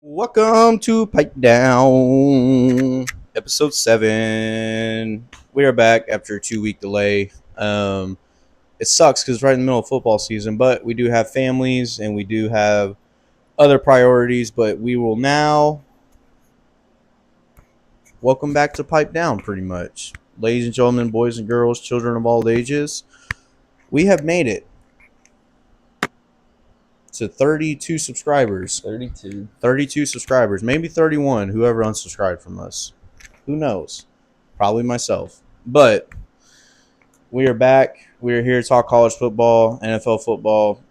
Welcome to Pipe Down, episode 7. We are back after a 2 week delay. It sucks because it's right in the middle of football season, but we do have families and we do have other priorities. But we will now welcome back to Pipe Down, pretty much. Ladies and gentlemen, boys and girls, children of all ages, we have made it to 32 subscribers. 32. 32 subscribers, maybe 31, whoever unsubscribed from us. Who knows? Probably myself. But we are back. We are here to talk college football, NFL football.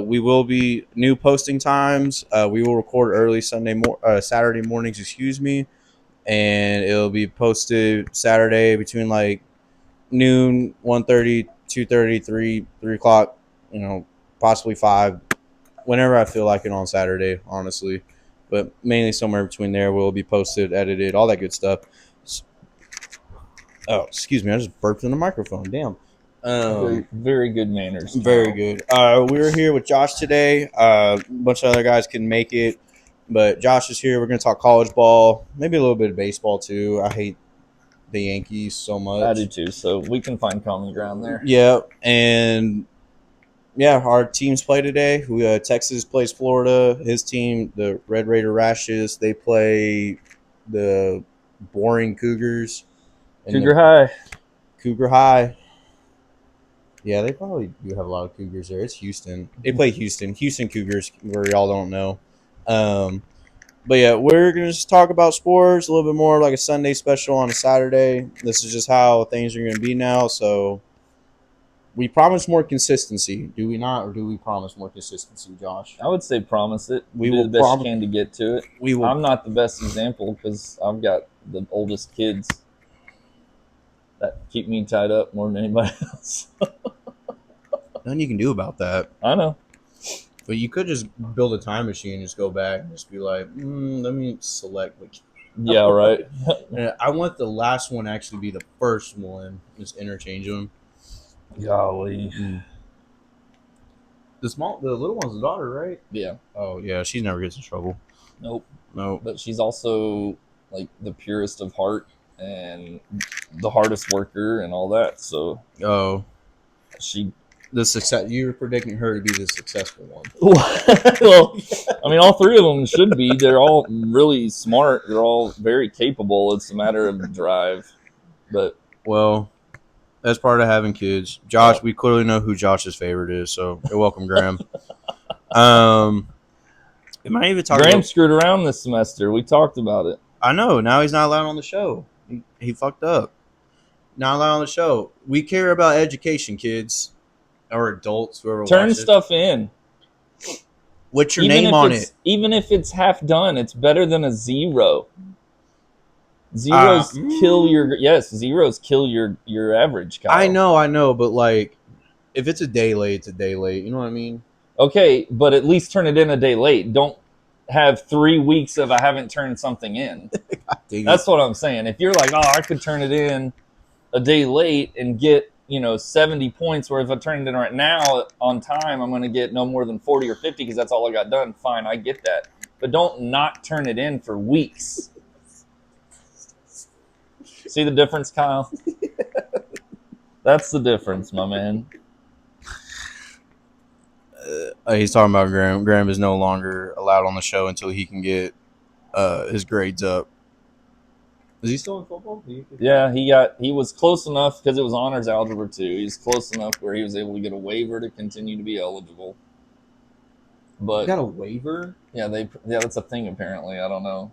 We will be new posting times. We will record early Saturday mornings, and it'll be posted Saturday between like noon, 1:30, 2:30, 3 o'clock, possibly 5, whenever I feel like it on Saturday, honestly. But mainly somewhere between there will be posted, edited, all that good stuff. Oh, excuse me. I just burped in the microphone. Damn. Very good manners. Very good. We're here with Josh today. A bunch of other guys couldn't make it, but Josh is here. We're going to talk college ball, maybe a little bit of baseball too. I hate the Yankees so much. I do too, so we can find common ground there. Yeah, and yeah, our teams play today. Texas plays Florida. His team, the Red Raider Rashes, they play the boring Cougars. Cougar High. Yeah, they probably do have a lot of Cougars there. It's Houston. They play Houston Cougars, where y'all don't know. But yeah, we're going to just talk about sports, a little bit more like a Sunday special on a Saturday. This is just how things are going to be now, so we promise more consistency. Do we not, or do we promise more consistency, Josh? I would say promise it. We do will the best you can to get to it. We will. I'm not the best example because I've got the oldest kids that keep me tied up more than anybody else. Nothing you can do about that. I know. But you could just build a time machine and just go back and just be like, let me select. Yeah, right. I want the last one actually be the first one. Just interchange them. Golly. The little one's the daughter, right? Yeah. Oh, yeah. She never gets in trouble. Nope. No. But she's also like the purest of heart and the hardest worker and all that. So, the success, you're predicting her to be the successful one. Well, I mean, all three of them should be. They're all really smart. They're all very capable. It's a matter of drive. But well, that's part of having kids. Josh, we clearly know who Josh's favorite is. So you're welcome, Graham. Am I even talking? Graham screwed around this semester. We talked about it. I know. Now he's not allowed on the show. He fucked up. Not allowed on the show. We care about education, kids. Or adults, whoever Turn watches. stuff in. What's your name on it? Even if it's half done, it's better than a 0. Zeros kill your average, Kyle. I know, but like, if it's a day late, it's a day late. You know what I mean? Okay, but at least turn it in a day late. Don't have 3 weeks of I haven't turned something in. That's what I'm saying. If you're like, I could turn it in a day late and get 70 points, where if I turn it in right now on time, I'm going to get no more than 40 or 50 because that's all I got done. Fine, I get that. But don't not turn it in for weeks. See the difference, Kyle? That's the difference, my man. He's talking about Graham. Graham is no longer allowed on the show until he can get his grades up. Is he still in football? Yeah, he was close enough because it was honors algebra too. He's close enough where he was able to get a waiver to continue to be eligible. But he got a waiver? Yeah, that's a thing apparently. I don't know.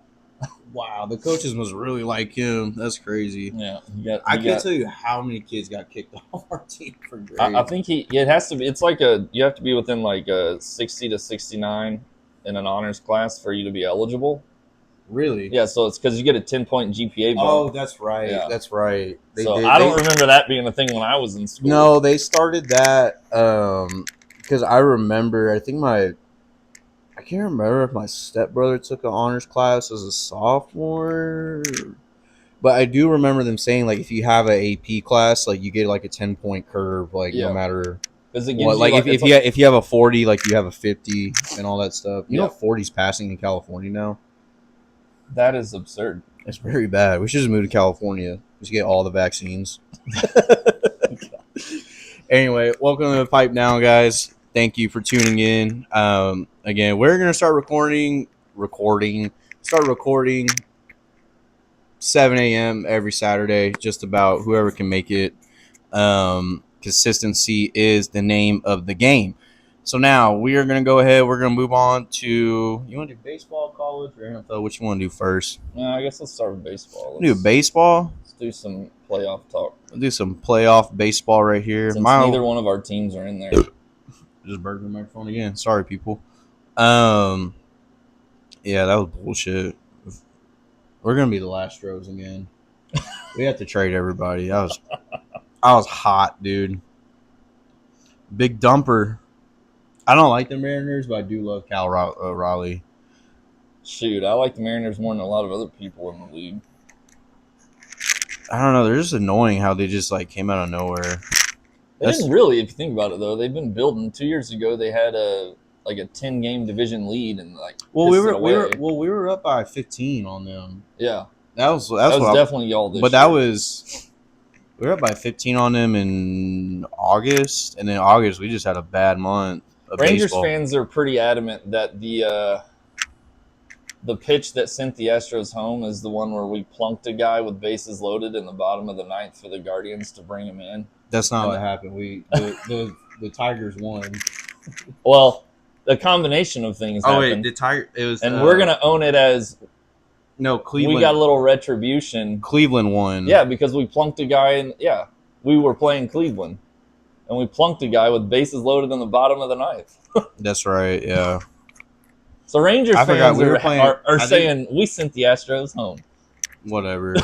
Wow, the coaches must really like him. That's crazy. Yeah, I can't tell you how many kids got kicked off our team for grades. I think it has to be. It's like you have to be within like a 60 to 69 in an honors class for you to be eligible. Really? Yeah, so it's because you get a 10-point GPA bump. Oh, that's right. Yeah. That's right. I don't remember that being a thing when I was in school. No, they started that because I remember. I can't remember if my stepbrother took an honors class as a sophomore, but I do remember them saying like if you have an AP class, like you get like a 10-point curve, like no matter. Because it gives if you have a 40, like you have a 50 and all that stuff. You know, 40's passing in California now. That is absurd. It's very bad. We should just move to California. We should get all the vaccines. Anyway, welcome to the Pipe Down, guys. Thank you for tuning in. Again, we're gonna start recording 7 a.m. every Saturday. Just about whoever can make it. Consistency is the name of the game. So now we are gonna go ahead. We're gonna move on to. You want to do baseball, college, or NFL? What you want to do first? I guess let's start with baseball. Do baseball. Let's do some playoff talk. We'll do some playoff baseball right here. Since neither one of our teams are in there. Just burped the microphone again. Sorry, people. Yeah, that was bullshit. We're gonna be the Astros again. We have to trade everybody. I was hot, dude. Big dumper. I don't like the Mariners, but I do love Cal Raleigh. Shoot, I like the Mariners more than a lot of other people in the league. I don't know. They're just annoying how they just like came out of nowhere. They didn't really, if you think about it, though. They've been building. 2 years ago, they had a 10-game division lead, and we were up by 15 on them. Yeah, that was definitely y'all. We were up by 15 on them in August, and then August we just had a bad month. Rangers baseball. Fans are pretty adamant that the pitch that sent the Astros home is the one where we plunked a guy with bases loaded in the bottom of the ninth for the Guardians to bring him in. That's not what happened. The Tigers won. Well, the combination of things happened. And we're gonna own it as Cleveland. We got a little retribution. Cleveland won. Yeah, because we plunked a guy in. Yeah, we were playing Cleveland, and we plunked a guy with bases loaded in the bottom of the ninth. That's right. Yeah. So Rangers fans are saying we sent the Astros home. Whatever.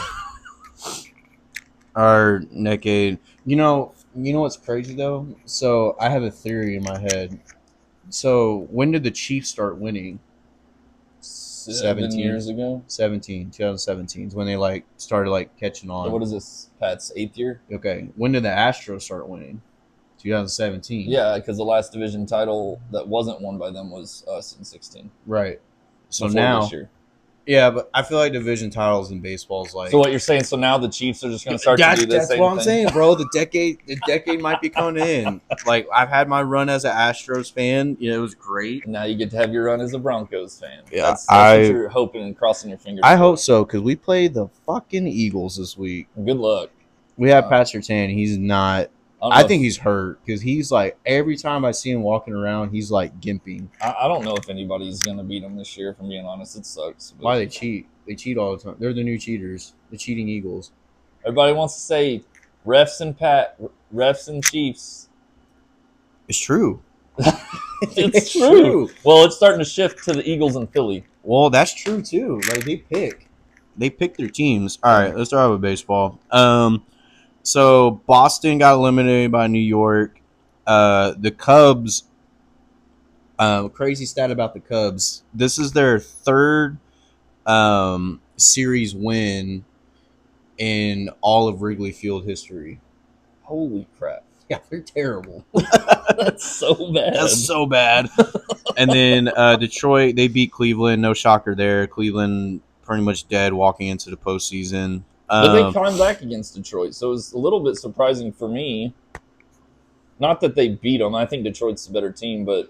Our decade. You know what's crazy though? So I have a theory in my head. So when did the Chiefs start winning? 17 years ago. 2017 is when they started catching on. So what is this, Pat's 8th year? Okay. When did the Astros start winning? 2017. Yeah, because the last division title that wasn't won by them was us in 16. Right. So before now, this year. Yeah, but I feel like division titles in baseball is like. So what you're saying? So now the Chiefs are just going to start to do this. That's same what I'm thing? saying, bro. The decade might be coming in. Like I've had my run as an Astros fan. It was great. Now you get to have your run as a Broncos fan. Yeah, that's what you're hoping and crossing your fingers. I hope so because we played the fucking Eagles this week. Good luck. We have Pat Surtain. He's not. I think he's hurt because he's every time I see him walking around, he's gimping. I don't know if anybody's going to beat him this year. If I'm being honest, it sucks. But why they cheat? They cheat all the time. They're the new cheaters. The cheating Eagles. Everybody wants to say refs and Chiefs. It's true. It's true. Well, it's starting to shift to the Eagles and Philly. Well, that's true too. They pick their teams. All right, let's start with baseball. So Boston got eliminated by New York. The Cubs. Crazy stat about the Cubs. This is their third series win in all of Wrigley Field history. Holy crap. Yeah, they're terrible. That's so bad. And then Detroit, they beat Cleveland. No shocker there. Cleveland pretty much dead walking into the postseason. But they climbed back against Detroit, so it was a little bit surprising for me. Not that they beat them. I think Detroit's the better team, but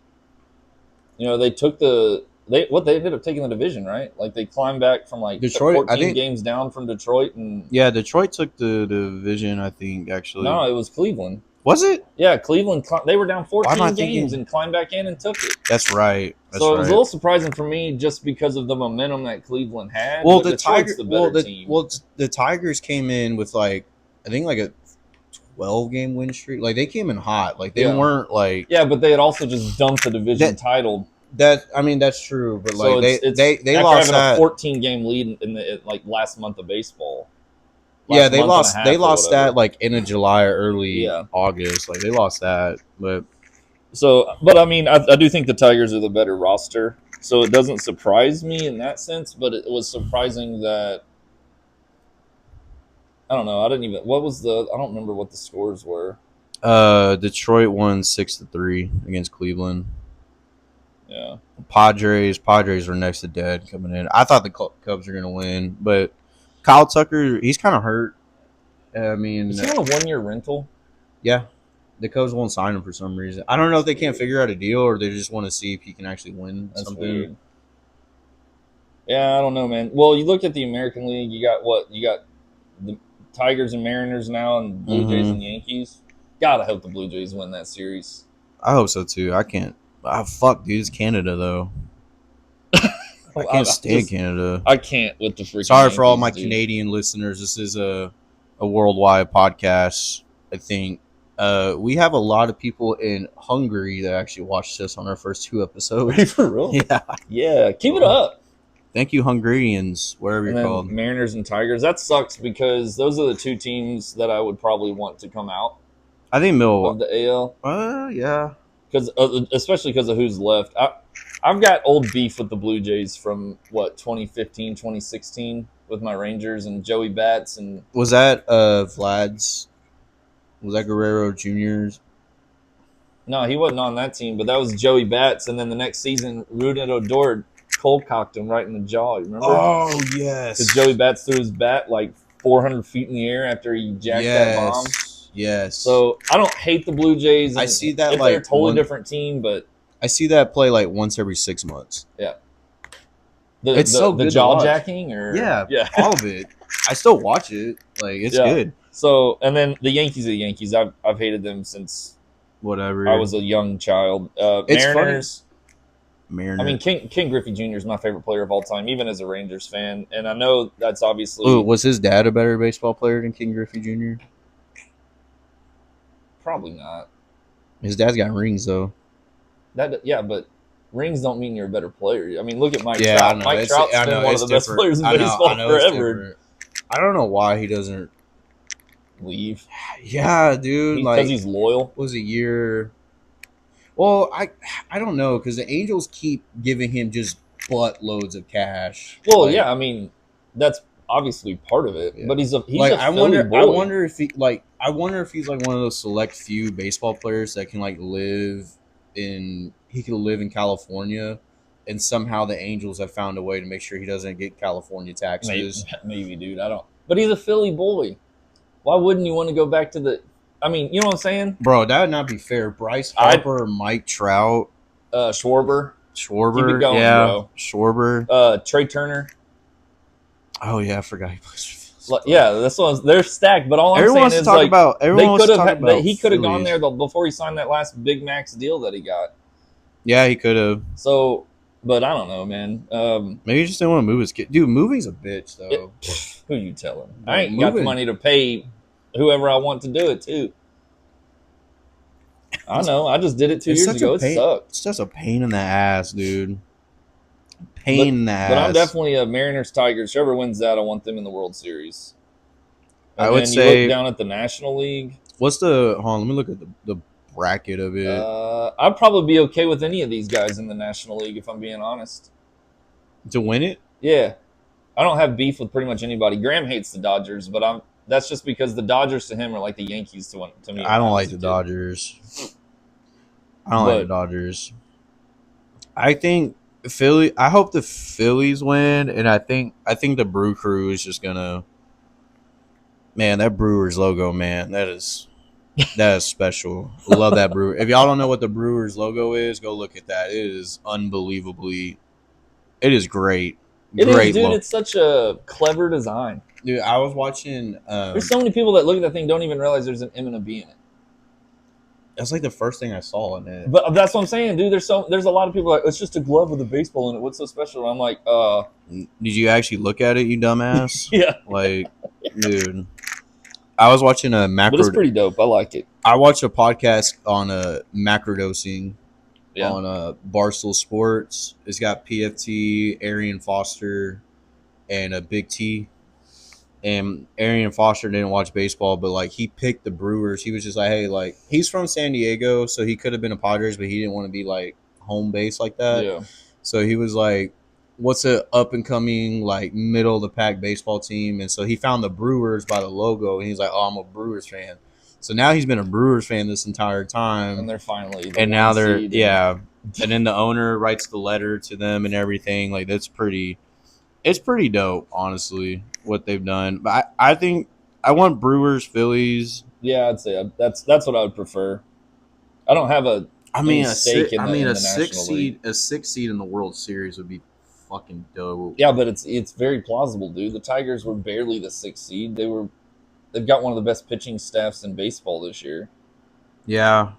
they took they ended up taking the division, right? They climbed back from Detroit, 14 games down from Detroit, and Detroit took the division. I think actually. No, it was Cleveland. Was it? Yeah, Cleveland. They were down 14 games and climbed back in and took it. That's right. It was a little surprising for me just because of the momentum that Cleveland had. Well, the team. The Tigers came in with I think a 12-game win streak. They came in hot. They weren't Yeah, but they had also just dumped the division title. That's true. But so they lost having a 14-game lead in the last month of baseball. They lost that in a July or early August. They lost that, but I mean, I do think the Tigers are the better roster, so it doesn't surprise me in that sense. But it was surprising that I don't know. I don't remember what the scores were. Detroit won 6-3 against Cleveland. Yeah. Padres were next to dead coming in. I thought the Cubs were going to win, but Kyle Tucker, he's kind of hurt. I mean, Is he on a 1-year rental? yeah, the Cubs won't sign him for some reason. I don't know if they can't figure out a deal or they just want to see if he can actually win That's something. weird. Yeah, I don't know, man. Well, you look at the American League. You got what? You got the Tigers and Mariners now, and Blue Jays and Yankees. God, I hope the Blue Jays win that series. I hope so too. I can't. Fuck, dude, it's Canada though. I can't stand Canada. I can't with the freaking. Sorry Yankees, for all my dude. Canadian listeners. This is a worldwide podcast. I think we have a lot of people in Hungary that actually watched this on our first 2 episodes. Are you for real? Yeah. Yeah. Keep it up. Thank you, Hungarians, wherever you're called. Mariners and Tigers. That sucks because those are the 2 teams that I would probably want to come out. I think of the AL. Yeah. Because especially because of who's left. I've got old beef with the Blue Jays from 2015, 2016 with my Rangers and Joey Bats and. Was that Vlad's? Was that Guerrero Jr.'s? No, he wasn't on that team, but that was Joey Bats. And then the next season, Rougned Odor cold-cocked him right in the jaw. You remember? Oh, yes. Because Joey Bats threw his bat like 400 feet in the air after he jacked that bomb. Yes. So I don't hate the Blue Jays. I see that if they're a totally different team, but I see that play like once every 6 months. Yeah. It's so good. The jaw jacking, or yeah, all of it. I still watch it. Like it's good. So and then the Yankees are the Yankees. I've hated them since whatever. I was a young child. It's Mariners. Mariners. I mean, King Griffey Jr. is my favorite player of all time, even as a Rangers fan. And I know that's obviously. Ooh, was his dad a better baseball player than King Griffey Jr.? Probably not. His dad's got rings though. But rings don't mean you're a better player. I mean, look at Mike Trout. Trout. Mike Trout's been one of the best players in baseball forever. I don't know why he doesn't leave. Yeah, dude. Because he's loyal. Was a year. Well, I don't know because the Angels keep giving him just buttloads of cash. Well, yeah, I mean that's obviously part of it, but he's a I boy. wonder if he's like one of those select few baseball players that can live in California, and somehow the Angels have found a way to make sure he doesn't get California taxes. Maybe, dude. I don't. But he's a Philly boy. Why wouldn't you want to go back to the? I mean, you know what I'm saying, bro? That would not be fair. Bryce Harper, Mike Trout, Schwarber, keep it going, bro. Schwarber, Trey Turner. Oh yeah, I forgot he plays. Yeah, this one's they're stacked. But all I'm saying is he could have gone there before he signed that last big max deal that he got. Yeah, he could have. So, but I don't know, man. Maybe he just didn't want to move his kid. Dude, moving's a bitch though. Who you telling? I ain't got the money to pay whoever I want to do it to. I know. I just did it 2 years ago. It sucked. It's just a pain in the ass, dude. Pain in the ass. But I'm definitely a Mariners Tigers. Whoever wins that, I want them in the World Series. I would say you look down at the National League. What's the? Hold on, let me look at the bracket of it. I'd probably be okay with any of these guys in the National League if I'm being honest. To win it? Yeah, I don't have beef with pretty much anybody. Graham hates the Dodgers, but that's just because the Dodgers to him are like the Yankees to me. I don't like the Dodgers. I think Philly. I hope the Phillies win, and I think the Brew Crew is just gonna. Man, that Brewers logo, man, that is special. I love that Brewer. If y'all don't know what the Brewers logo is, go look at that. It is unbelievably. It is great. Great, dude. It's such a clever design. Dude, I was watching. There's so many people that look at that thing don't even realize there's an M and a B in it. That's like the first thing I saw in it. But that's what I'm saying, dude. There's a lot of people like, it's just a glove with a baseball in it. What's so special? I'm like, Did you actually look at it, you dumbass? Yeah. Like, dude. I was watching a macro. But it's pretty dope. I like it. I watched a podcast on macrodosing on Barstool Sports. It's got PFT, Arian Foster, and a Big T. And Arian Foster didn't watch baseball, but he picked the Brewers. He was just like, hey, he's from San Diego, so he could have been a Padres, but he didn't want to be home base like that. Yeah. So he was like, what's a up and coming middle of the pack baseball team? And so he found the Brewers by the logo, and he's like, oh, I'm a Brewers fan. So now he's been a Brewers fan this entire time, and they're finally now they're and then the owner writes the letter to them and everything. Like it's pretty dope, honestly, what they've done. But I think I want Brewers, Phillies. Yeah, I'd say that's what I would prefer. I don't have any stake in the National League. A 6 seed in the World Series would be fucking dope. Yeah, but it's very plausible, dude. The Tigers were barely the 6th seed. They've got one of the best pitching staffs in baseball this year. Yeah.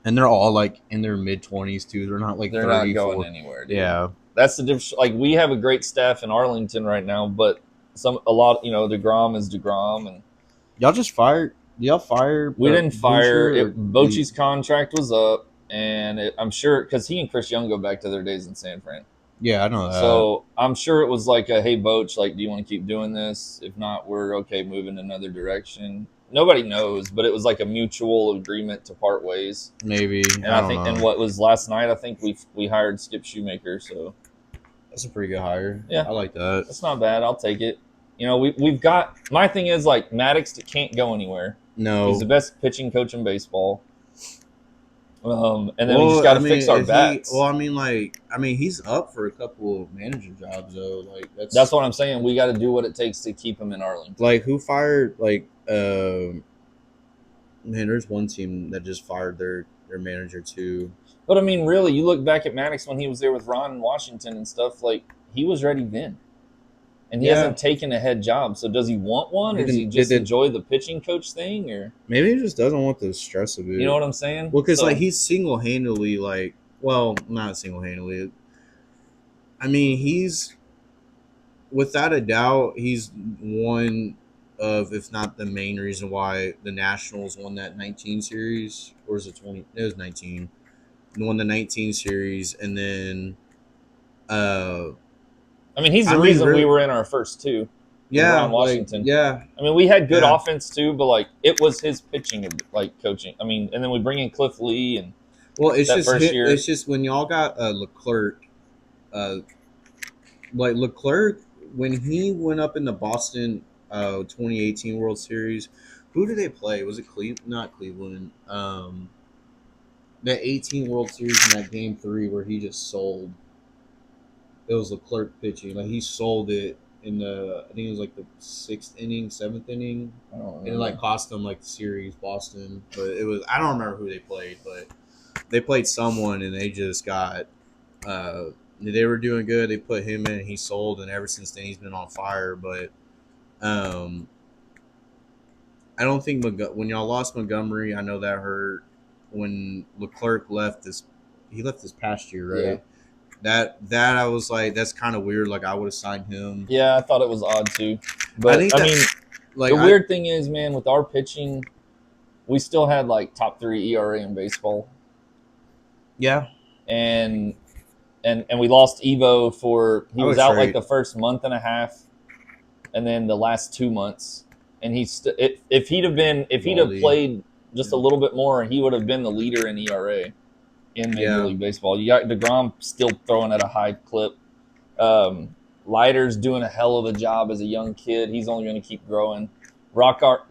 And they're all like in their mid-20s too. They're not like they're 30, not going 40. anywhere. Dude. Yeah. That's the difference. Like we have a great staff in Arlington right now, but DeGrom is DeGrom, and y'all fired. We didn't fire. Boucher, Bochy's contract was up, and I'm sure because he and Chris Young go back to their days in San Fran. Yeah, I know that. So I'm sure it was like hey, Boch, like, do you want to keep doing this? If not, we're okay moving another direction. Nobody knows, but it was like a mutual agreement to part ways. Maybe. And I think, and what was last night, I think we hired Skip Shoemaker. So that's a pretty good hire. Yeah, I like that. That's not bad. I'll take it. You know, we've got. My thing is like Maddox can't go anywhere. No, he's the best pitching coach in baseball. And then we just got to fix our bats. He's up for a couple of manager jobs though. Like that's what I'm saying. We got to do what it takes to keep him in Arlington. Like who fired? Man, there's one team that just fired their manager too. But I mean, really, you look back at Maddox when he was there with Ron in Washington and stuff. Like he was ready then. And he hasn't taken a head job. So does he want one, or does he just enjoy the pitching coach thing, or maybe he just doesn't want the stress of it? You know what I'm saying? Well, because he's single-handedly not single-handedly. I mean, he's without a doubt he's one of, if not the main reason why the Nationals won that 19 series, or is it 20? It was 19. Won the 19 series, and then. He's the reason we were in our first two. Yeah, Ron Washington. We had good offense too, but it was his pitching, coaching. And then we bring in Cliff Lee and. Well, it's just when y'all got Leclerc, Leclerc when he went up in the Boston 2018 World Series, who did they play? Was it Cleveland? Not Cleveland. That 18 World Series in that Game 3 where he just sold. It was Leclerc pitching. He sold it in I think it was the 6th inning, 7th inning. I don't remember. And it cost them the series, Boston. But it was, I don't remember who they played, but they played someone and they just got, they were doing good. They put him in and he sold, and ever since then he's been on fire. But I don't think when y'all lost Montgomery, I know that hurt. When Leclerc left he left this past year, right? Yeah. That I was like, that's kind of weird. I would have signed him. Yeah, I thought it was odd too. But the weird thing is, man, with our pitching, we still had top 3 ERA in baseball. Yeah. And we lost Evo he was out the first month and a half, and then the last 2 months. And if he'd have played just a little bit more, he would have been the leader in ERA. In Major League Baseball, you got DeGrom still throwing at a high clip. Leiter's doing a hell of a job as a young kid. He's only going to keep growing. Kumar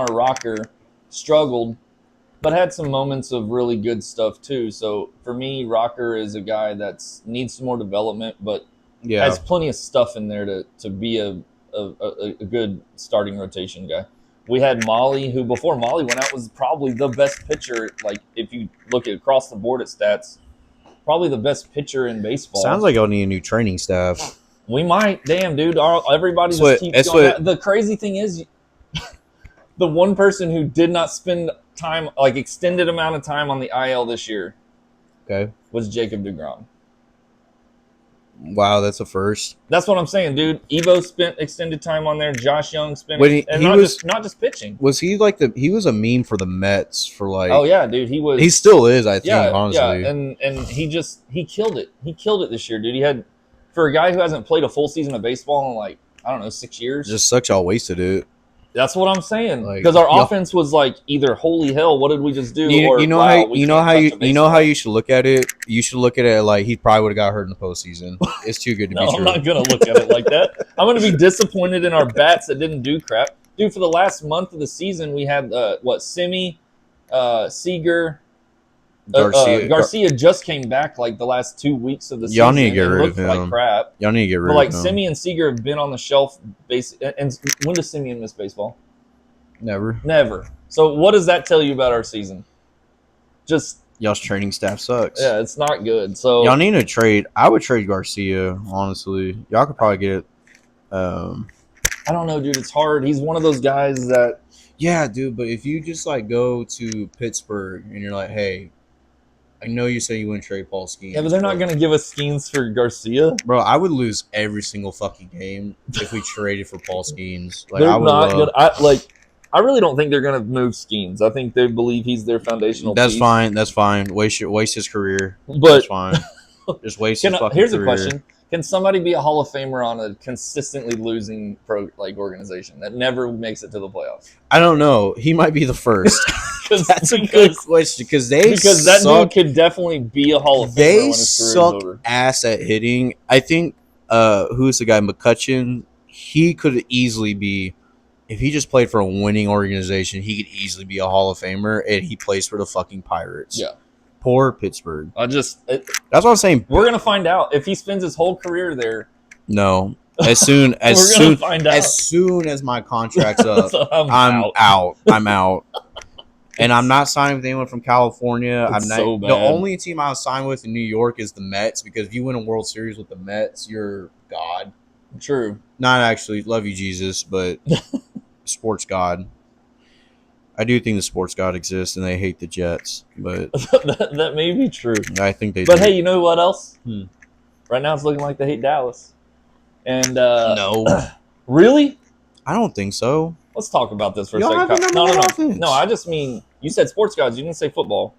Rocker struggled, but had some moments of really good stuff too. So for me, Rocker is a guy that needs some more development, but has plenty of stuff in there to be a good starting rotation guy. We had Molly, who before Molly went out was probably the best pitcher. If you look at across the board at stats, probably the best pitcher in baseball. Sounds like y'all need a new training staff. We might. Damn, dude. Everybody just keeps going. The crazy thing is, the one person who did not spend time, extended amount of time on the IL this year, was Jacob DeGrom. Wow, that's a first. That's what I'm saying, dude. Evo spent extended time on there. Josh Young spent, not just pitching. Was he he was a meme for the Mets for Oh yeah, dude. He was. He still is, I think. Honestly, yeah. And he killed it. He killed it this year, dude. He had, for a guy who hasn't played a full season of baseball in 6 years. Just such y'all wasted it. That's what I'm saying. Because our offense was either holy hell, what did we just do? You know how you should look at it. You should look at it he probably would have got hurt in the postseason. It's too good to be true. I'm not gonna look at it like that. I'm gonna be disappointed in our bats that didn't do crap, dude. For the last month of the season, we had Simi, Seager, Garcia just came back like the last 2 weeks of the season. Y'all need to get rid of looked like him. crap. Y'all need to get rid But like of him. Simeon Seager have been on the shelf. And when does Simeon miss baseball? Never. So what does that tell you about our season? Just Y'all's training staff sucks. yeah, it's not good. So y'all need to trade. I would trade Garcia, honestly. Y'all could probably get. I don't know, dude. It's hard. He's one of those guys that. Yeah, dude. But if you just like go to Pittsburgh and you're like, hey, I know you say you wouldn't trade Paul Skeens. Yeah, but they're not going to give us Skeens for Garcia. Bro, I would lose every single fucking game if we traded for Paul Skeens. Like, They're I would not love. good. I really don't think they're going to move Skeens. I think they believe he's their foundational That's piece. fine. That's fine. Waste his career. But That's fine. Just waste his fucking here's career. a question: can somebody be a Hall of Famer on a consistently losing organization that never makes it to the playoffs? I don't know. He might be the first. That's a good question because that dude could definitely be a Hall of Famer they when his career is suck over. ass at hitting. I think who's the guy, McCutcheon? He could easily be, if he just played for a winning organization, he could easily be a Hall of Famer, and he plays for the fucking Pirates. Yeah. Poor Pittsburgh. That's what I'm saying. We're gonna find out if he spends his whole career there. No. As soon as my contract's up, So I'm out. I'm out. And I'm not signing with anyone from California. It's I'm not. so bad. The only team I'll sign with in New York is the Mets, because if you win a World Series with the Mets, you're God. True. Not actually. Love you, Jesus, but sports God. I do think the sports God exists, and they hate the Jets, but that may be true. I think they. But do. hey, you know what else? Right now, it's looking like they hate Dallas. And no, really? I don't think so. Let's talk about this for a Y'all second. have the number one offense. No, I just mean you said sports gods. You didn't say football.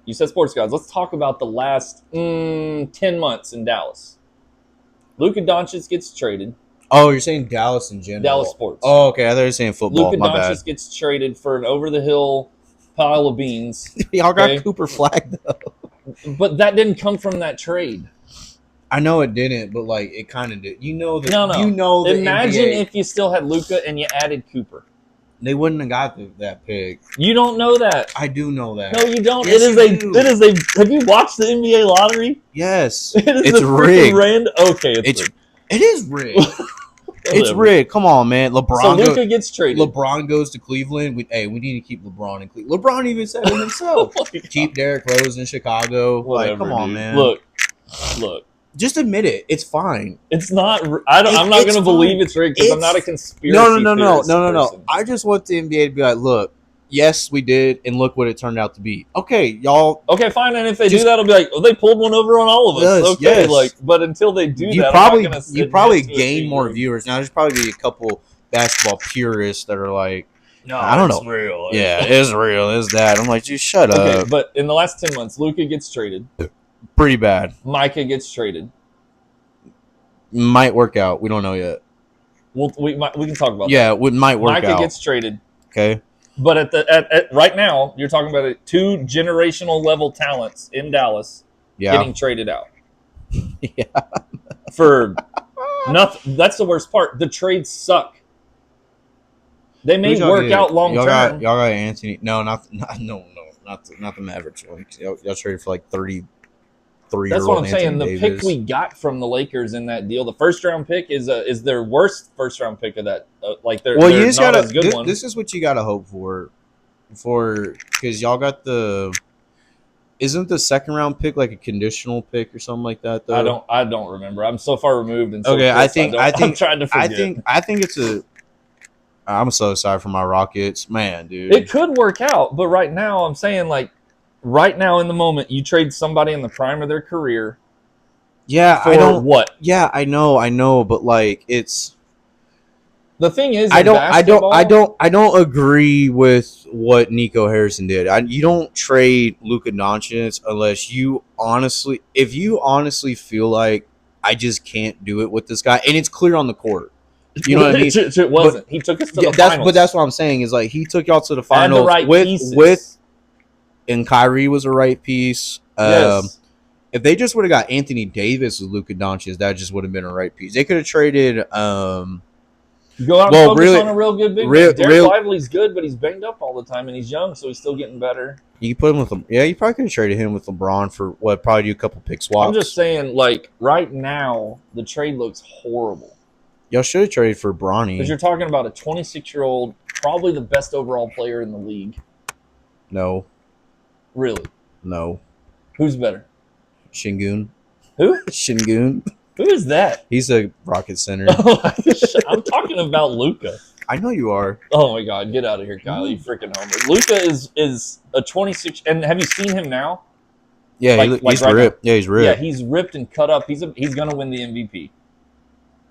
You said sports gods. Let's talk about the last 10 months in Dallas. Luka Doncic gets traded. Oh, you're saying Dallas in general? Dallas sports. Oh, okay. I thought you were saying football. Luka My Doncic bad. gets traded for an over-the-hill pile of beans. Y'all got okay? Cooper Flag, though. But that didn't come from that trade. I know it didn't, but like it kind of did. You know that. No. You know the Imagine NBA, if you still had Luka and you added Cooper. they wouldn't have got that pick. You don't know that. I do know that. No, you don't. Yes, It is a. Have you watched the NBA lottery? Yes, It's rigged. Okay, it's rigged. It is rigged. It's rigged. Come on, man. So Luka gets traded. LeBron goes to Cleveland. We need to keep LeBron in Cleveland. LeBron even said it himself. Keep Derrick Rose in Chicago. Whatever, come on, dude. man. Look. Just admit it. It's fine. It's not. I'm not going to believe it's rigged because I'm not a conspiracy. No. I just want the NBA to be like, look, yes, we did, and look what it turned out to be. Okay, y'all. Okay, fine. And if they do that, I'll be like, oh, they pulled one over on all of us. Yes, okay, yes. but until they do you that, you probably gain more viewers. Now, there's probably be a couple basketball purists that are like, no, I don't know. It's real. Yeah, it's real. It's that. I'm like, just shut okay, up. but in the last 10 months, Luka gets traded. Pretty bad. Micah gets traded. Might work out. We don't know yet. We can talk about that. Yeah, it might work out. Micah gets traded. Okay. But at right now, you're talking about two generational level talents in Dallas getting traded out. Yeah. For nothing. That's the worst part. The trades suck. They may work out long term. Y'all got Anthony. No, not the Mavericks one. Y'all traded for like 33-year-old. That's what I'm saying. Anthony The Davis. pick we got from the Lakers in that deal, the first round pick is their worst first round pick of that. They're you just not gotta. as good one. This is what you gotta hope for because y'all got the. Isn't the second round pick like a conditional pick or something like that? Though I don't remember. I'm so far removed. And so okay, pissed, I'm trying to forget. I think it's a. I'm so sorry for my Rockets, man, dude. It could work out, but right now I'm saying right now in the moment you trade somebody in the prime of their career. Yeah, for I don't. What? Yeah, I know, but like it's. The thing is, I don't agree with what Nico Harrison did. You don't trade Luka Doncic unless if you honestly feel like I just can't do it with this guy, and it's clear on the court. You know what I mean? It wasn't. He took us to the finals. But that's what I'm saying is like he took y'all to the finals and the right pieces. And Kyrie was a right piece. Yes. If they just would have got Anthony Davis with Luka Doncic, that just would have been a right piece. They could have traded. Go out and focus on a real good big man. Derek Lively's good, but he's banged up all the time, and he's young, so he's still getting better. You put him with him. Yeah, you probably could have traded him with LeBron for what? Probably do a couple pick swaps. I'm just saying, like, right now, the trade looks horrible. Y'all should have traded for Because Bronny. you're talking about a 26-year-old, probably the best overall player in the league. No, Really. no. Who's better? Shingun. Who? Shingun. Who is that? He's a Rocket Center. I'm talking about Luka. I know you are. Oh my God, get out of here, Kyle! You freaking homer. Luka is a 26, and have you seen him now? Yeah, Like he's right ripped. Yeah, he's ripped. Yeah, he's ripped and cut up. He's gonna win the MVP.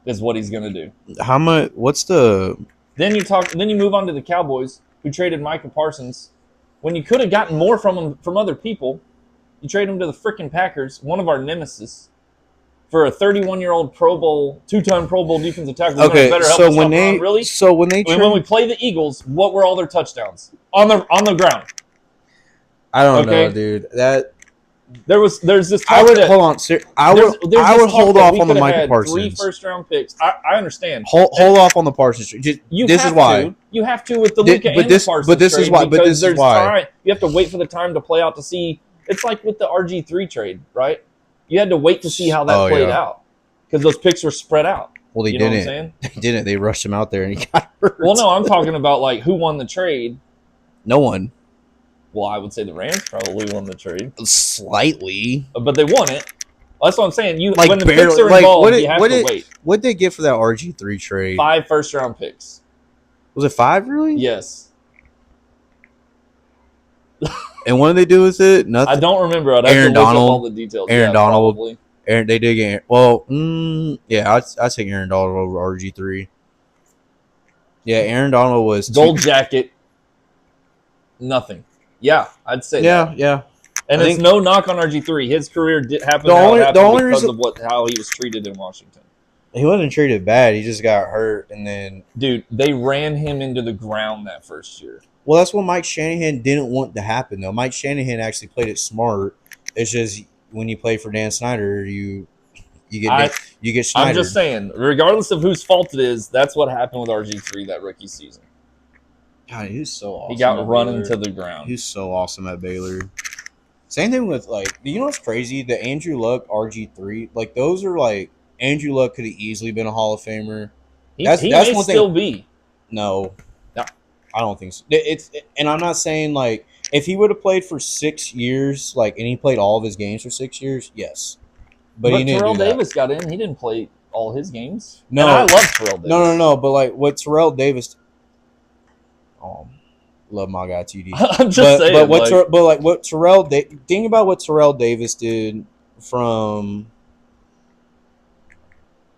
Is what he's gonna do. How much? What's the? Then you move on to the Cowboys, who traded Micah Parsons when you could have gotten more from him from other people. You trade him to the freaking Packers, one of our nemesis, for a 31-year-old Pro Bowl, two-time Pro Bowl defensive tackle. Okay, so when when we play the Eagles, what were all their touchdowns on the ground? I don't Okay. know, dude. That There's this. I would that, hold on. I there's would this hold talk that off we on the could have Michael had Parsons. 3 first-round picks. I understand. Hold off on the Parsons. This is why. You have to with the Thi- Luka but and this- the Parsons but this is trade why- but because this is there's why. time. You have to wait for the time to play out to see. It's like with the RG3 trade, right? You had to wait to see how that played out because those picks were spread out. Well, they You know what I'm didn't. saying? They didn't. They rushed him out there and he got hurt. Well, no, I'm talking about like who won the trade. No one. Well, I would say the Rams probably won the trade, Slightly. but they won it. That's what I'm saying. Like when the barely. picks are Like involved, you have to did wait. what they get for that RG3 trade? 5 first-round picks. Was it 5 really? Yes. And what did they do with it? Nothing. I don't remember. I'd have Aaron to look Donald. up all the details. Aaron Yeah, Donald. probably. They did get. Well, yeah, I'd take Aaron Donald over RG3. Yeah, Aaron Donald was Gold jacket. Nothing. Yeah, I'd say that. Yeah. And I it's think- no knock on RG3. His career happened The how only- it the happened only because reason- of how he was treated in Washington. He wasn't treated bad. He just got hurt, and then. Dude, they ran him into the ground that first year. Well, that's what Mike Shanahan didn't want to happen, though. Mike Shanahan actually played it smart. It's just when you play for Dan Snyder, you get Snyder. I'm just saying, regardless of whose fault it is, that's what happened with RG3 that rookie season. God, he was so awesome. He got at run Baylor. into the ground. He was so awesome at Baylor. Same thing with you know what's crazy? The Andrew Luck RG3, like those are like Andrew Luck could have easily been a Hall of Famer. He that's may one thing- still be. No, No. I don't think so. And I'm not saying like if he would have played for 6 years, like, and he played all of his games for 6 years, yes. But he didn't Terrell do that. Davis got in. He didn't play all his games. No. And I love Terrell Davis. No. But like what Terrell Davis, love my guy TD. I'm just saying. But what Terrell? Think about what Terrell Davis did from.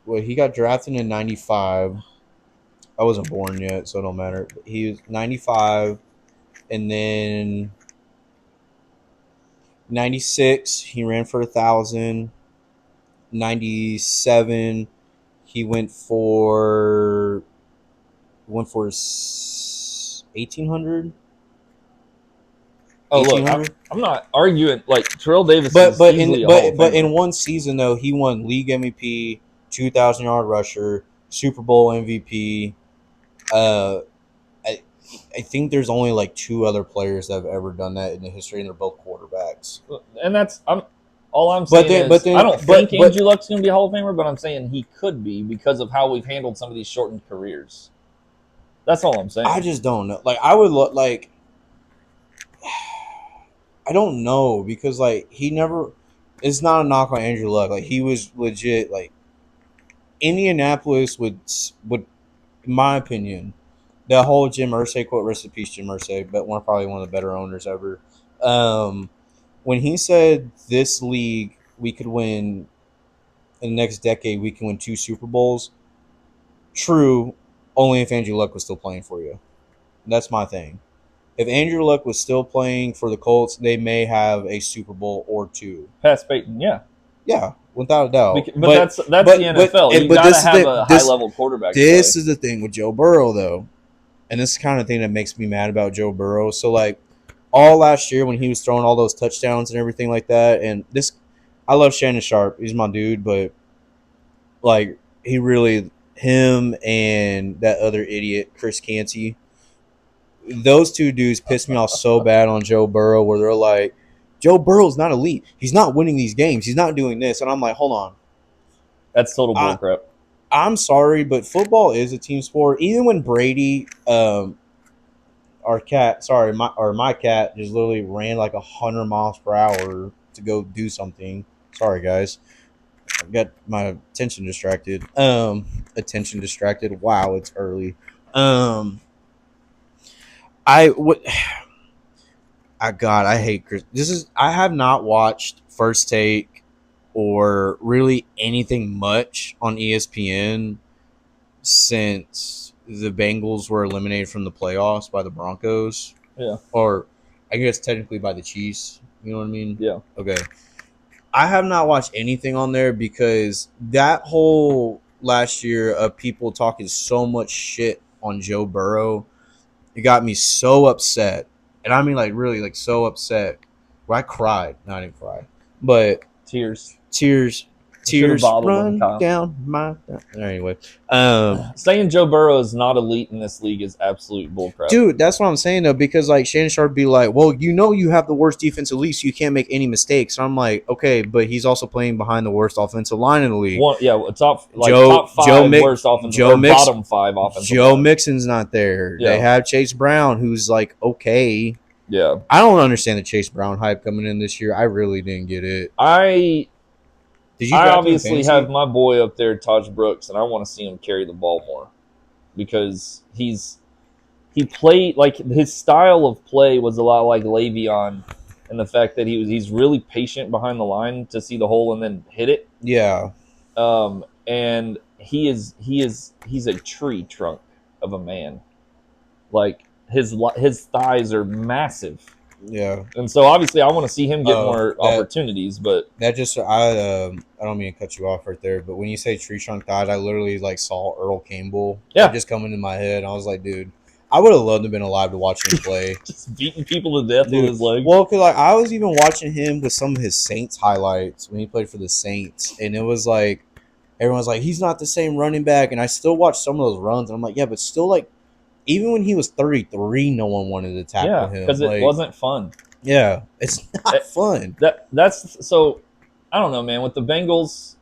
Well, he got drafted in '95. I wasn't born yet, so it don't matter. He was 95, and then 96 he ran for 1,000. 97 he went for 1,800. Oh, look, 1,800? I'm not arguing. Like, Terrell Davis But is but easily in a Hall of but Famer. in one season though, he won league MVP, 2,000-yard rusher, Super Bowl MVP. I think there's only like 2 other players that have ever done that in the history, and they're both quarterbacks. And all I'm saying is, I don't think Andrew Luck's going to be a Hall of Famer, but I'm saying he could be because of how we've handled some of these shortened careers. That's all I'm saying. I just don't know. Like I would look like. I don't know because like he never. It's not a knock on Andrew Luck. Like he was legit. Like Indianapolis would, in my opinion, the whole Jim Irsay quote. Rest in peace, Jim Irsay. But probably one of the better owners ever. When he said this league we could win in the next decade, we can win 2 Super Bowls. True, only if Andrew Luck was still playing for you. That's my thing. If Andrew Luck was still playing for the Colts, they may have a Super Bowl or 2. Pat Payton, yeah. Yeah, without a doubt. But that's the NFL. You got to have a high-level quarterback. This is the thing with Joe Burrow, though. And this is the kind of thing that makes me mad about Joe Burrow. So, like, all last year when he was throwing all those touchdowns and everything like that, and this, I love Shannon Sharp. He's my dude, but, like, him and that other idiot, Chris Canty, those two dudes pissed me off so bad on Joe Burrow, where they're like, Joe Burrow's not elite. He's not winning these games. He's not doing this. And I'm like, hold on. That's total bullcrap. I'm sorry, but football is a team sport. Even when Brady, my cat just literally ran like 100 miles per hour to go do something. Sorry, guys. I've got my attention distracted. Wow, it's early. I hate Chris. I have not watched First Take or really anything much on ESPN since the Bengals were eliminated from the playoffs by the Broncos. Yeah. Or I guess technically by the Chiefs. You know what I mean? Yeah. Okay. I have not watched anything on there because that whole last year of people talking so much shit on Joe Burrow, it got me so upset. And I mean, like, really, like, so upset. Where I cried. No, I didn't cry. But Tears run them, Kyle. down my... Anyway. Saying Joe Burrow is not elite in this league is absolute bullcrap. Dude, that's what I'm saying, though, because, like, Shannon Sharp would be like, well, you have the worst defensive league, so you can't make any mistakes. And I'm like, okay, but he's also playing behind the worst offensive line in the league. Top 5 worst offensive line, bottom 5 offensive Joe line. Mixon's not there. Yeah. They have Chase Brown, who's, like, okay. Yeah. I don't understand the Chase Brown hype coming in this year. I really didn't get it. I obviously have my boy up there, Taj Brooks, and I want to see him carry the ball more because he played like his style of play was a lot like Le'Veon, and the fact that he's really patient behind the line to see the hole and then hit it. Yeah. And he's a tree trunk of a man. Like his thighs are massive. Yeah. And so obviously I want to see him get more opportunities, but that just I don't mean to cut you off right there, but when you say tree trunk thighs, I literally like saw Earl Campbell just come into my head. And I was like, dude, I would have loved to have been alive to watch him play. Just beating people to death with his legs. Well, because like I was even watching him with some of his Saints highlights when he played for the Saints, and it was like everyone's like, he's not the same running back, and I still watch some of those runs, and I'm like, yeah, but still, like, even when he was 33, no one wanted to tackle him. Because it wasn't fun. Yeah, it's not fun. That's so. I don't know, man. With the Bengals,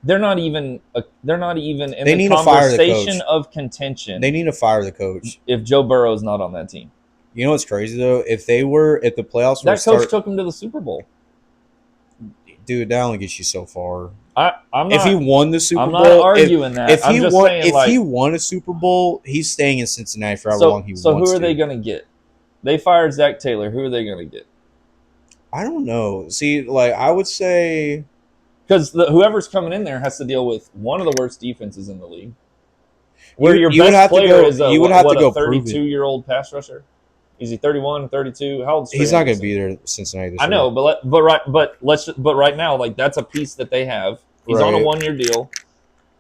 they're not even in the conversation of contention. They need to fire the coach if Joe Burrow is not on that team. You know what's crazy though? If the playoffs, that coach took him to the Super Bowl. Dude, that only gets you so far. I'm not, if he won the Super Bowl, I'm not arguing that. If he won a Super Bowl, he's staying in Cincinnati for however long he wants. So who are they going to get? They fired Zach Taylor. Who are they going to get? I don't know. See, like I would say, because whoever's coming in there has to deal with one of the worst defenses in the league. Where your best player is a 32-year-old pass rusher. Is he 31, 32? How old is he's not going to be there in Cincinnati this year. I know, but right now, like that's a piece that they have. He's on a 1-year deal,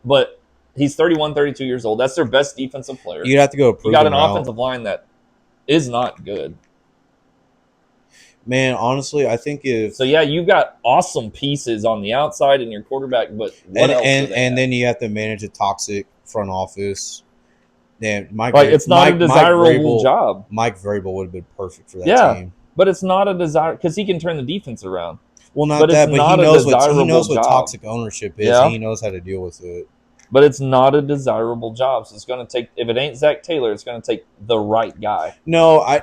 but he's 31, 32 years old. That's their best defensive player. You'd have to go. You got an offensive line that is not good. Man, honestly, I think you've got awesome pieces on the outside in your quarterback, but what else? And then you have to manage a toxic front office. Damn, it's not a desirable job. Mike Vrabel would have been perfect for that team. But it's not a desire because he can turn the defense around. Well, but he knows what toxic ownership is, and he knows how to deal with it. But it's not a desirable job, so it's going to take. If it ain't Zach Taylor, it's going to take the right guy. No,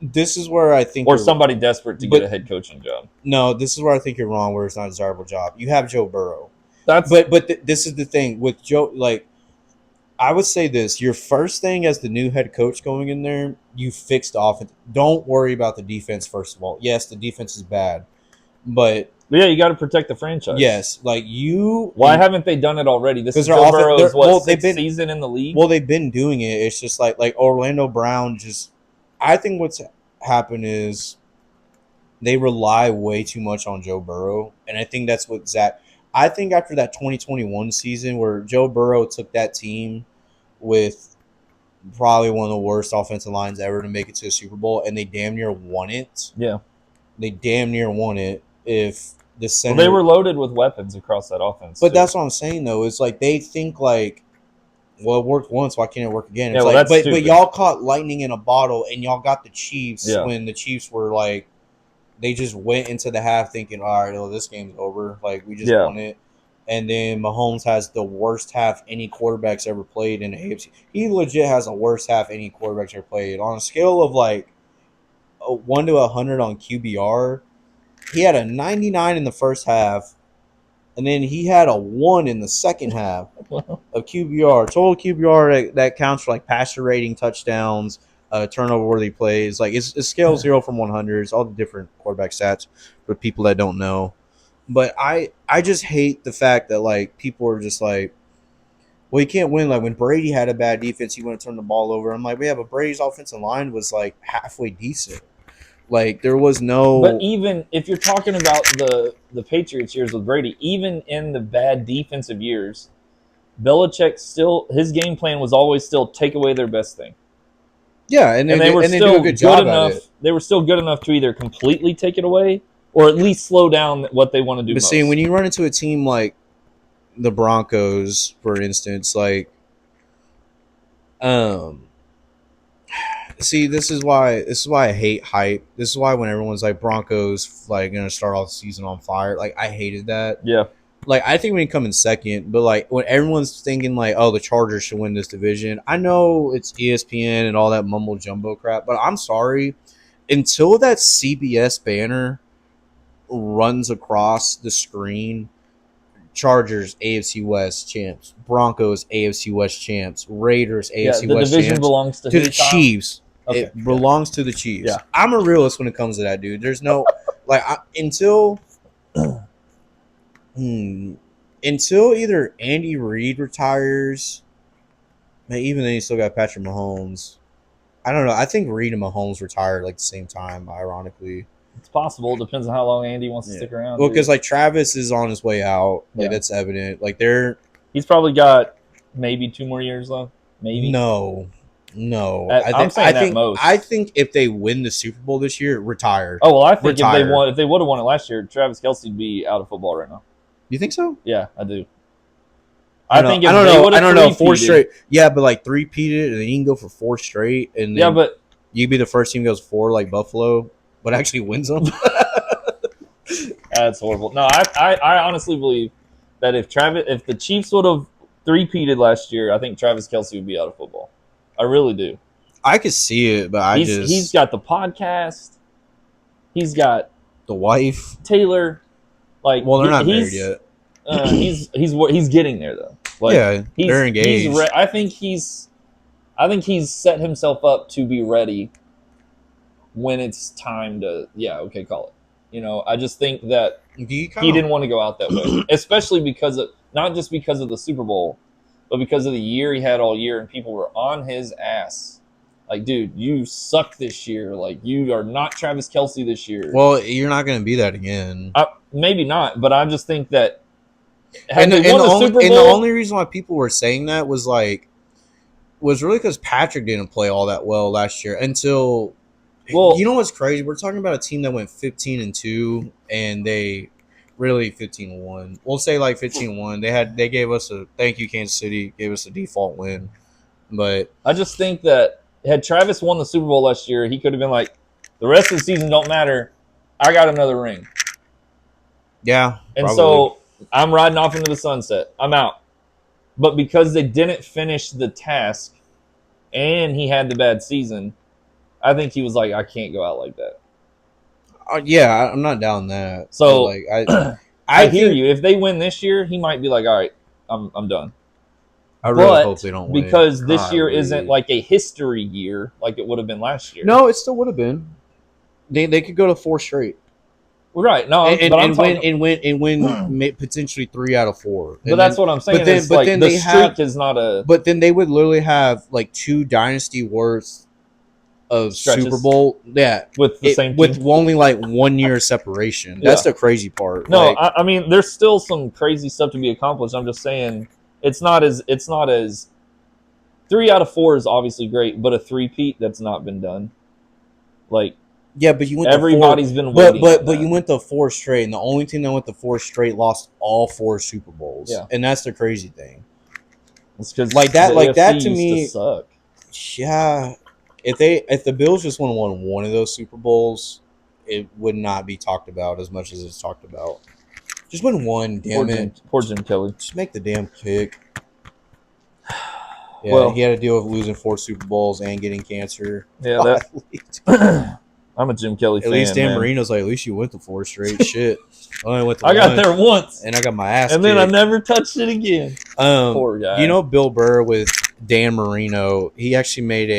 this is where I think, or somebody desperate to get a head coaching job. No, this is where I think you're wrong. Where it's not a desirable job. You have Joe Burrow. This is the thing with Joe. Like, I would say this: your first thing as the new head coach going in there, you fix the offense. Don't worry about the defense. First of all, yes, the defense is bad, but yeah, you got to protect the franchise. Yes, like you. Why haven't they done it already? This is Joe Burrow's sixth season in the league. Well, they've been doing it. It's just like Orlando Brown. I think what's happened is they rely way too much on Joe Burrow, and I think that's what Zach. I think after that 2021 season where Joe Burrow took that team with probably one of the worst offensive lines ever to make it to a Super Bowl, and they damn near won it. Yeah, they damn near won it. If the center, they were loaded with weapons across that offense. But that's what I'm saying though. It's like they think like Well, it worked once. Why can't it work again? Yeah, It's well, like, that's but stupid. y'all caught lightning in a bottle, and y'all got the Chiefs Yeah. when the Chiefs were like, they just went into the half thinking, all right, well, this game's over. Like, we just won it. And then Mahomes has the worst half any quarterback's ever played in the AFC. He legit has the worst half any quarterback's ever played. On a scale of like a 1 to 100 on QBR, he had a 99 in the first half, and then he had a 1 in the second half of QBR. Total QBR that counts for like passer rating, touchdowns, turnover worthy plays. Like it's scale 0 from 100. It's all the different quarterback stats for people that don't know. But I just hate the fact that like people are just like, well, you can't win. Like when Brady had a bad defense, he wouldn't turn the ball over. I'm like, yeah, but Brady's offensive line was like halfway decent. Like there was no. But even if you're talking about the Patriots years with Brady, even in the bad defensive years, Belichick still, his game plan was always still take away their best thing. Yeah, and they were still do a good job enough. at it. They were still good enough to either completely take it away or at least slow down what they want to do. But most. see, when you run into a team like the Broncos, for instance, like, see, this is why I hate hype. This is why when everyone's like Broncos, like gonna start off the season on fire, like I hated that. Yeah. Like I think we can come in second, but like when everyone's thinking like, oh, the Chargers should win this division. I know it's ESPN and all that mumbo jumbo crap, but I'm sorry, until that CBS banner runs across the screen, Chargers AFC West champs, Broncos AFC West champs, Raiders AFC the West division champs, belongs to the Chiefs. Okay. It belongs to the Chiefs. Yeah. I'm a realist when it comes to that, dude. There's no like until either Andy Reid retires, even then you still got Patrick Mahomes. I don't know. I think Reid and Mahomes retire like the same time, ironically. It's possible. It depends on how long Andy wants to stick around. Well, because like Travis is on his way out. Like that's evident. Like he's probably got maybe 2 more years left. Maybe. No. I'm saying at most. I think if they win the Super Bowl this year, retire. Oh well, I think if they would have won it last year, Travis Kelce would be out of football right now. You think so? Yeah, I do. I don't know. 4 straight. Yeah, but like 3-peated, and then you can go for 4 straight, and then but you can be the first team goes 4 like Buffalo, but actually wins them. That's horrible. No, I honestly believe that if the Chiefs would have 3-peated last year, I think Travis Kelce would be out of football. I really do. I could see it, but he's got the podcast. He's got the wife, Taylor. Like, well, they're not married yet. He's getting there though. Like, yeah, they're engaged. I think he's set himself up to be ready when it's time to call it. You know, I just think that he didn't want to go out that way, especially because of not just because of the Super Bowl, but because of the year he had all year, and people were on his ass. Like, dude, you suck this year. Like, you are not Travis Kelce this year. Well, you're not going to be that again. Maybe not, but I just think that the only reason why people were saying that was really because Patrick didn't play all that well last year until. Well, you know what's crazy? We're talking about a team that went 15-2, and they really 15-1. We'll say like 15-1. They gave us a thank you, Kansas City, gave us a default win. But I just think that had Travis won the Super Bowl last year, he could have been like, the rest of the season don't matter. I got another ring. Yeah. And so I'm riding off into the sunset. I'm out. But because they didn't finish the task and he had the bad season, I think he was like, I can't go out like that. Yeah, I'm not down that. So I hear you. If they win this year, he might be like, all right, I'm done. I really hope they don't win. Because this year isn't like a history year like it would have been last year. No, it still would have been. They could go to 4 straight. Right. No, and win potentially 3 out of 4. But that's what I'm saying. But then the streak is not a. But then they would literally have like 2 dynasty worth of stretches. Super Bowl. Yeah, with the same team. With only like 1 year separation. That's the crazy part. No, I mean there's still some crazy stuff to be accomplished. I'm just saying it's not as 3 out of 4 is obviously great, but a 3-peat that's not been done. Like. Yeah, but you went. Everybody's been waiting. But you went to 4 straight, and the only team that went to 4 straight lost all 4 Super Bowls. Yeah, and that's the crazy thing. It's because Like that to used me. suck. Yeah, if the Bills just won one of those Super Bowls, it would not be talked about as much as it's talked about. Just win one, damn it. Poor Jim Kelly. Just make the damn kick. Yeah, Well, he had to deal with losing 4 Super Bowls and getting cancer. Yeah, I'm a Jim Kelly At fan. least Dan man. Marino's like, at least you went to 4 straight. Shit, I only went to I got one, there once, and I got my ass and kicked. then I never touched it again. Poor guy. You know Bill Burr with Dan Marino. He actually made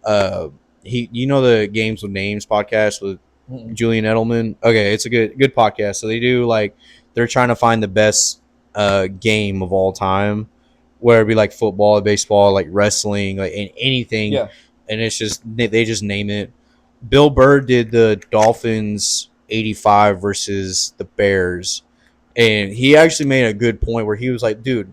a the Games with Names podcast with Julian Edelman. Okay, it's a good podcast. So they do they're trying to find the best game of all time, where it'd be like football, baseball, like wrestling, like anything. Yeah. And it's just they just name it. Bill Burr did the Dolphins 85 versus the Bears, and he actually made a good point where he was like, dude,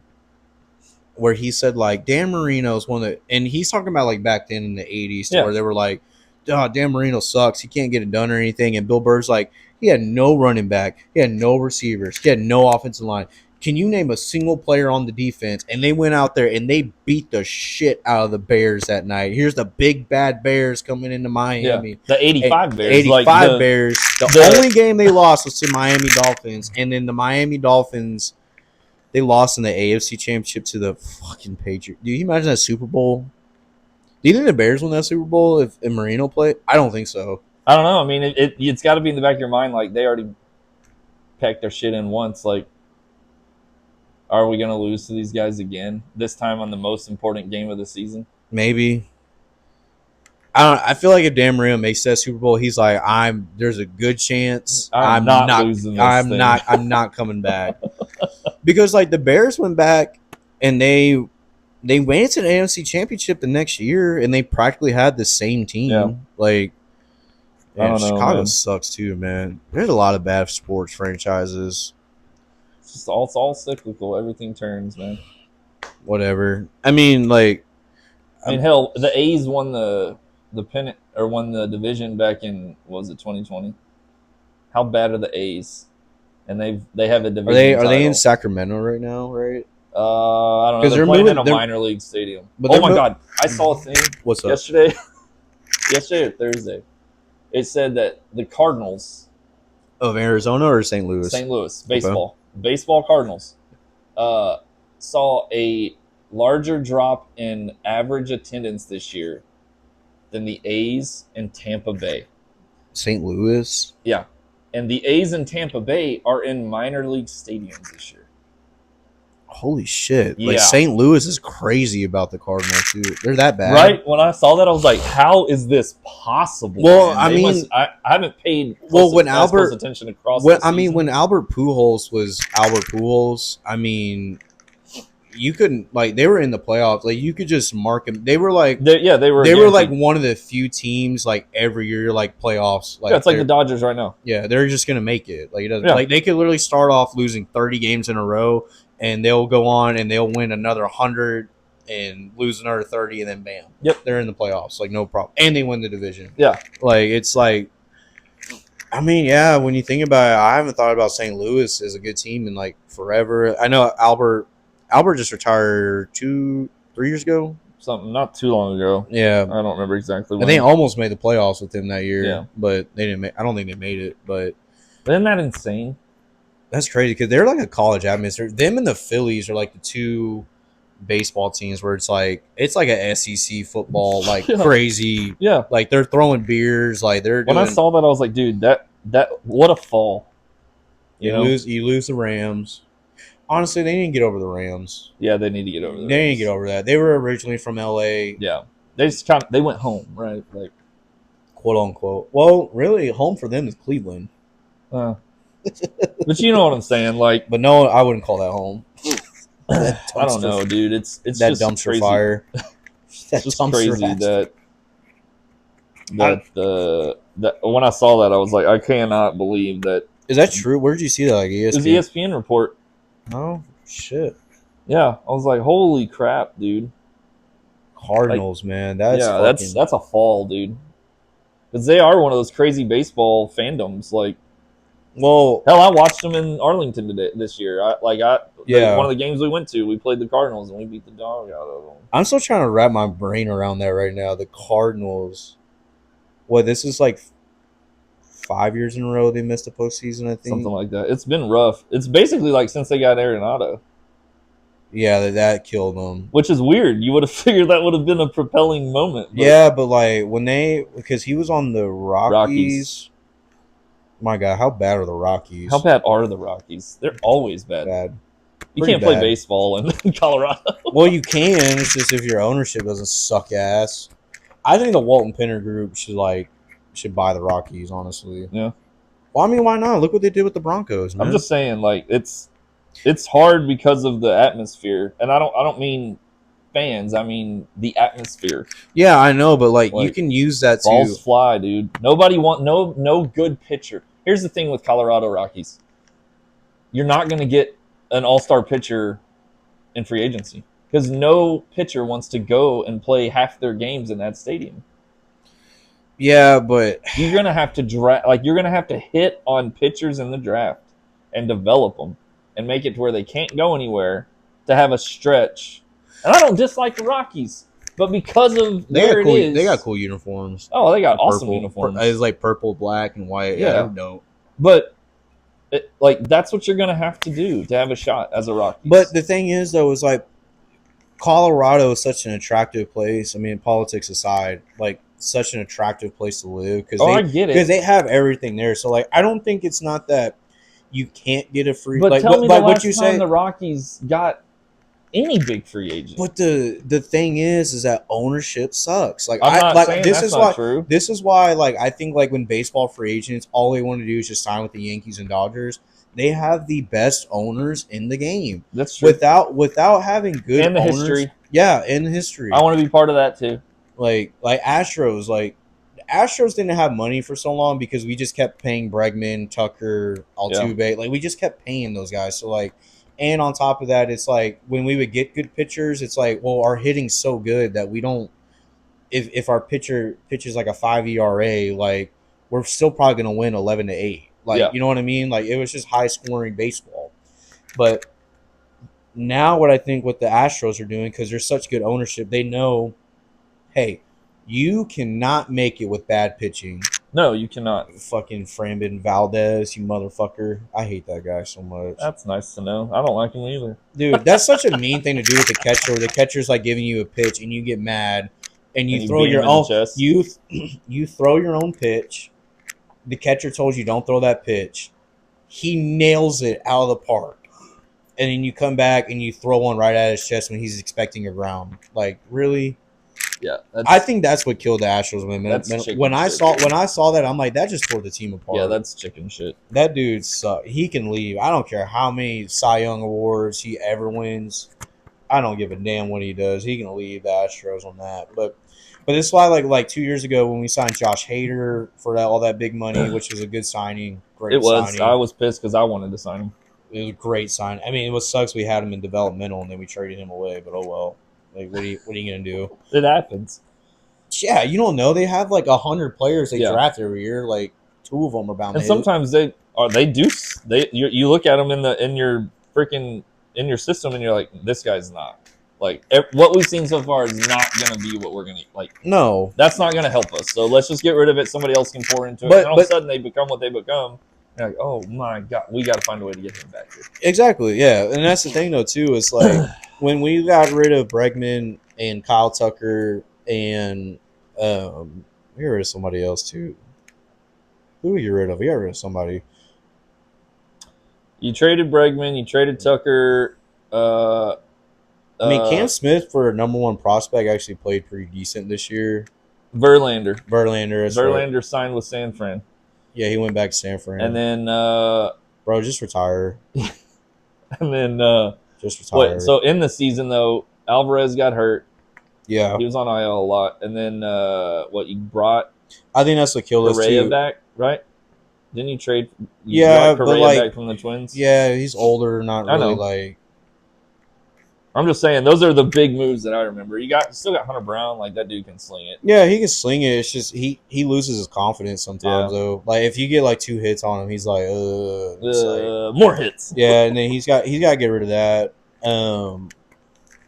where he said like Dan Marino is one of the, and he's talking about like back then in the 80s where they were like, oh, Dan Marino sucks, he can't get it done or anything, and Bill Burr's like, he had no running back, he had no receivers, he had no offensive line. Can you name a single player on the defense? And they went out there and they beat the shit out of the Bears that night. Here's the big bad Bears coming into Miami. Yeah. The 85 Bears. 85 Bears. The only game they lost was to Miami Dolphins. And then the Miami Dolphins, they lost in the AFC Championship to the fucking Patriots. Do you imagine that Super Bowl? Do you think the Bears win that Super Bowl if Marino played? I don't think so. I don't know. I mean, it's got to be in the back of your mind. Like, they already packed their shit in once. Like, are we going to lose to these guys again? This time on the most important game of the season? Maybe. I feel like if Dan Marino makes that Super Bowl, he's like, there's a good chance I'm not losing this thing. I'm not coming back. Because like the Bears went back and they went to the AFC Championship the next year and they practically had the same team. Yeah. Like, I don't know, Chicago man. sucks too, man. There's a lot of bad sports franchises. It's all cyclical. Everything turns, man. Whatever. I mean, like, hell, the A's won the pennant or won the division back in, what was it, 2020? How bad are the A's? And they have a division. Are they in Sacramento right now? Right? I don't know. They're playing in a minor league stadium. Oh my god! I saw a thing. What's up? Yesterday or Thursday, it said that the Cardinals of Arizona or St. Louis? St. Louis baseball Cardinals saw a larger drop in average attendance this year than the A's in Tampa Bay. St. Louis? Yeah. And the A's in Tampa Bay are in minor league stadiums this year. Holy shit. Yeah. Like, St. Louis is crazy about the Cardinals, too. They're that bad. Right? When I saw that, I was like, how is this possible? Well, man? I haven't paid close attention across the season. When Albert Pujols was Albert Pujols, I mean, you couldn't, like, they were in the playoffs. Like, you could just mark them. They were like, they were like one of the few teams, like, every year, like, playoffs. Like, yeah, it's like the Dodgers right now. Yeah, they're just going to make it. Like, it doesn't, like, they could literally start off losing 30 games in a row, and they'll go on and they'll win another 100 and lose another 30, and then bam. Yep. They're in the playoffs, like, no problem. And they win the division. Yeah. Like, it's like, I mean, yeah, when you think about it, I haven't thought about St. Louis as a good team in, like, forever. I know Albert just retired 2-3 years ago. Something not too long ago. Yeah. I don't remember exactly when. And they almost made the playoffs with him that year. Yeah. But they didn't I don't think they made it. But isn't that insane? That's crazy because they're like a college atmosphere. Them and the Phillies are like the two baseball teams where it's like a SEC football, like crazy. Yeah. Like they're throwing beers. Like they're when I saw that, I was like, dude, that what a fall. You lose the Rams. Honestly, they didn't get over the Rams. Yeah, they need to get over that. They didn't get over that. They were originally from LA. Yeah. They went home, right? Like, quote unquote. Well, really, home for them is Cleveland. But you know what I'm saying, like. But no, I wouldn't call that home. I don't know, dude. It's that just dumpster crazy. Fire. It's just crazy that when I saw that, I was like, I cannot believe that. Is that true? Where did you see that? Like ESPN? It was ESPN report. Oh shit! Yeah, I was like, holy crap, dude. Cardinals, man. That's a fall, dude. Because they are one of those crazy baseball fandoms. Like, Well, Hell, I watched them in Arlington this year. Yeah. One of the games we went to, we played the Cardinals and we beat the dog out of them. I'm still trying to wrap my brain around that right now. The Cardinals. What, this is like 5 years in a row they missed the postseason, I think. Something like that. It's been rough. It's basically like since they got Arenado. Yeah, that killed them. Which is weird. You would have figured that would have been a propelling moment. Yeah, but like because he was on the Rockies. My God, how bad are the Rockies? How bad are the Rockies? They're always bad. You Pretty can't play bad. baseball in Colorado. Well, you can. It's just if your ownership doesn't suck ass. I think the Walton Penner Group should buy the Rockies, honestly. Yeah. Well, I mean, why not? Look what they did with the Broncos, man. I'm just saying, like, it's hard because of the atmosphere, and I don't mean fans. I mean the atmosphere. Yeah, I know, but like you can use that to balls fly, dude. Nobody no good pitcher. Here's the thing with Colorado Rockies. You're not going to get an all-star pitcher in free agency because no pitcher wants to go and play half their games in that stadium. Yeah, but you're going to have to you're going to have to hit on pitchers in the draft and develop them and make it to where they can't go anywhere to have a stretch. And I don't dislike the Rockies, but because of they got cool uniforms. Oh, they got awesome uniforms. It's like purple, black, and white. Yeah, no. But that's what you're gonna have to do to have a shot as a Rockies. But the thing is, though, is like Colorado is such an attractive place. I mean, politics aside, like such an attractive place to live because I get it because they have everything there. So like, I don't think it's not that you can't get a free. But like, tell me like the what last you time say, the Rockies got any big free agent. But the thing is that ownership sucks. Like I'm not saying this that's is not why true. This is why like I think like when baseball free agents all they want to do is just sign with the Yankees and Dodgers. They have the best owners in the game. That's true. Without having good and the owners, history. Yeah, in history. I want to be part of that too. Like Astros, like the Astros didn't have money for so long because we just kept paying Bregman, Tucker, Altuve. Yeah. Like we just kept paying those guys. So like. And on top of that, it's like when we would get good pitchers, it's like, well, our hitting's so good that we don't. If our pitcher pitches like a 5 ERA, like we're still probably going to win 11-8. Like you know what I mean? Like it was just high scoring baseball. But now what I think what the Astros are doing because there's such good ownership, they know, hey, you cannot make it with bad pitching. No, you cannot. Fucking Framben Valdez, you motherfucker. I hate that guy so much. That's nice to know. I don't like him either. Dude, that's such a mean thing to do with the catcher. The catcher's like giving you a pitch and you get mad and you throw your own you throw your own pitch. The catcher told you don't throw that pitch. He nails it out of the park. And then you come back and you throw one right at his chest when he's expecting a ground. Like, really? Yeah, I think that's what killed the Astros. When I saw that, I'm like, that just tore the team apart. Yeah, that's chicken shit. That dude sucks. He can leave. I don't care how many Cy Young awards he ever wins. I don't give a damn what he does. He can leave the Astros on that. But it's why like 2 years ago when we signed Josh Hader for all that big money, which was a good signing. Great. It was. Signing. I was pissed because I wanted to sign him. It was a great sign. I mean, it was sucks we had him in developmental and then we traded him away. But oh well. Like, what are you gonna do? It happens. Yeah, you don't know. They have like 100 players they draft every year. Like 2 of them are bound. And sometimes they do. You look at them in your system and you're like, this guy's not. Like what we've seen so far is not gonna be what we're gonna like. No, that's not gonna help us. So let's just get rid of it. Somebody else can pour into it. And all of a sudden they become what they become. You're like, oh my God, we got to find a way to get him back here. Exactly, yeah, and that's the thing though too. It's like when we got rid of Bregman and Kyle Tucker and we got rid of somebody else too. Who we get rid of? We got rid of somebody. You traded Bregman. You traded Tucker. I mean, Cam Smith for a number 1 prospect actually played pretty decent this year. Verlander signed with San Fran. Yeah, he went back to San Fran. And then bro, just retire. And then just retire. So in the season though, Alvarez got hurt. Yeah. He was on IL a lot. And then you brought I think that's what killed us Correa too. back, right? Didn't you trade Correa back from the Twins? Yeah, he's older, not really like I'm just saying those are the big moves that I remember. You still got Hunter Brown, like that dude can sling it. Yeah, he can sling it. It's just he loses his confidence sometimes Yeah. though. Like if you get like 2 hits on him, he's like, it's like, More hits. yeah, and then he's got to get rid of that.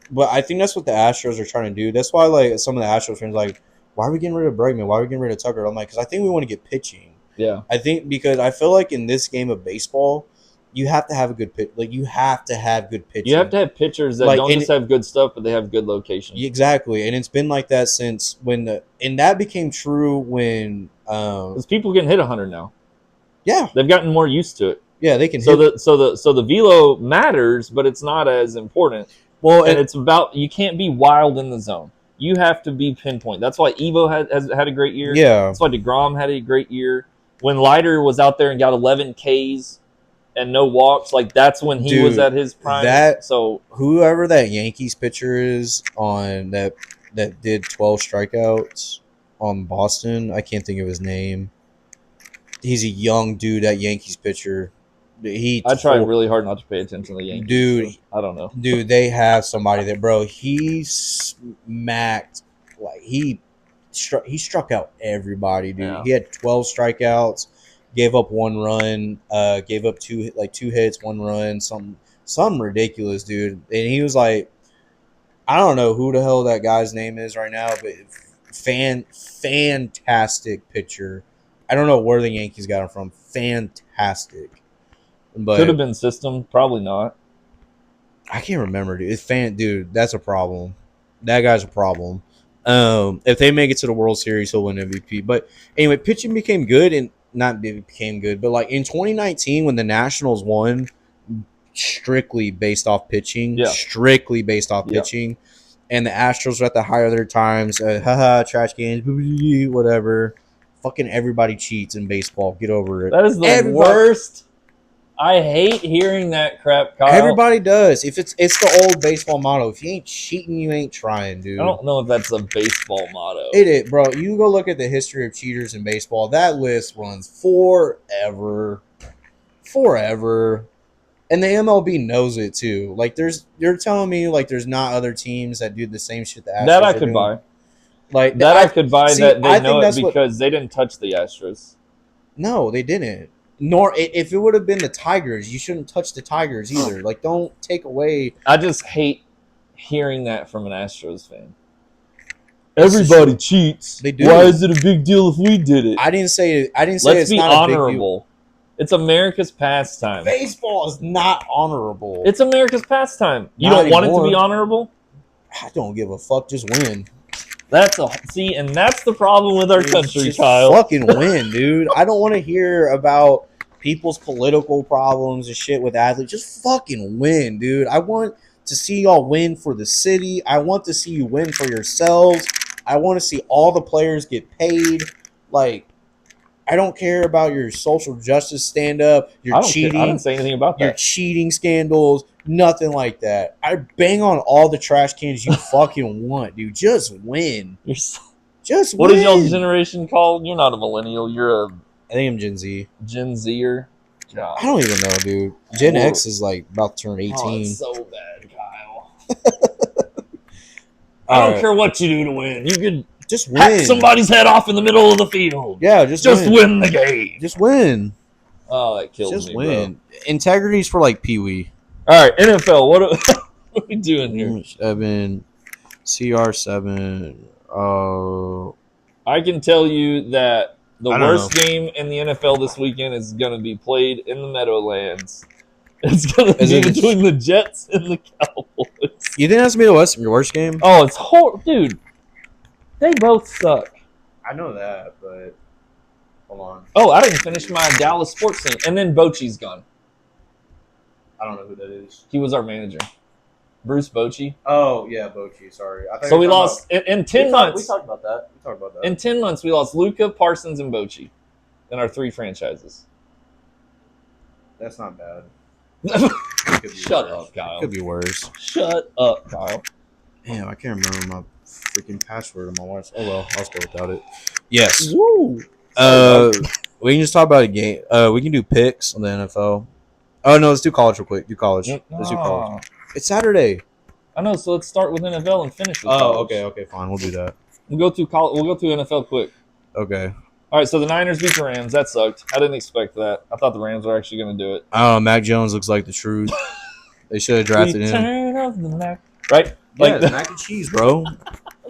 But I think that's what the Astros are trying to do. That's why like some of the Astros fans are like, why are we getting rid of Bregman? Why are we getting rid of Tucker? I'm like, because I think we want to get pitching. Yeah. I think because I feel like in this game of baseball, you have to have a good pitch. Like you have to have good pitching. You have to have pitchers that Like, don't and just have good stuff, but they have good location. Exactly, and it's been like that since and that became true when Because people can hit 100 now. yeah, They've gotten more used to it. yeah, they can So hit. the velo matters, but it's not as important. Well, And it's about you can't be wild in the zone. You have to be pinpoint. That's why Evo has had a great year. yeah, That's why DeGrom had a great year. When Leiter was out there and got 11 Ks and no walks, like that's when he was at his prime. So whoever that Yankees pitcher is on that did 12 strikeouts on Boston, I can't think of his name. He's a young dude, that Yankees pitcher. I try really hard not to pay attention to the Yankees. Dude, so I don't know. Dude, they have somebody that, bro, he smacked, like, he struck out everybody, dude. Yeah. He had 12 strikeouts, gave up 1 run, gave up 2 hits, 1 run, something ridiculous, dude. And he was like, I don't know who the hell that guy's name is right now, but fantastic pitcher. I don't know where the Yankees got him from. Fantastic. But Could have been system, probably not. I can't remember, dude. Dude, that's a problem. That guy's a problem. If they make it to the World Series, he'll win MVP. But anyway, pitching became good, and not became good, but like in 2019 when the Nationals won, strictly based off pitching, and the Astros were at the height of their times. Trash cans, whatever. Fucking everybody cheats in baseball. Get over it. That is the worst. I hate hearing that crap, Kyle. Everybody does. If it's the old baseball motto. If you ain't cheating, you ain't trying, dude. I don't know if that's a baseball motto. It is, bro. You go look at the history of cheaters in baseball. That list runs forever. And the MLB knows it too. Like you're telling me like there's not other teams that do the same shit that I could buy. Like I could buy that they know it because they didn't touch the Astros. No, they didn't. Nor if it would have been the Tigers, you shouldn't touch the Tigers either. Like, don't take away. I just hate hearing that from an Astros fan. Everybody cheats. They do. Why is it a big deal if we did it? I didn't say Let's it's be not honorable. A big deal. It's America's pastime. Baseball is not honorable. It's America's pastime. You Not don't want it anymore. to be honorable? I don't give a fuck. Just win. That's the problem with our country, Just Kyle. fucking win, dude. I don't want to hear about people's political problems and shit with athletes. Just fucking win, dude. I want to see y'all win for the city. I want to see you win for yourselves. I want to see all the players get paid. Like, I don't care about your social justice stand-up, your cheating. I didn't say anything about your that. cheating scandals, nothing like that. I bang on all the trash cans you fucking want, dude. Just win. Just what win. is y'all's generation called? You're not a millennial. You're a I think I'm Gen Z. Gen Zer. I don't even know, dude. Gen X is like about to turn 18. Oh, it's so bad, Kyle. I don't care what you do to win. You could just hack win. somebody's head off in the middle of the field. Yeah, just win the game. Just win. Oh, that kills just me, win. bro. Integrity's for like Pee Wee. All right, NFL. What are we doing here? 7, CR7. I can tell you that the I don't worst game in the NFL this weekend is going to be played in the Meadowlands. It's going to be between the Jets and the Cowboys. You think that's going to be your worst game? Oh, it's horrible. Dude, they both suck. I know that, but hold on. Oh, I didn't finish my Dallas sports thing. And then Bochy's gone. I don't know who that is. He was our manager. Bruce Bochy. Oh, yeah, Bochy. Sorry. So we lost in 10 months. We talked about that. In 10 months, we lost Luka, Parsons, and Bochy in our 3 franchises. That's not bad. Shut up, Kyle. It could be worse. Shut up, Kyle. Damn, I can't remember my freaking password of my watch. Oh, well, I'll go without it. Yes. Woo. We can just talk about a game. We can do picks on the NFL. Oh, no, let's do college real quick. Let's do college. It's Saturday. I know. So let's start with NFL and finish with college. Okay, fine. We'll do that. We'll go through college. We'll go through NFL quick. Okay. All right. So the Niners beat the Rams. That sucked. I didn't expect that. I thought the Rams were actually going to do it. I don't know. Mac Jones looks like the truth. They should have drafted him. Return of the Mac. Right? Like mac and cheese, bro.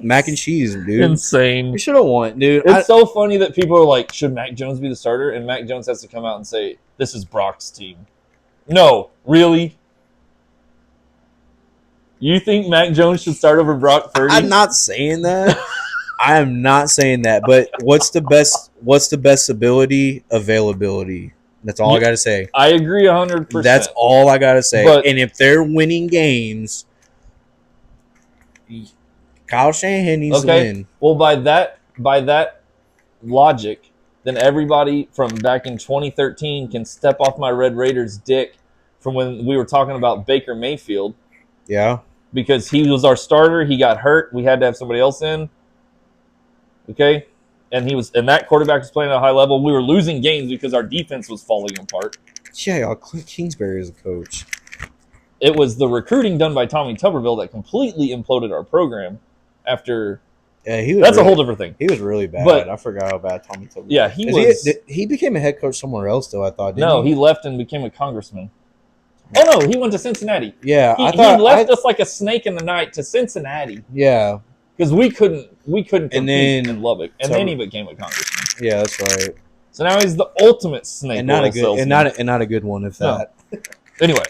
Mac and cheese, dude. Insane. We should have won, dude. It's so funny that people are like, should Mac Jones be the starter? And Mac Jones has to come out and say, this is Brock's team. No, really? You think Mac Jones should start over Brock Purdy? I'm not saying that. I am not saying that. But what's the best ability? Availability. That's all I got to say. I agree 100%. That's all I got to say. But, and if they're winning games, Kyle Shanahan needs to win. Well, by that logic, then everybody from back in 2013 can step off my Red Raiders dick from when we were talking about Baker Mayfield. Yeah. Because he was our starter. He got hurt. We had to have somebody else in. Okay? And that quarterback was playing at a high level. We were losing games because our defense was falling apart. Yeah, Cliff Kingsbury is a coach. It was the recruiting done by Tommy Tuberville that completely imploded our program after. Yeah, he was. That's a whole different thing. He was really bad. But, I forgot how bad Tommy Tuberville. Yeah, he became a head coach somewhere else, though. I thought. No, he left and became a congressman. Oh no, he went to Cincinnati. Yeah, he left us like a snake in the night to Cincinnati. Yeah, because we couldn't compete in Lubbock, and then he so, became a congressman. Yeah, that's right. So now he's the ultimate snake, and not a good, and not a good one, if that. No. Anyway,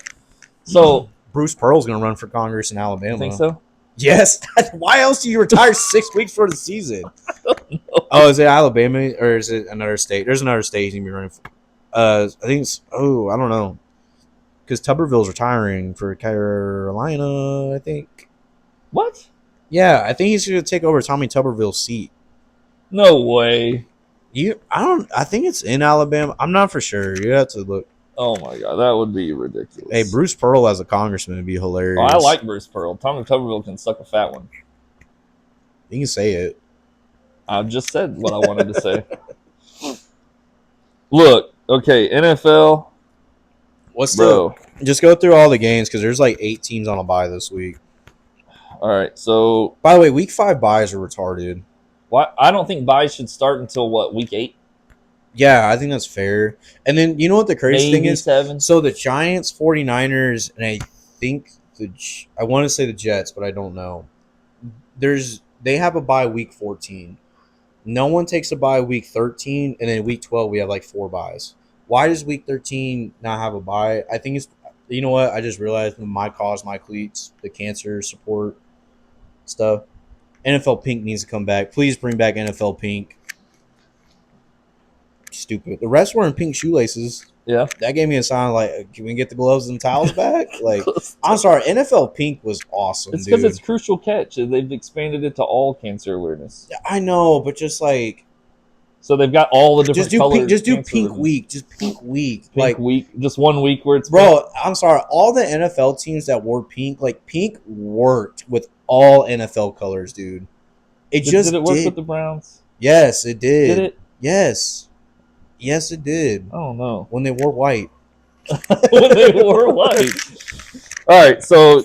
so Bruce Pearl's going to run for Congress in Alabama. Think so? Yes. Why else do you retire 6 weeks for the season? I don't know. Oh, is it Alabama or is it another state? There's another state he's going to be running for. I think it's. Oh, I don't know. Because Tuberville's retiring for Carolina, I think. What? Yeah, I think he's going to take over Tommy Tuberville's seat. No way. I think it's in Alabama. I'm not for sure. You have to look. Oh my god, that would be ridiculous. Hey, Bruce Pearl as a congressman would be hilarious. Oh, I like Bruce Pearl. Tommy Tuberville can suck a fat one. You can say it. I've just said what I wanted to say. Look, okay, NFL. Just go through all the games because there's like 8 teams on a bye this week. All right, so by the way, week 5 buys are retarded. Why? I don't think buys should start until what, week 8? Yeah, I think that's fair. And then you know what the crazy thing is? 7. So the Giants, 49ers, and I think I want to say the Jets, but I don't know. They have a bye week 14. No one takes a bye week 13, and then week 12 we have like 4 buys. Why does week 13 not have a bye? I think it's, you know what? I just realized my cause, my cleats, the cancer support stuff. NFL Pink needs to come back. Please bring back NFL Pink. Stupid. The rest were in pink shoelaces. Yeah. That gave me a sign like, can we get the gloves and towels back? Like, I'm sorry. NFL Pink was awesome. It's because it's Crucial Catch. They've expanded it to all cancer awareness. I know, but just like. So they've got all the different colors. Just do Pink Week. Just Pink Week. Pink Week. Just 1 week where it's Bro, pink. I'm sorry. All the NFL teams that wore pink, like Pink worked with all NFL colors, dude. Did it work with the Browns? Yes, it did. Did it? Yes. Yes, it did. I don't know. When they wore white. When they wore white. All right, so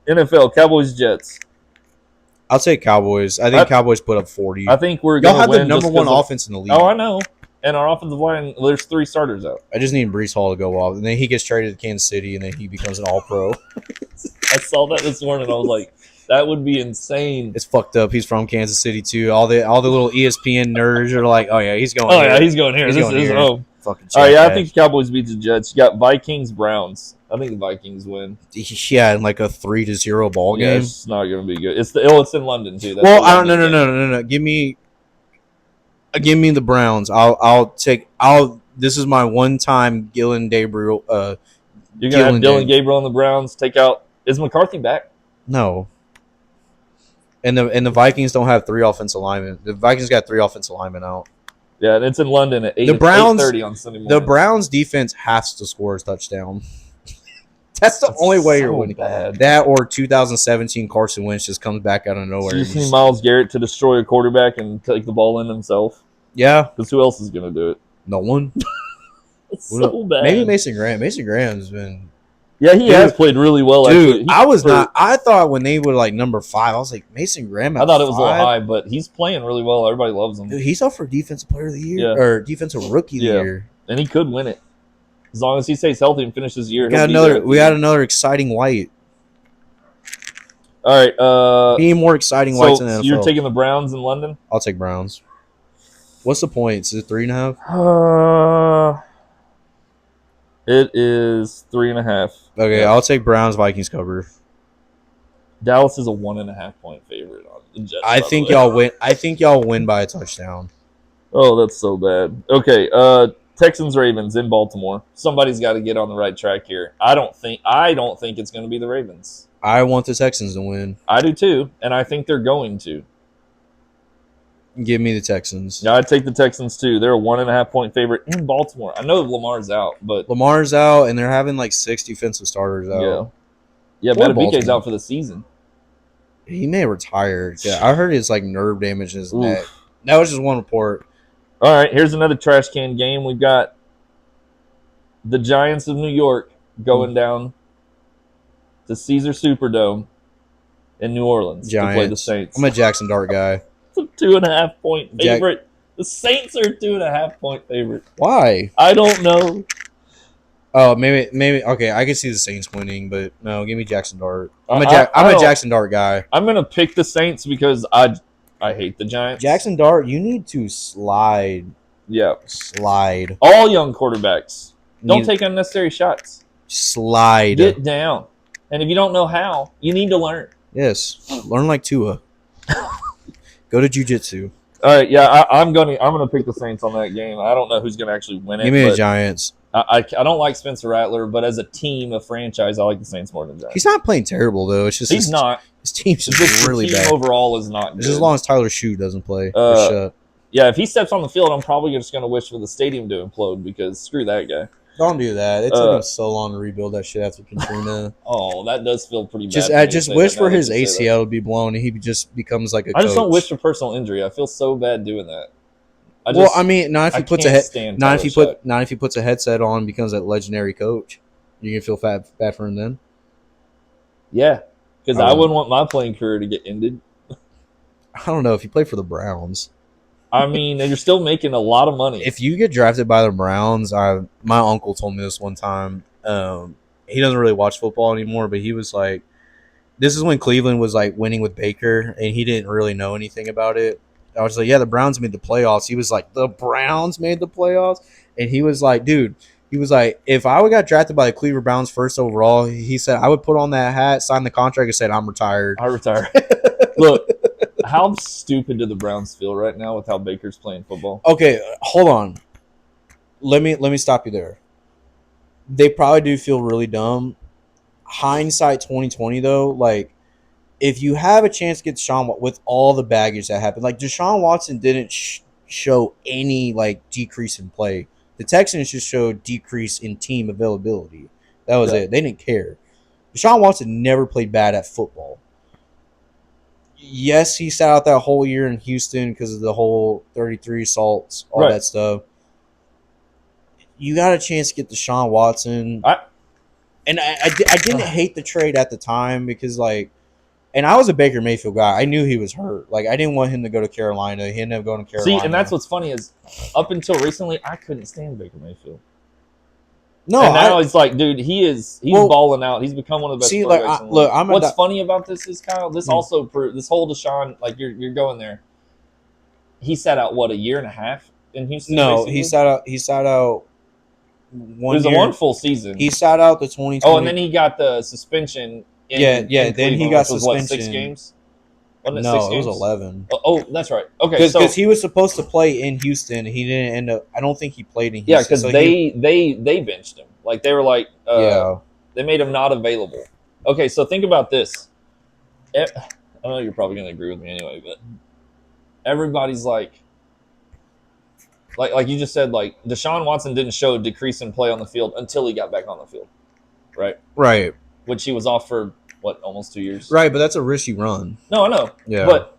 NFL, Cowboys, Jets. I'll take Cowboys. I think Cowboys put up 40. I think we're going to win. Y'all have the number one offense in the league. Oh, I know. And our offensive line, there's 3 starters out. I just need Breece Hall to go off. And then he gets traded to Kansas City, and then he becomes an all-pro. I saw that this morning. I was like, that would be insane. It's fucked up. He's from Kansas City, too. All the little ESPN nerds are like, oh, yeah, he's going here. Oh, yeah, he's going here. This is home. Fucking all right, yeah, I think Cowboys beat the Jets. You got Vikings, Browns. I think the Vikings win. Yeah, in like a 3-0 ball game. It's not going to be good. It's in London too. That's I don't. No. Give me the Browns. This is my one-time Dylan Gabriel. You're gonna have Dylan Gabriel on the Browns. Take out. Is McCarthy back? No. And the Vikings don't have 3 offensive linemen. The Vikings got 3 offensive linemen out. Yeah, and it's in London at 8:30 on Sunday morning. The Browns defense has to score a touchdown. That's the only way you're winning. Bad. That or 2017 Carson Wentz just comes back out of nowhere. So you see Myles Garrett to destroy a quarterback and take the ball in himself? Yeah. Because who else is going to do it? No one. It's so bad. Maybe Mason Graham. Mason Graham's been Yeah, he has played really well. Dude, actually. I thought when they were like number 5, I was like Mason Graham. I thought it was a little high, but he's playing really well. Everybody loves him. Dude, he's up for Defensive Player of the Year or Defensive Rookie of the Year, and he could win it as long as he stays healthy and finishes the year. We got another exciting white. All right, being more exciting whites in the NFL. You're taking the Browns in London? I'll take Browns. What's the points? Is it 3.5? It is 3.5. Okay, I'll take Browns. Vikings cover. Dallas is a 1.5 point favorite on the Jets. I think y'all win. I think y'all win by a touchdown. Oh, that's so bad. Okay, Texans Ravens in Baltimore. Somebody's got to get on the right track here. I don't think it's going to be the Ravens. I want the Texans to win. I do too, and I think they're going to. Give me the Texans. Yeah, I'd take the Texans too. They're a 1.5 point favorite in Baltimore. I know Lamar's out, but Lamar's out, and they're having like 6 defensive starters out. Yeah, Madubuike's out for the season. He may retire. Yeah, I heard it's like nerve damage in his neck. That was just one report. All right, here's another trash can game. We've got the Giants of New York going down to Caesar Superdome in New Orleans to play the Saints. I'm a Jackson Dart guy. It's a 2.5 point favorite. The Saints are a 2.5 point favorite. Why? I don't know. Oh, maybe. Okay, I can see the Saints winning, but no, give me Jackson Dart. I'm a Jackson Dart guy. I'm gonna pick the Saints because I hate the Giants. Jackson Dart, you need to slide. Yeah, slide. All young quarterbacks don't take unnecessary shots. Slide. Get down. And if you don't know how, you need to learn. Yes, learn like Tua. Go to jiu-jitsu. All right, yeah, I'm gonna pick the Saints on that game. I don't know who's gonna actually win it. Give me the Giants. I don't like Spencer Rattler, but as a team, a franchise, I like the Saints more than the Giants. He's not playing terrible though. It's just he's not. His team's just really bad. Overall is not good. Just as long as Tyler Shue doesn't play. Yeah, if he steps on the field, I'm probably just gonna wish for the stadium to implode because screw that guy. Don't do that. It took him so long to rebuild that shit after Katrina. Oh, that does feel pretty bad. Just wish for his ACL to be blown and he just becomes like a I just don't wish for personal injury. I feel so bad doing that. Not if he puts a headset on and becomes that legendary coach. You can feel bad for him then? Yeah, because I wouldn't want my playing career to get ended. I don't know. If you play for the Browns. I mean, you're still making a lot of money. If you get drafted by the Browns, my uncle told me this one time. He doesn't really watch football anymore, but he was like, this is when Cleveland was like winning with Baker, and he didn't really know anything about it. I was like, yeah, the Browns made the playoffs. He was like, the Browns made the playoffs? And he was like, dude, if I got drafted by the Cleveland Browns first overall, he said, I would put on that hat, sign the contract, and said, I'm retired. I retire. Look. How stupid do the Browns feel right now with how Baker's playing football? Okay, hold on. Let me stop you there. They probably do feel really dumb. Hindsight 2020 though, like if you have a chance to get Deshaun with all the baggage that happened, like Deshaun Watson didn't show any like decrease in play. The Texans just showed decrease in team availability. That was it. They didn't care. Deshaun Watson never played bad at football. Yes, he sat out that whole year in Houston because of the whole 33 assaults, all that stuff. You got a chance to get Deshaun Watson. I didn't hate the trade at the time because, like, and I was a Baker Mayfield guy. I knew he was hurt. Like, I didn't want him to go to Carolina. He ended up going to Carolina. See, and that's what's funny is up until recently, I couldn't stand Baker Mayfield. No, and now it's like, dude, he's balling out. He's become one of the best. See, what's funny about this is, Kyle, this also proves this whole Deshaun, like you're going there. He sat out what, a year and a half in Houston? No, basically? He sat out 1 year. It was a 1 full season. He sat out the 2020. Oh, and then he got the suspension. In then he got suspension. What, 6 games? Wasn't it no, 6 it games? was 11. Oh, that's right. Okay, because he was supposed to play in Houston. He didn't end up. I don't think he played in Houston. Yeah, because they benched him. Like they were like, they made him not available. Okay, so think about this. I know you're probably going to agree with me anyway, but everybody's like you just said, like Deshaun Watson didn't show a decrease in play on the field until he got back on the field, right? Right. Which he was off for what, almost 2 years. Right, but that's a risky run. No, I know. Yeah. But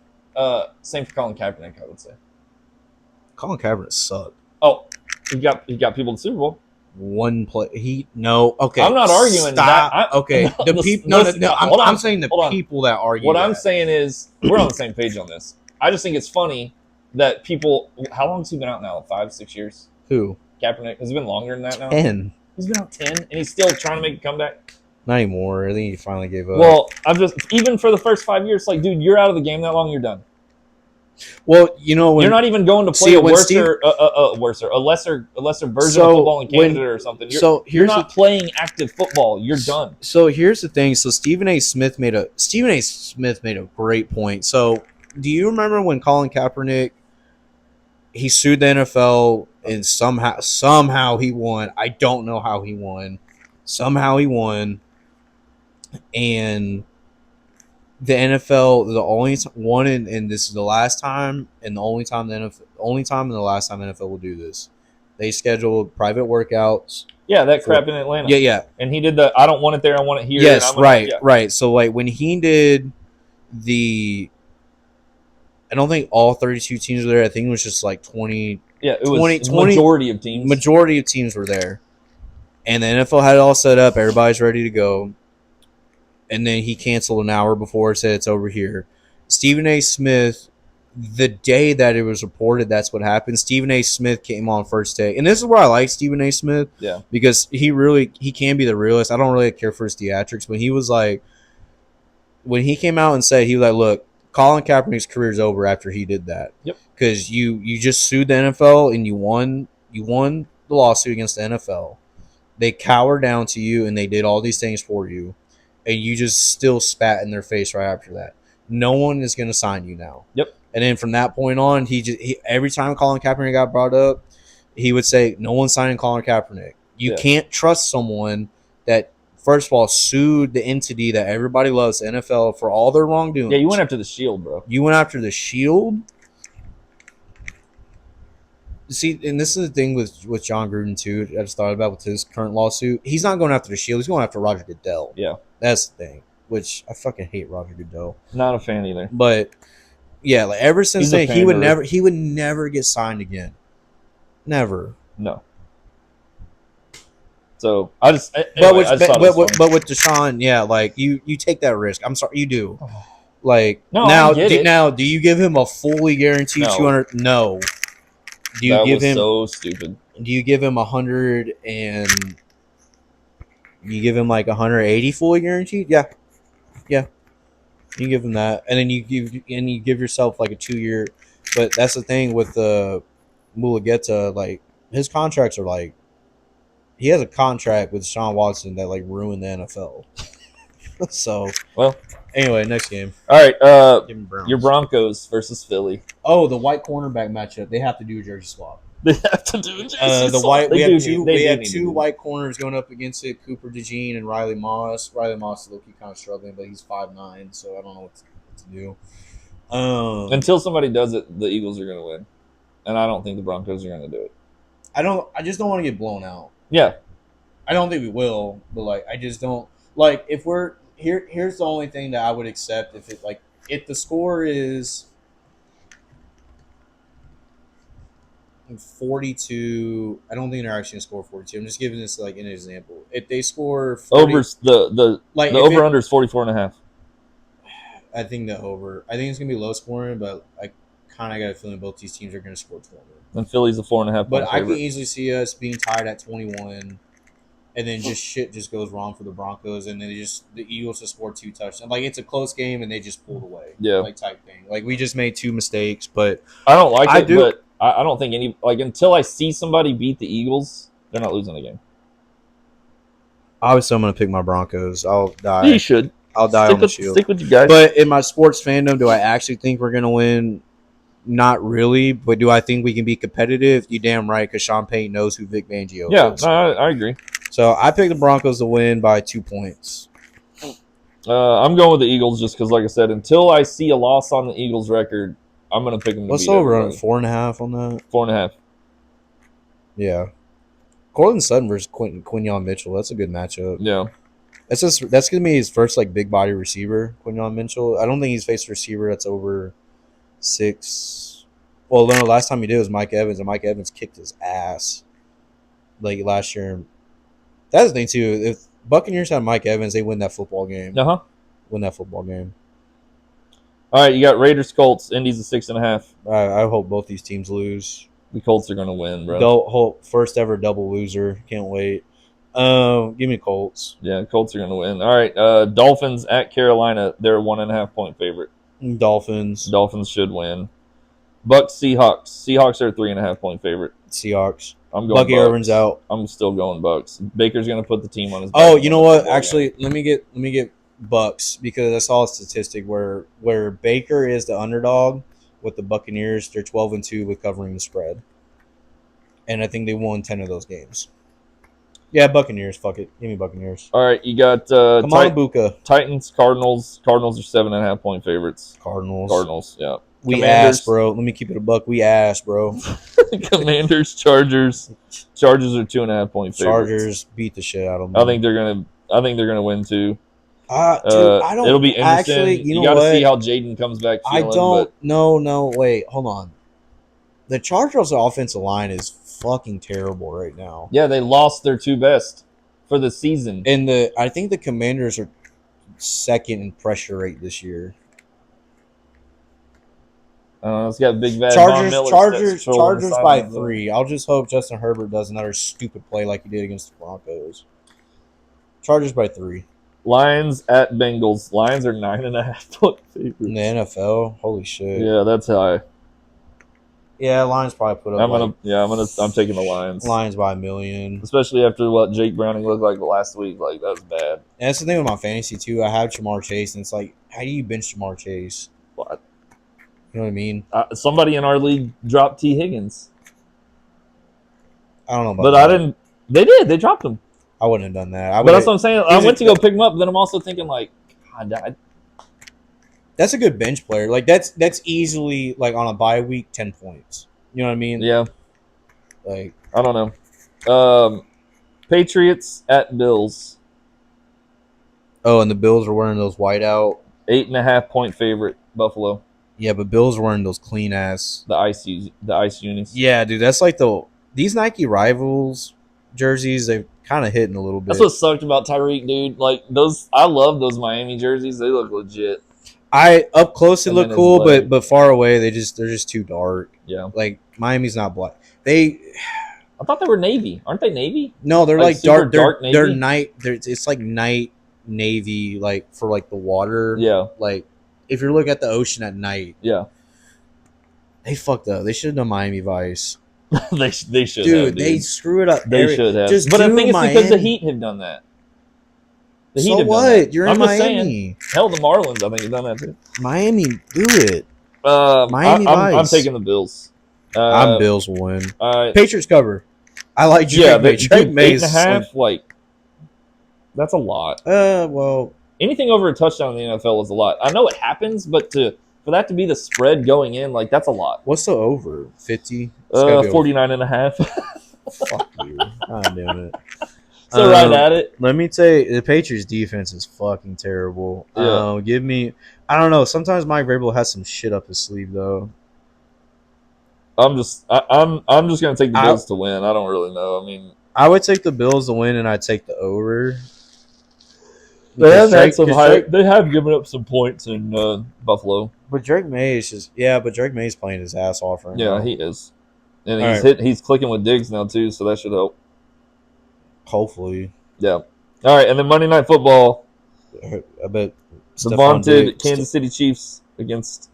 same for Colin Kaepernick, I would say. Colin Kaepernick sucked. Oh, he got people to the Super Bowl. one play. Okay. I'm not arguing stop. that. Okay. No, The people. No. listen, I'm saying the hold on. people that argue. What that. I'm saying is we're on the same page on this. I just think it's funny that people. How long has he been out now? 5, 6 years. Who? Kaepernick. Has it been longer than that now? 10. He's been out 10, and he's still trying to make a comeback. Not anymore. I think he finally gave up. Well, I'm just even for the first 5 years, like, dude, you're out of the game that long, you're done. Well, you know when you're not even going to play a lesser version of football in Canada or something. You're not playing active football. You're done. So here's the thing. So Stephen A. Smith made a great point. So do you remember when Colin Kaepernick he sued the NFL and somehow he won? I don't know how he won. Somehow he won, and the NFL, the only one, and this is the last time, and the only time the NFL will do this. They scheduled private workouts. Yeah, that crap in Atlanta. Yeah. And he did the I don't want it there, I want it here. Yes, right. So like when he did I don't think all 32 teams were there. I think it was just like 20. Yeah, it was majority of teams. Majority of teams were there, and the NFL had it all set up. Everybody's ready to go. And then he canceled an hour before, said it's over here. Stephen A. Smith, the day that it was reported that's what happened, Stephen A. Smith came on first day. And this is where I like Stephen A. Smith. Yeah. Because he can be the realist. I don't really care for his theatrics. But he was like, when he came out and said, he was like, look, Colin Kaepernick's career is over after he did that. Yep. Because you just sued the NFL and you won the lawsuit against the NFL. They cowered down to you and they did all these things for you. And you just still spat in their face right after that. No one is going to sign you now. Yep. And then from that point on, every time Colin Kaepernick got brought up, he would say, no one's signing Colin Kaepernick. You can't trust someone that, first of all, sued the entity that everybody loves, the NFL, for all their wrongdoing. Yeah, you went after the Shield, bro. You went after the Shield? See, and this is the thing with John Gruden, too, I just thought about with his current lawsuit. He's not going after the Shield. He's going after Roger Goodell. Yeah. That's the thing, which I fucking hate Roger Goodell. Not a fan either. But, yeah, like ever since then, he would never get signed again. Never. No. So, I just thought but with Deshaun, yeah, like, you take that risk. I'm sorry, you do. Like, no, now, do you give him a fully guaranteed 200? No. Do you give him so stupid? Do you give him 100 and you give him like 180 fully guaranteed? Yeah. You give him that, and then you give yourself like a 2-year. But that's the thing with the Mulugeta, like his contracts are like he has a contract with Sean Watson that like ruined the NFL. So anyway, next game. All right, your Broncos versus Philly. Oh, the white cornerback matchup. They have to do a jersey swap. They have to do a jersey swap. We have two white corners going up against it: Cooper DeJean and Riley Moss. Riley Moss is low-key kind of struggling, but he's 5'9", so I don't know what to do. Until somebody does it, the Eagles are going to win, and I don't think the Broncos are going to do it. I just don't want to get blown out. Yeah, I don't think we will, but like I just don't like if we're here. Here's the only thing that I would accept if the score is 42. I don't think they're actually gonna score 42. I'm just giving this like an example. If they score 40, over the over under is 44.5. I think the over. I think it's gonna be low scoring, but I kind of got a feeling both these teams are gonna score 20. And Philly's a 4.5. But I can easily see us being tied at 21, and then shit goes wrong for the Broncos, and then the Eagles just score 2 touchdowns. Like it's a close game, and they just pulled away. Yeah, like type thing. Like we just made 2 mistakes, but I don't like it. But I don't think until I see somebody beat the Eagles, they're not losing the game. Obviously, I'm going to pick my Broncos. I'll die. You should. I'll die on the Shield. Stick with you guys. But in my sports fandom, do I actually think we're going to win? Not really. But do I think we can be competitive? You damn right, because Sean Payton knows who Vic Fangio is. Yeah, I agree. So I picked the Broncos to win by 2 points. I'm going with the Eagles just because, like I said, until I see a loss on the Eagles record, I'm going to pick them to What's beat over on everybody. 4.5 on that? 4.5. Yeah. Cortland Sutton versus Quinyon Mitchell. That's a good matchup. Yeah. That's going to be his first like big body receiver, Quinyon Mitchell. I don't think he's faced a receiver that's over 6. Well, no, last time he did was Mike Evans, and Mike Evans kicked his ass. like last year. That's the thing too. If Buccaneers had Mike Evans, they win that football game. Win that football game. All right, you got Raiders, Colts. Indy's a 6.5. I hope both these teams lose. The Colts are going to win, bro. First ever double loser. Can't wait. Give me Colts. Yeah, Colts are going to win. All right, Dolphins at Carolina. They're a 1.5 point favorite. Dolphins. Dolphins should win. Bucks, Seahawks. Seahawks are a 3.5 point favorite. Seahawks. I'm going Bucky Bucks. Irvin's out. I'm still going Bucks. Baker's going to put the team on his back. Oh, you know what? Actually, let me get Bucks because I saw a statistic where Baker is the underdog with the Buccaneers. They're 12-2 with covering the spread, and I think they won 10 of those games. Yeah, Buccaneers. Fuck it. Give me Buccaneers. All right, you got Come on, Buka. Titans, Cardinals. Cardinals are 7.5 point favorites. Cardinals. Yeah. We Commanders. ass, bro. Let me keep it a buck. We ass, bro. Commanders, Chargers. Chargers are 2.5 point favorites. Chargers beat the shit out of them. I think they're gonna win too. Dude, I don't. It'll be interesting. Actually, you know got to what? see how Jaden comes back. I Feeling, don't. No. Wait. Hold on. The Chargers' offensive line is fucking terrible right now. Yeah, they lost their two best for the season. And I think the Commanders are second in pressure rate this year. It's got big bad Von Miller Chargers by 3. I'll just hope Justin Herbert does another stupid play like he did against the Broncos. Chargers by 3. Lions at Bengals. Lions are 9.5 point favorites. In the NFL, holy shit. Yeah, that's high. Yeah, Lions probably put up. I'm taking the Lions. Lions by 1 million. Especially after what Jake Browning looked like last week. Like, that was bad. And that's the thing with my fantasy too. I have Jamar Chase, and it's like, how do you bench Jamar Chase? What? You know what I mean? Somebody in our league dropped T. Higgins. I don't know about but that. I didn't. They did. They dropped him. I wouldn't have done that. But that's what I'm saying. I went to go pick him up, but then I'm also thinking, like, God, that's a good bench player. Like, that's easily, like, on a bye week, 10 points. You know what I mean? Yeah. Like, I don't know. Patriots at Bills. Oh, and the Bills are wearing those whiteout. 8.5 point favorite, Buffalo. Yeah, but Bills are wearing those clean ass. The ice unis. Yeah, dude, that's like these Nike Rivals jerseys. They've kind of hitting a little bit. That's what sucked about Tyreek, dude. Like I love those Miami jerseys. They look legit. Up close they look cool, but far away they're just too dark. Yeah, like Miami's not black. I thought they were navy. Aren't they navy? No, they're like dark. Navy? They're night. It's like night navy, like for like the water. Yeah, like if you're looking at the ocean at night. Yeah, they fucked up. They should have done Miami Vice. they should. Dude, they screw it up. They should have. But I think it's because the Heat have done that. The Heat so have what? Done that. You're in Miami. Hell, the Marlins, I think, have done that too. Miami, do it. Miami Vice. I'm taking the Bills. I'm Bills will win. Patriots cover. I like Drake May. Drake May 8.5. Like, that's a lot. Well, anything over a touchdown in the NFL is a lot. I know it happens, but for that to be the spread going in, like, that's a lot. What's the over? 50? 49.5. Fuck you. I'm doing it. So right at it. Let me tell you, the Patriots defense is fucking terrible. Yeah. Give me, I don't know. Sometimes Mike Vrabel has some shit up his sleeve though. I'm just gonna take the Bills to win. I don't really know. I mean, I would take the Bills to win, and I'd take the over. They have had some they have given up some points in Buffalo. But Drake May is just but Drake May's playing his ass off right now. Yeah, he is, and he's clicking with Diggs now too, so that should help. Hopefully. Yeah. All right, and then Monday Night Football. I bet the vaunted Kansas City Chiefs against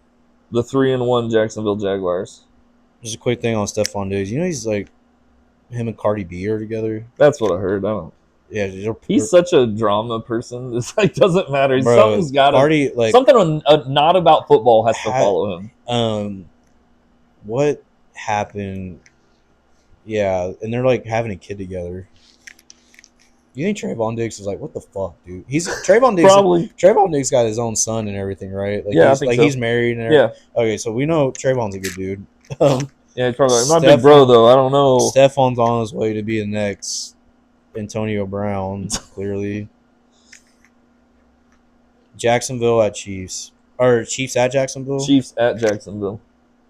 the 3-1 Jacksonville Jaguars. Just a quick thing on Stephon Diggs. You know he's like him and Cardi B are together. That's what I heard. I don't. Yeah, he's such a drama person. It's like doesn't matter. Something's got to something not about football has to follow him. What happened? Yeah, and they're like having a kid together. You think Trayvon Diggs is like, what the fuck, dude? Trayvon Diggs. Probably. Trayvon Diggs got his own son and everything, right? Like, yeah, I think so. He's married and everything. Yeah. Okay, so we know Trayvon's a good dude. Yeah, he's probably not big bro though. I don't know. Stephon's on his way to be the next Antonio Brown, clearly. Jacksonville at Chiefs. Or Chiefs at Jacksonville? Chiefs at Jacksonville.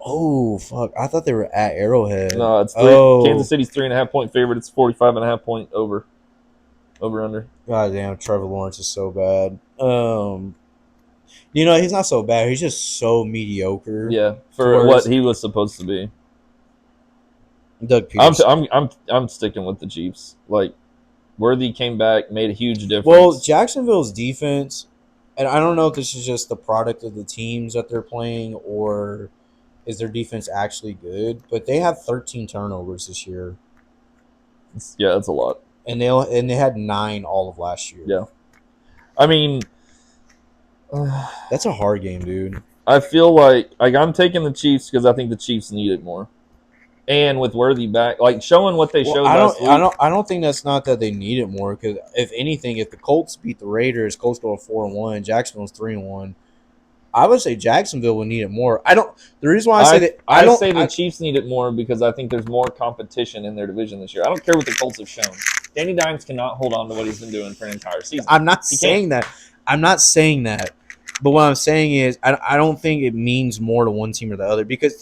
Oh fuck! I thought they were at Arrowhead. No, it's Kansas City's 3.5-point favorite. It's 45.5-point over under. God damn, Trevor Lawrence is so bad. He's not so bad. He's just so mediocre. Yeah, for what he was supposed to be. Doug Peterson. I'm sticking with the Chiefs. Like, Worthy came back, made a huge difference. Well, Jacksonville's defense, and I don't know if this is just the product of the teams that they're playing or is their defense actually good, but they have 13 turnovers this year. Yeah, that's a lot. And they had 9 all of last year. Yeah. I mean, that's a hard game, dude. I feel like I'm taking the Chiefs because I think the Chiefs need it more. And with Worthy back, like showing what they showed last week. I don't think that's not that they need it more, because if anything, if the Colts beat the Raiders, Colts go 4-1, Jacksonville's 3-1. I would say Jacksonville would need it more. The reason why I say that I say the Chiefs need it more because I think there's more competition in their division this year. I don't care what the Colts have shown. Danny Dimes cannot hold on to what he's been doing for an entire season. I'm not saying that. But what I'm saying is I don't think it means more to one team or the other, because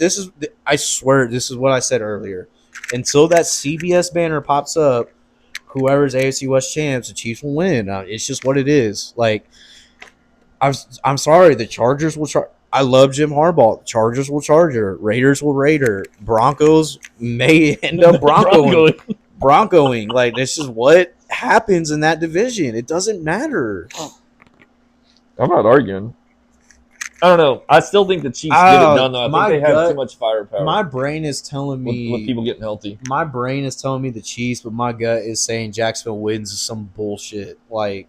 I swear this is what I said earlier. Until that CBS banner pops up, whoever's AFC West champs, the Chiefs will win. It's just what it is. Like, I'm sorry, the Chargers will charge. I love Jim Harbaugh. The Chargers will Charger. Raiders will Raider. Broncos may end up Broncoing. Like, this is what happens in that division. It doesn't matter. I'm not arguing. I don't know. I still think the Chiefs get it done, though. I think they have too much firepower. My brain is telling me with people getting healthy. My brain is telling me the Chiefs, but my gut is saying Jacksonville wins some bullshit. Like,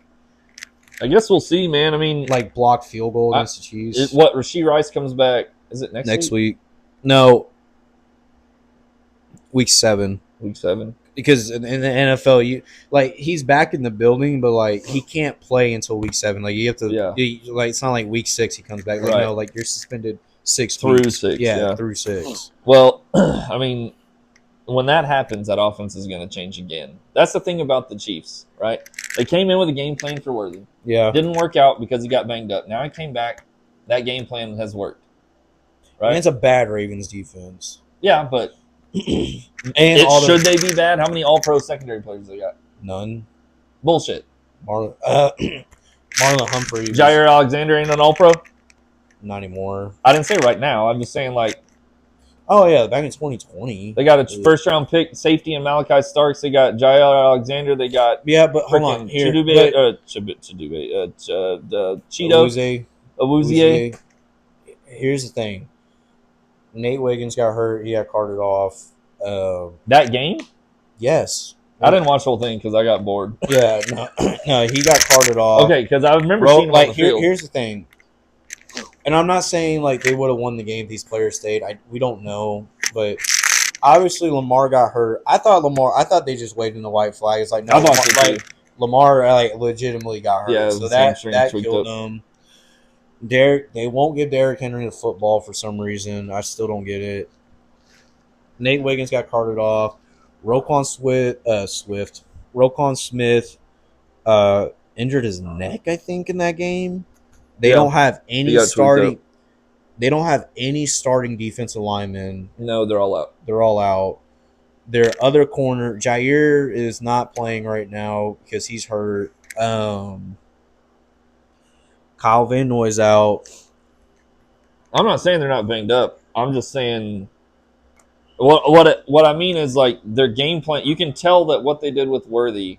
I guess we'll see, man. I mean, like blocked field goal against the Chiefs. Rashee Rice comes back? Is it next week? No, week 7. Week 7. Because in the NFL, he's back in the building, but like he can't play until week 7. Like, you have to, it's not like week 6 he comes back. Like, right. No, like you're suspended 6 through weeks. 6. Yeah, through 6. Well, I mean, when that happens, that offense is going to change again. That's the thing about the Chiefs, right? They came in with a game plan for Worthy. Yeah. Didn't work out because he got banged up. Now he came back. That game plan has worked. Right? And it's a bad Ravens defense. Yeah, but should they be bad? How many all-pro secondary players they got? None. Bullshit. Marlon Humphrey. Jair Alexander ain't an all-pro? Not anymore. I didn't say right now. I'm just saying, like, oh, yeah, back in 2020. They got a first-round pick safety in Malachi Starks. They got Jair Alexander. They got but hold on. Here, Cheeto. Awuzie. Here's the thing. Nate Wiggins got hurt. He got carted off. That game? Yes. I didn't watch the whole thing because I got bored. Yeah, no, he got carted off. Okay, because I remember seeing him on the field. Here's the thing. And I'm not saying like they would have won the game if these players stayed. We don't know, but obviously Lamar got hurt. I thought they just waved in the white flag. It's like, no, Lamar legitimately got hurt. Yeah, so that killed him. They won't give Derrick Henry the football for some reason. I still don't get it. Nate Wiggins got carted off. Roquan Smith injured his neck, I think, in that game. They don't have any starting. They don't have any starting defensive linemen. No, they're all out. Their other corner, Jair, is not playing right now because he's hurt. Kyle Van Noy's out. I'm not saying they're not banged up. I'm just saying what I mean is, like, their game plan. You can tell that what they did with Worthy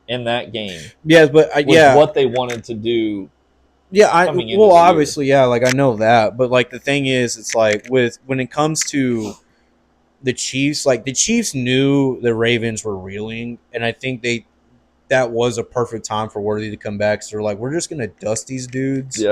in that game. Yes, but was what they wanted to do. Yeah, obviously, yeah, like I know that, but like the thing is, it's like when it comes to the Chiefs, like the Chiefs knew the Ravens were reeling, and I think that was a perfect time for Worthy to come back. So they're like, we're just gonna dust these dudes,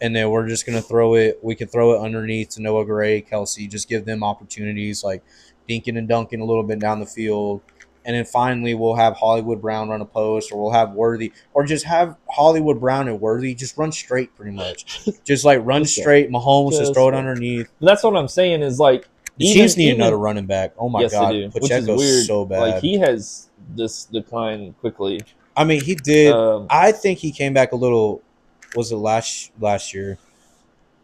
and then we're just gonna throw it. We can throw it underneath to Noah Gray, Kelsey, just give them opportunities, like dinking and dunking a little bit down the field. And then finally, we'll have Hollywood Brown run a post, or we'll have Worthy, or just have Hollywood Brown and Worthy just run straight, pretty much. Just like run straight. Mahomes just throw it underneath. But that's what I'm saying is, like, the Chiefs need another running back. Oh my God, they do, Pacheco's so bad. Like, he has this decline quickly. I mean, he did. I think he came back a little. Was it last year?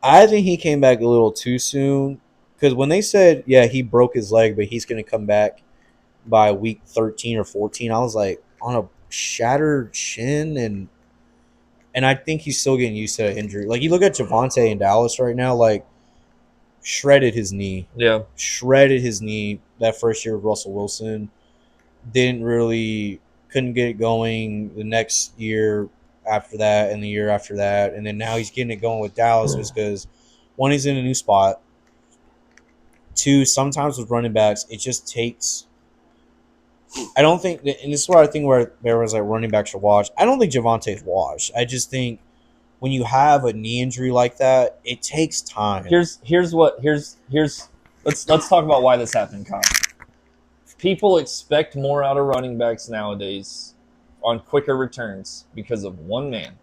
I think he came back a little too soon. because when they said, yeah, he broke his leg, but he's going to come back by week 13 or 14, I was like, on a shattered shin, and I think he's still getting used to that injury. Like, you look at Javonte in Dallas right now, like, shredded his knee. Yeah. Shredded his knee that first year of Russell Wilson. Couldn't get it going the next year after that and the year after that. And then now he's getting it going with Dallas because, one, he's in a new spot. Two, sometimes with running backs, it just takes – I don't think – and this is where I think where everyone's like running backs are washed. I don't think Javonte's washed. I just think when you have a knee injury like that, it takes time. Let's talk about why this happened, Kyle. People expect more out of running backs nowadays on quicker returns because of one man.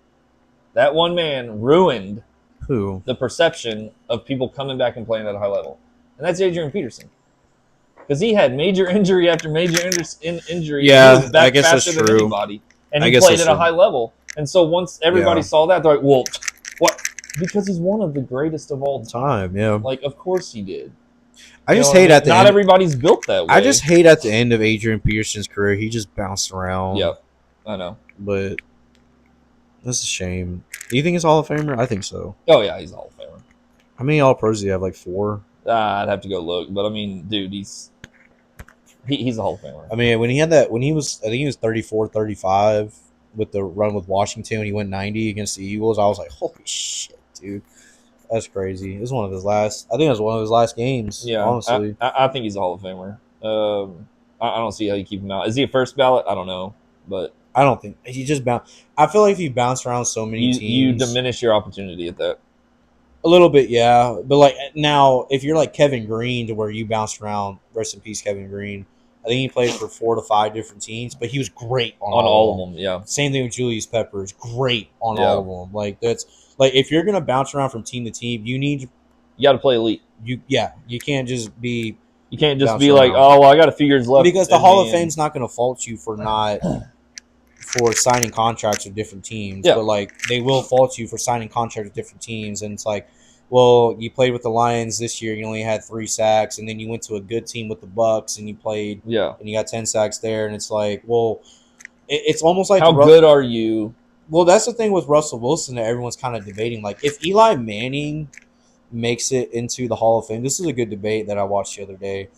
That one man ruined the perception of people coming back and playing at a high level. And that's Adrian Peterson. Because he had major injury after major injury. Yeah, he was back I guess that's faster than true. anybody. And he played at a high level. And so once everybody saw that, they're like, well, what? Because he's one of the greatest of all time. Yeah. Like, of course he did. I just hate at the end. Not everybody's built that way. I just hate at the end of Adrian Peterson's career. He just bounced around. Yep, I know. But that's a shame. Do you think he's a Hall of Famer? I think so. Oh, yeah, he's a Hall of Famer. How many All-Pros do you have? Like 4? I'd have to go look. But, I mean, dude, he's a Hall of Famer. I mean, I think he was 34, 35 with the run with Washington when he went 90 against the Eagles. I was like, holy shit, dude. That's crazy. It was one of his last. I think it was one of his last games. Yeah, honestly, I think he's a Hall of Famer. I don't see how you keep him out. Is he a first ballot? I don't know, but I don't think he just bounced. I feel like if you bounce around so many teams, you diminish your opportunity at that. A little bit, yeah. But like now, if you're like Kevin Green, to where you bounced around, rest in peace, Kevin Green. I think he played for 4 to 5 different teams, but he was great on all of them. Yeah. Same thing with Julius Peppers, great on all of them. Like that's. Like, if you're going to bounce around from team to team, you got to play elite. You can't just be... You can't just be like, oh, well, I got a few years left. Because the Hall of Fame's not going to fault you for signing contracts with different teams. Yeah. But, like, they will fault you for signing contracts with different teams. And it's like, well, you played with the Lions this year. You only had 3 sacks. And then you went to a good team with the Bucks and you played... Yeah. And you got 10 sacks there. And it's like, well, it's almost like... How good are you... Well, that's the thing with Russell Wilson that everyone's kind of debating. Like, if Eli Manning makes it into the Hall of Fame, this is a good debate that I watched the other day.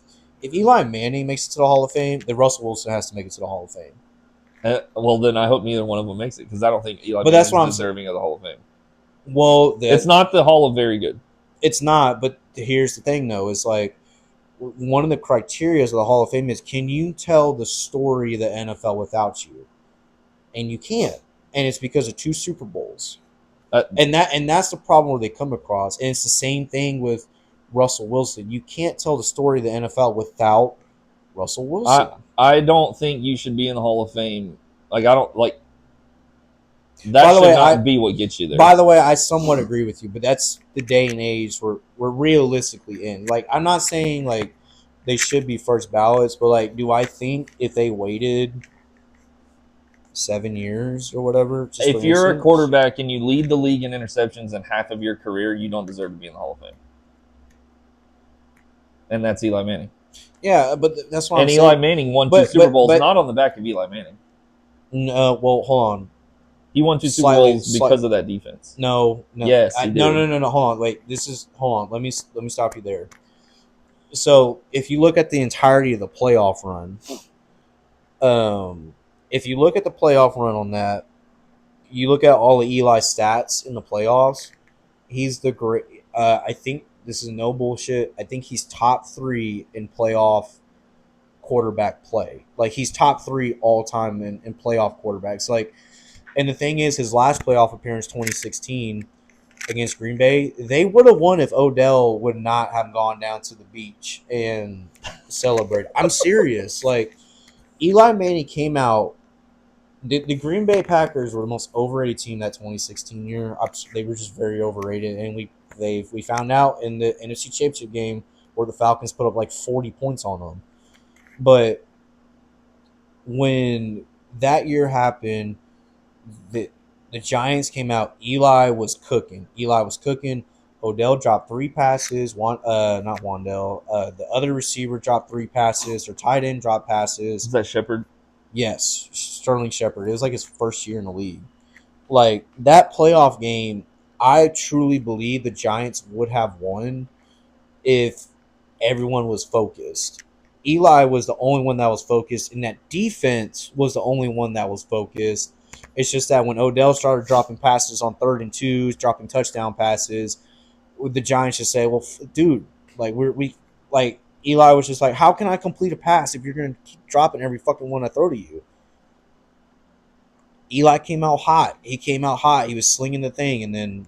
If Eli Manning makes it to the Hall of Fame, then Russell Wilson has to make it to the Hall of Fame. Well, then I hope neither one of them makes it because I don't think Eli Manning is deserving of the Hall of Fame. Well, it's not the Hall of Very Good. It's not, but here's the thing, though. It's like one of the criteria of the Hall of Fame is, can you tell the story of the NFL without you? And you can't. And it's because of 2 Super Bowls. And that's the problem where they come across. And it's the same thing with Russell Wilson. You can't tell the story of the NFL without Russell Wilson. I don't think you should be in the Hall of Fame. Like, I don't like that should not be what gets you there. By the way, I somewhat agree with you, but that's the day and age we're realistically in. Like, I'm not saying like they should be first ballots, but like, do I think if they waited 7 years or whatever. If you're a quarterback and you lead the league in interceptions in half of your career, you don't deserve to be in the Hall of Fame. And that's Eli Manning. Yeah, but that's why. And Eli Manning won 2 Super Bowls, not on the back of Eli Manning. No, well, hold on. He won 2 Super Bowls because of that defense. No. Yes, no. Hold on, wait. Hold on. Let me stop you there. So, if you look at the entirety of the playoff run, if you look at the playoff run on that, you look at all of Eli's stats in the playoffs, he's the great. I think this is no bullshit. I think he's top 3 in playoff quarterback play. Like, he's top 3 all time in playoff quarterbacks. Like, and the thing is, his last playoff appearance, 2016, against Green Bay, they would have won if Odell would not have gone down to the beach and celebrated. I'm serious. Like, Eli Manning came out. The Green Bay Packers were the most overrated team that 2016 year. They were just very overrated, and we found out in the NFC Championship game where the Falcons put up like 40 points on them. But when that year happened, the Giants came out. Eli was cooking. Odell dropped 3 passes. Not Wandell. The other receiver dropped 3 passes. Their tight end dropped passes. Is that Shepard? Yes, Sterling Shepard. It was like his first year in the league. Like, that playoff game, I truly believe the Giants would have won if everyone was focused. Eli was the only one that was focused, and that defense was the only one that was focused. It's just that when Odell started dropping passes on 3rd and 2s, dropping touchdown passes, the Giants just say, "Well, dude, like we like Eli was just like, how can I complete a pass if you're going to keep dropping every fucking one I throw to you?" Eli came out hot. He came out hot. He was slinging the thing, and then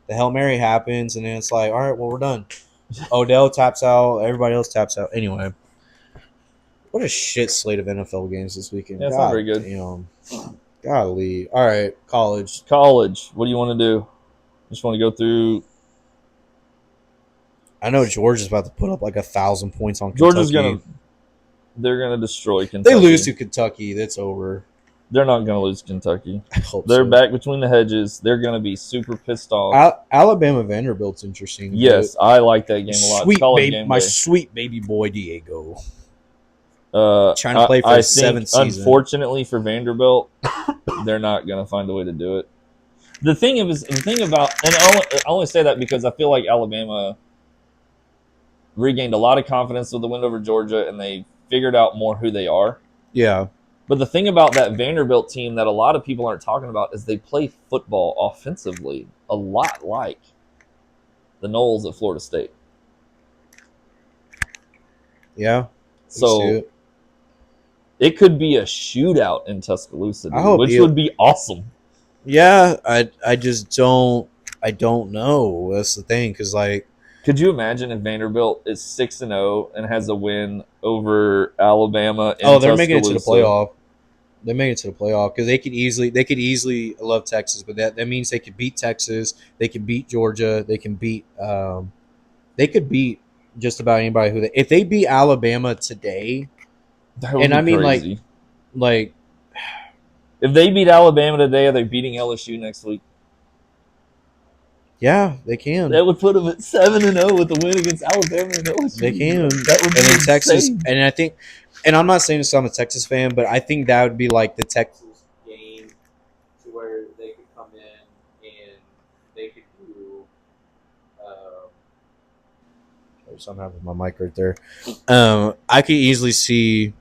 the Hail Mary happens, and then it's like, all right, well, we're done. Odell taps out. Everybody else taps out. Anyway, what a shit slate of NFL games this weekend. Yeah, it's not very good. Golly. All right, college. College. What do you want to do? Just want to go through. I know Georgia's about to put up like 1,000 points on Georgia's Kentucky. they're gonna destroy Kentucky. They lose to Kentucky. That's over. They're not gonna lose Kentucky. I hope They're so. back between the hedges. They're gonna be super pissed off. Alabama Vanderbilt's interesting. Yes, I like that game a lot. Sweet College baby, game my day. sweet baby boy Diego. Trying to play for his 7th season. Unfortunately for Vanderbilt, they're not going to find a way to do it. The thing about, and I only say that because I feel like Alabama regained a lot of confidence with the win over Georgia, and they figured out more who they are. Yeah. But the thing about that Vanderbilt team that a lot of people aren't talking about is they play football offensively a lot like the Noles at Florida State. Yeah. So it could be a shootout in Tuscaloosa, dude, which would be awesome. Yeah, I just don't know. That's the thing, because like, could you imagine if Vanderbilt is 6-0 and has a win over Alabama? They're making it to the playoff. They're making it to the playoff because they could easily love Texas, but that means they could beat Texas, they could beat Georgia, they could beat just about anybody if they beat Alabama today. And I mean, crazy. like if they beat Alabama today, are they beating LSU next week? Yeah, they can. That would put them at 7-0 with the win against Alabama and LSU. They can. That would be and then insane. Texas, and I think, and I'm not saying this, I'm a Texas fan, but I think that would be like the Texas game to where they could come in and they could do. Something happened with my mic right there. I could easily see.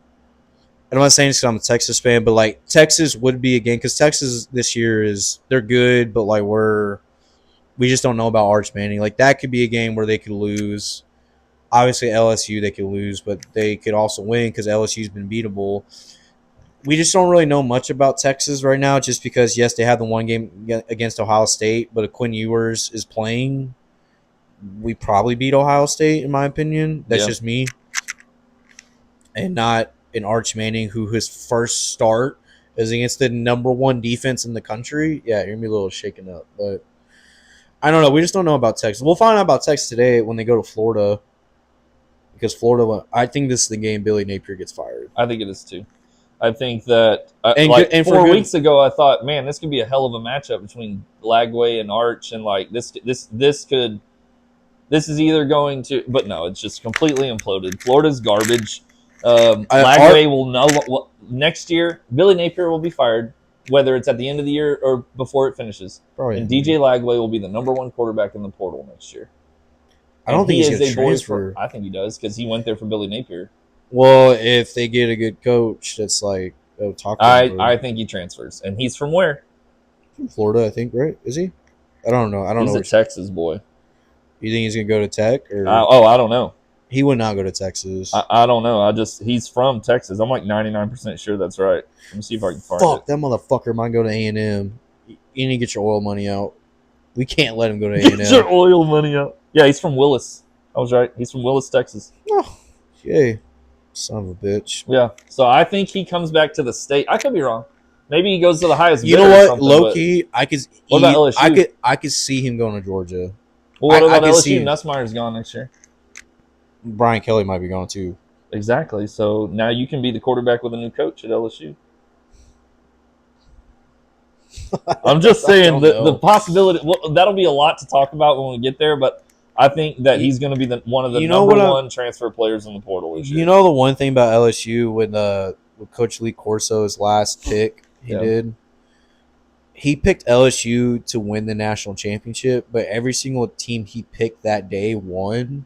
And I'm not saying this because I'm a Texas fan, but like Texas would be a game because Texas this year they're good, but like we just don't know about Arch Manning. Like that could be a game where they could lose. Obviously LSU they could lose, but they could also win because LSU's been beatable. We just don't really know much about Texas right now, just because yes they have the one game against Ohio State, but if Quinn Ewers is playing, we probably beat Ohio State in my opinion. That's just me, and not an Arch Manning who his first start is against the number one defense in the country. Yeah, you're gonna be a little shaken up, but I don't know. We just don't know about Texas. We'll find out about Texas today when they go to Florida, because Florida. I think this is the game Billy Napier gets fired. I think it is too. I think that and 4 weeks ago, I thought, man, this could be a hell of a matchup between Lagway and Arch, and like this is either going to, but no, it's just completely imploded. Florida's garbage. Lagway will know next year. Billy Napier will be fired, whether it's at the end of the year or before it finishes. Probably. And DJ Lagway will be the number one quarterback in the portal next year. I don't think he's going to transfer. I think he does because he went there for Billy Napier. Well, if they get a good coach, that's like I think he transfers, and he's from where? From Florida, I think. Right? Is he? I don't know. He's a Texas boy. You think he's going to go to Tech? Or? I don't know. He would not go to Texas. I don't know. He's from Texas. I'm like 99% sure that's right. Let me see if I can find it. Fuck, that motherfucker might go to A&M. You need to get your oil money out. We can't let him go to A&M. Get your oil money out. Yeah, he's from Willis. I was right. He's from Willis, Texas. Oh, yay. Son of a bitch. Yeah. So I think he comes back to the state. I could be wrong. Maybe he goes to the highest bidder. You know what? Low key, what about LSU? I could see him going to Georgia. Well, what about LSU? Nussmeier's gone next year. Brian Kelly might be gone too. Exactly. So now you can be the quarterback with a new coach at LSU. I'm just I saying don't the know. possibility. Well, that'll be a lot to talk about when we get there, but I think that he's going to be one of the You know number what one transfer players in the portal this You year. know the one thing about LSU with Coach Lee Corso's last pick Yeah. he picked LSU to win the national championship, but every single team he picked that day won,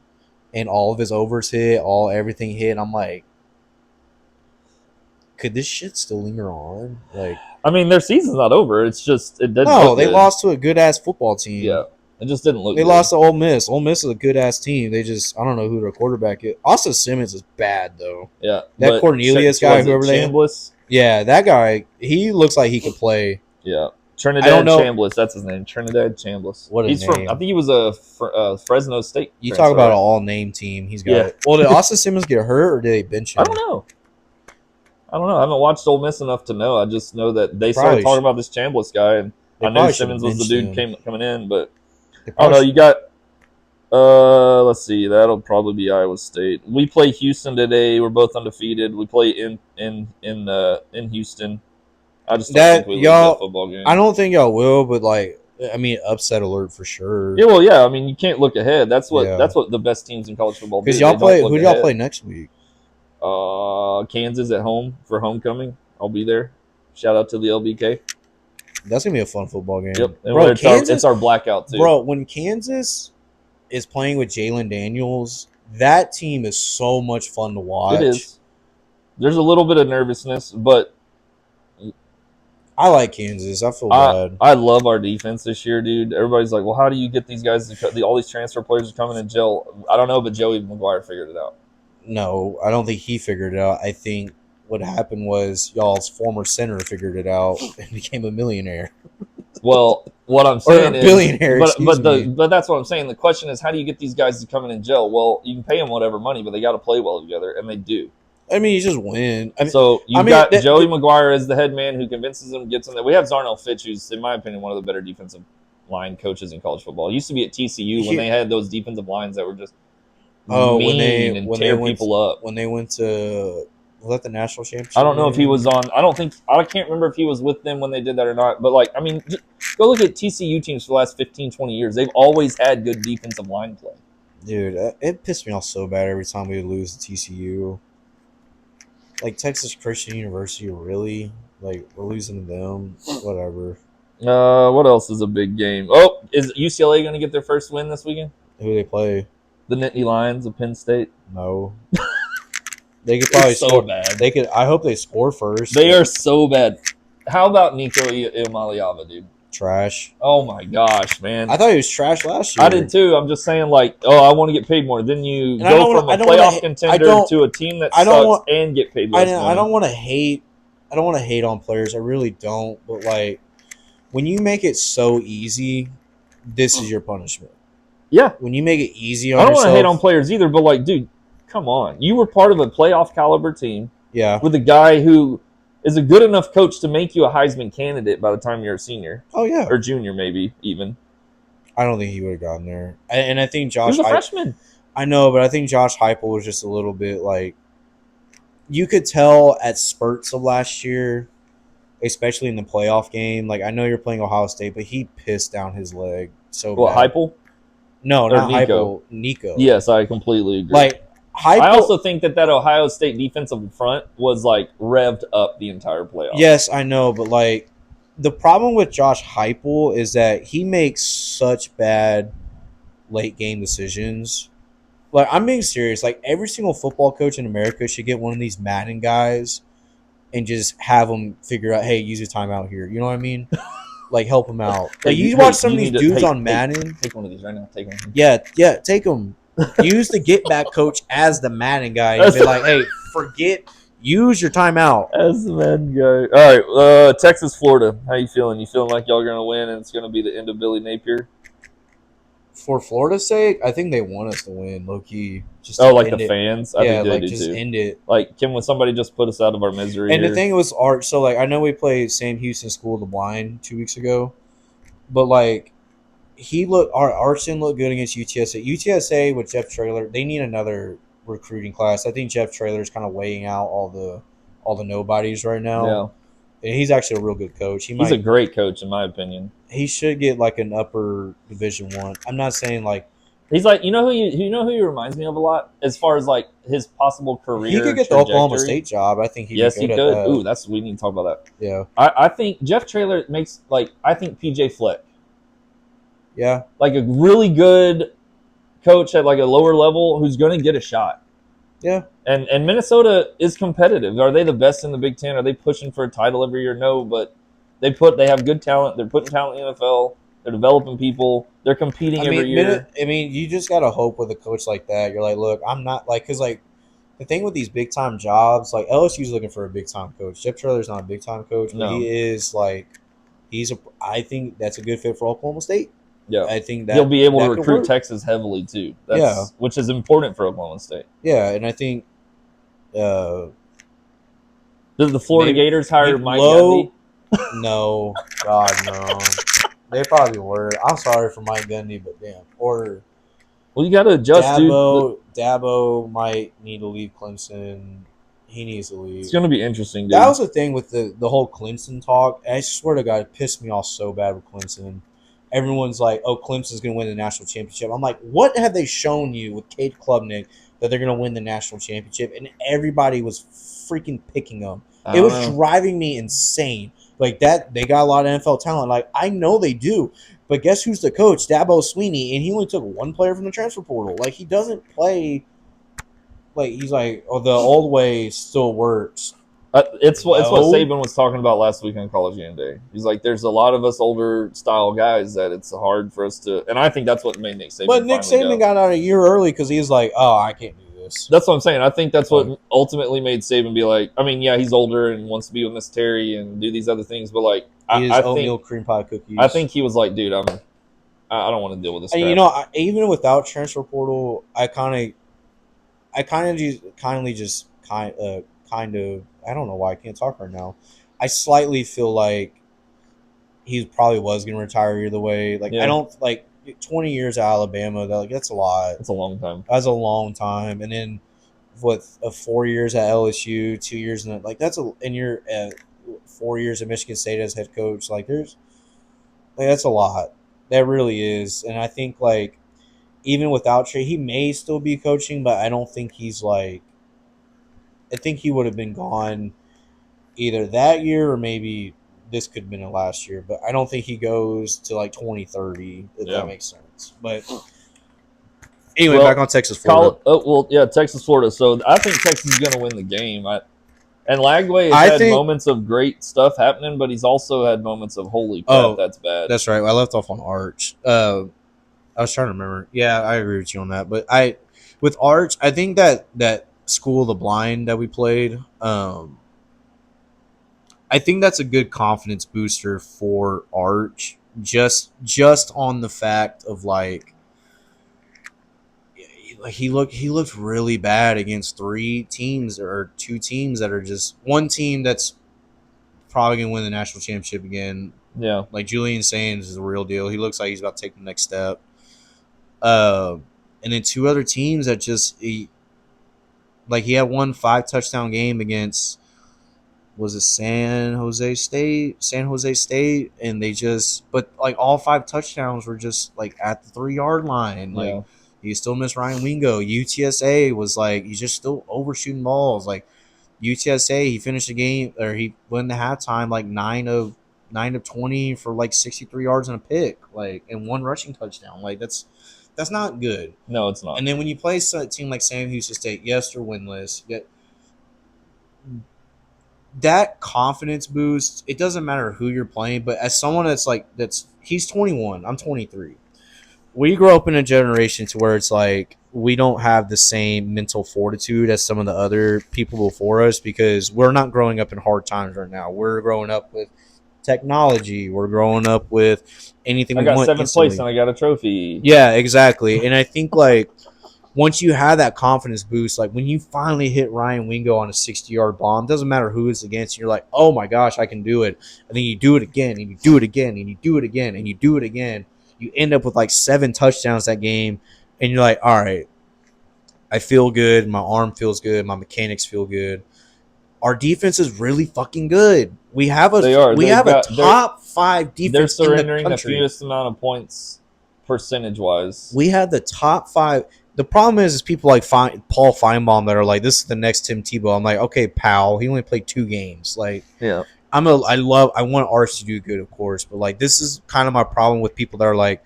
and all of his overs hit, everything hit. I'm like, could this shit still linger on? Like, I mean, their season's not over. It's just it didn't. no, look they good. lost to a good ass football team. Yeah, it just didn't look. They good. lost to Ole Miss. Ole Miss is a good ass team. They just I don't know who their quarterback is. Austin Simmons is bad though. Yeah, That but Cornelius guy, whoever they Chambliss. Yeah, that guy. He looks like he could play. Yeah, I Trinidad don't know- Chambliss. That's his name. Trinidad Chambliss. What a He's from. name. I think he was a Fresno State. You transfer, talk about right? an all name team. He's got Yeah. it. Well, did Austin Simmons get hurt or did they bench him? I don't know. I haven't watched Ole Miss enough to know. I just know that they Probably started talking about this Chambliss guy, and They I knew probably Simmons should've was the benched dude him. coming in. But They I don't know. probably You got. Let's see. That'll probably be Iowa State. We play Houston today. We're both undefeated. We play in Houston. I just don't That- think we lose y'all- that football game. I don't think y'all will, but like, I mean, upset alert for sure. Yeah, well, yeah. I mean, you can't look ahead. That's what Yeah. that's what the best teams in college football do. Because They y'all don't play. look Who do y'all ahead. play next week? Kansas at home for homecoming. I'll be there. Shout out to the LBK. That's gonna be a fun football game. Yep. And Bro, it's our blackout too. Bro, when Kansas is playing with Jalen Daniels, that team is so much fun to watch. It is. There's a little bit of nervousness, but I like Kansas. I feel bad. I love our defense this year, dude. Everybody's like, well, how do you get these guys all these transfer players are coming in jail? I don't know, but Joey McGuire figured it out. No, I don't think he figured it out. I think what happened was y'all's former center figured it out and became a millionaire. Well, what I'm Or saying a is, billionaire, but excuse me. but that's what I'm saying. The question is, how do you get these guys to come in jail? Well, you can pay them whatever money, but they got to play well together, and they do. I mean, you just win. I mean, So you I mean, got that- Joey McGuire as the head man who convinces them, gets them there. We have Zarnell Fitch, who's, in my opinion, one of the better defensive line coaches in college football. He used to be at TCU when Here- they had those defensive lines that were just Oh, mean when they tear went people up. when they went to was that the national championship? I don't know if he was on. I can't remember if he was with them when they did that or not. But like, I mean, just go look at TCU teams for the last 15, 20 years. They've always had good defensive line play. Dude, it pissed me off so bad every time we would lose to TCU. Like Texas Christian University, really? Like we're losing to them? Whatever. What else is a big game? Oh, is UCLA going to get their first win this weekend? Who they play? The Nittany Lions of Penn State. No. They could probably It's so score. bad. They could. I hope they score first. They are so bad. How about Nico Iamaleava, dude? trash. Oh my gosh, man! I thought he was trash last year. I did too. I'm just saying, like, oh, I want to get paid more. Then you And I don't go wanna- from I a don't wanna playoff ha- contender don't- to a team that I don't sucks want- and get paid I less. don't, I don't want to hate. I don't want to hate on players. I really don't. But like, when you make it so easy, this is your punishment. Yeah, When you make it easy on I don't want to yourself, hate on players either, but like, dude, come on. You were part of a playoff caliber team Yeah. with a guy who is a good enough coach to make you a Heisman candidate by the time you're a senior Oh yeah. or junior, maybe even. I don't think he would have gotten there. And I think He Josh. was a Heupel- freshman. I know, but I think Josh Heupel was just a little bit like. You could tell at spurts of last year, especially in the playoff game. Like I know you're playing Ohio State, but he pissed down his leg so What, bad. Heupel? No, Or not Nico? Heupel. Nico. Yes, I completely agree. Like Heupel. I also think that Ohio State defensive front was like revved up the entire playoff. Yes, I know, but like the problem with Josh Heupel is that he makes such bad late game decisions. Like I'm being serious. Like every single football coach in America should get one of these Madden guys and just have them figure out, hey, use your timeout here. You know what I mean? Like help them out. Like you watch some of these dudes on Madden. Take one of these right now. Take one. Yeah, take them. Use the get back coach as the Madden guy and be like, hey, use your timeout. As the man guy. All right, Texas, Florida. How you feeling? You feeling like y'all are gonna win and it's gonna be the end of Billy Napier? For Florida's sake, I think they want us to win, low key. Just Oh, to like end the it. fans? I Yeah, think they like do just too. end it. Like, can somebody just put us out of our misery? And here? the thing was art. So like, I know we played Sam Houston School of the Blind 2 weeks ago, but like, Arch didn't look good against UTSA. UTSA with Jeff Traylor, they need another recruiting class. I think Jeff Traylor is kind of weighing out all the nobodies right now. Yeah. and he's actually a real good coach. He's a great coach, in my opinion. He should get like an upper Division 1. I'm not saying like he's like you know who he reminds me of a lot as far as like his possible career. He could get the Oklahoma State job. I think yes, he could. Ooh, we need to talk about that. Yeah, I think Jeff Traylor makes I think PJ Fleck. Yeah, like a really good coach at like a lower level who's going to get a shot. Yeah, and Minnesota is competitive. Are they the best in the Big Ten? Are they pushing for a title every year? No, but they have good talent. They're putting talent in the NFL. They're developing people. They're competing every year. You just gotta hope with a coach like that. You're like, look, I'm not like, because like the thing with these big time jobs, like LSU's looking for a big time coach. Jeff Traylor's not a big time coach, but he is like, I think that's a good fit for Oklahoma State. Yeah, I think that he'll be able to recruit Texas heavily too. Which is important for Oklahoma State. Yeah, and I think. Does the Florida Gators hire Mike Gundy? No, God no. They probably were. I'm sorry for Mike Gundy, but damn. Or you got to adjust, Dabo might need to leave Clemson. He needs to leave. It's going to be interesting, dude. That was the thing with the whole Clemson talk. I swear to God, it pissed me off so bad with Clemson. Everyone's like, oh, Clemson's going to win the national championship. I'm like, what have they shown you with Cade Klubnik that they're going to win the national championship? And everybody was freaking picking them. It was driving me insane. Like that, they got a lot of NFL talent. Like, I know they do. But guess who's the coach? Dabo Swinney. And he only took one player from the transfer portal. Like, he doesn't play. Like, he's like, oh, the old way still works. It's what Saban was talking about last week on College Game Day. He's like, there's a lot of us older style guys that it's hard for us to. And I think that's what made Nick Saban. But Nick Saban got out a year early because he's like, oh, I can't do this. That's what I'm saying. I think that's what ultimately made Saban be like. I mean, yeah, he's older and wants to be with Miss Terry and do these other things, but like, I oatmeal cream pie cookies. I think he was like, dude, I don't want to deal with this. And crap. Even without transfer portal, I kind of I don't know why I can't talk right now. I slightly feel like he probably was going to retire either way. Like, I don't like 20 years at Alabama. That's a lot. That's a long time. That's a long time. And then with 4 years at LSU, 2 years in and you're at 4 years at Michigan State as head coach. That's a lot. That really is. And I think even without Trey, he may still be coaching, but I don't think he's I think he would have been gone either that year or maybe this could have been the last year. But I don't think he goes to 2030, if that makes sense. But anyway, back on Texas, Florida. Texas, Florida. So I think Texas is going to win the game. And Lagway has had moments of great stuff happening, but he's also had moments of holy crap, that's bad. That's right. I left off on Arch. I was trying to remember. Yeah, I agree with you on that. But with Arch, I think that School of the Blind that we played, I think that's a good confidence booster for Arch. Just on the fact of he looked really bad against 3 teams or 2 teams that are just one team that's probably gonna win the national championship again. Yeah, like Julian Sands is a real deal. He looks like he's about to take the next step. And then 2 other teams that just he had one 5-touchdown game against, was it San Jose State, and they but all 5 touchdowns were just at the 3-yard line. You still miss Ryan Wingo. UTSA was he's just still overshooting balls. UTSA, he finished the game, or he won the halftime 9 of 20 for 63 yards and a pick, and 1 rushing touchdown. That's not good. No, it's not. And then when you play a team like Sam Houston State, yes, they're winless. Yet that confidence boost, it doesn't matter who you're playing, but as someone he's 21, I'm 23. We grew up in a generation to where it's we don't have the same mental fortitude as some of the other people before us because we're not growing up in hard times right now. We're growing up with technology. We're growing up with anything. I got 7th place and I got a trophy. Yeah, exactly. And I think once you have that confidence boost, when you finally hit Ryan Wingo on a 60-yard bomb, doesn't matter who it's against, you're like, oh my gosh, I can do it. And then you do it again, and you do it again, and you do it again, and you do it again. You end up with 7 touchdowns that game, and you're like, all right, I feel good. My arm feels good. My mechanics feel good. our defense is really fucking good. We have a They are. we They've have got- a top 5 They're defense in the surrendering the country. fewest amount of points percentage-wise. We have the top 5. The problem is people like Paul Feinbaum that are like, this is the next Tim Tebow. I'm like, okay, pal, he only played 2 games. Like, Yeah. I want Arch to do good, of course, but like this is kind of my problem with people that are like,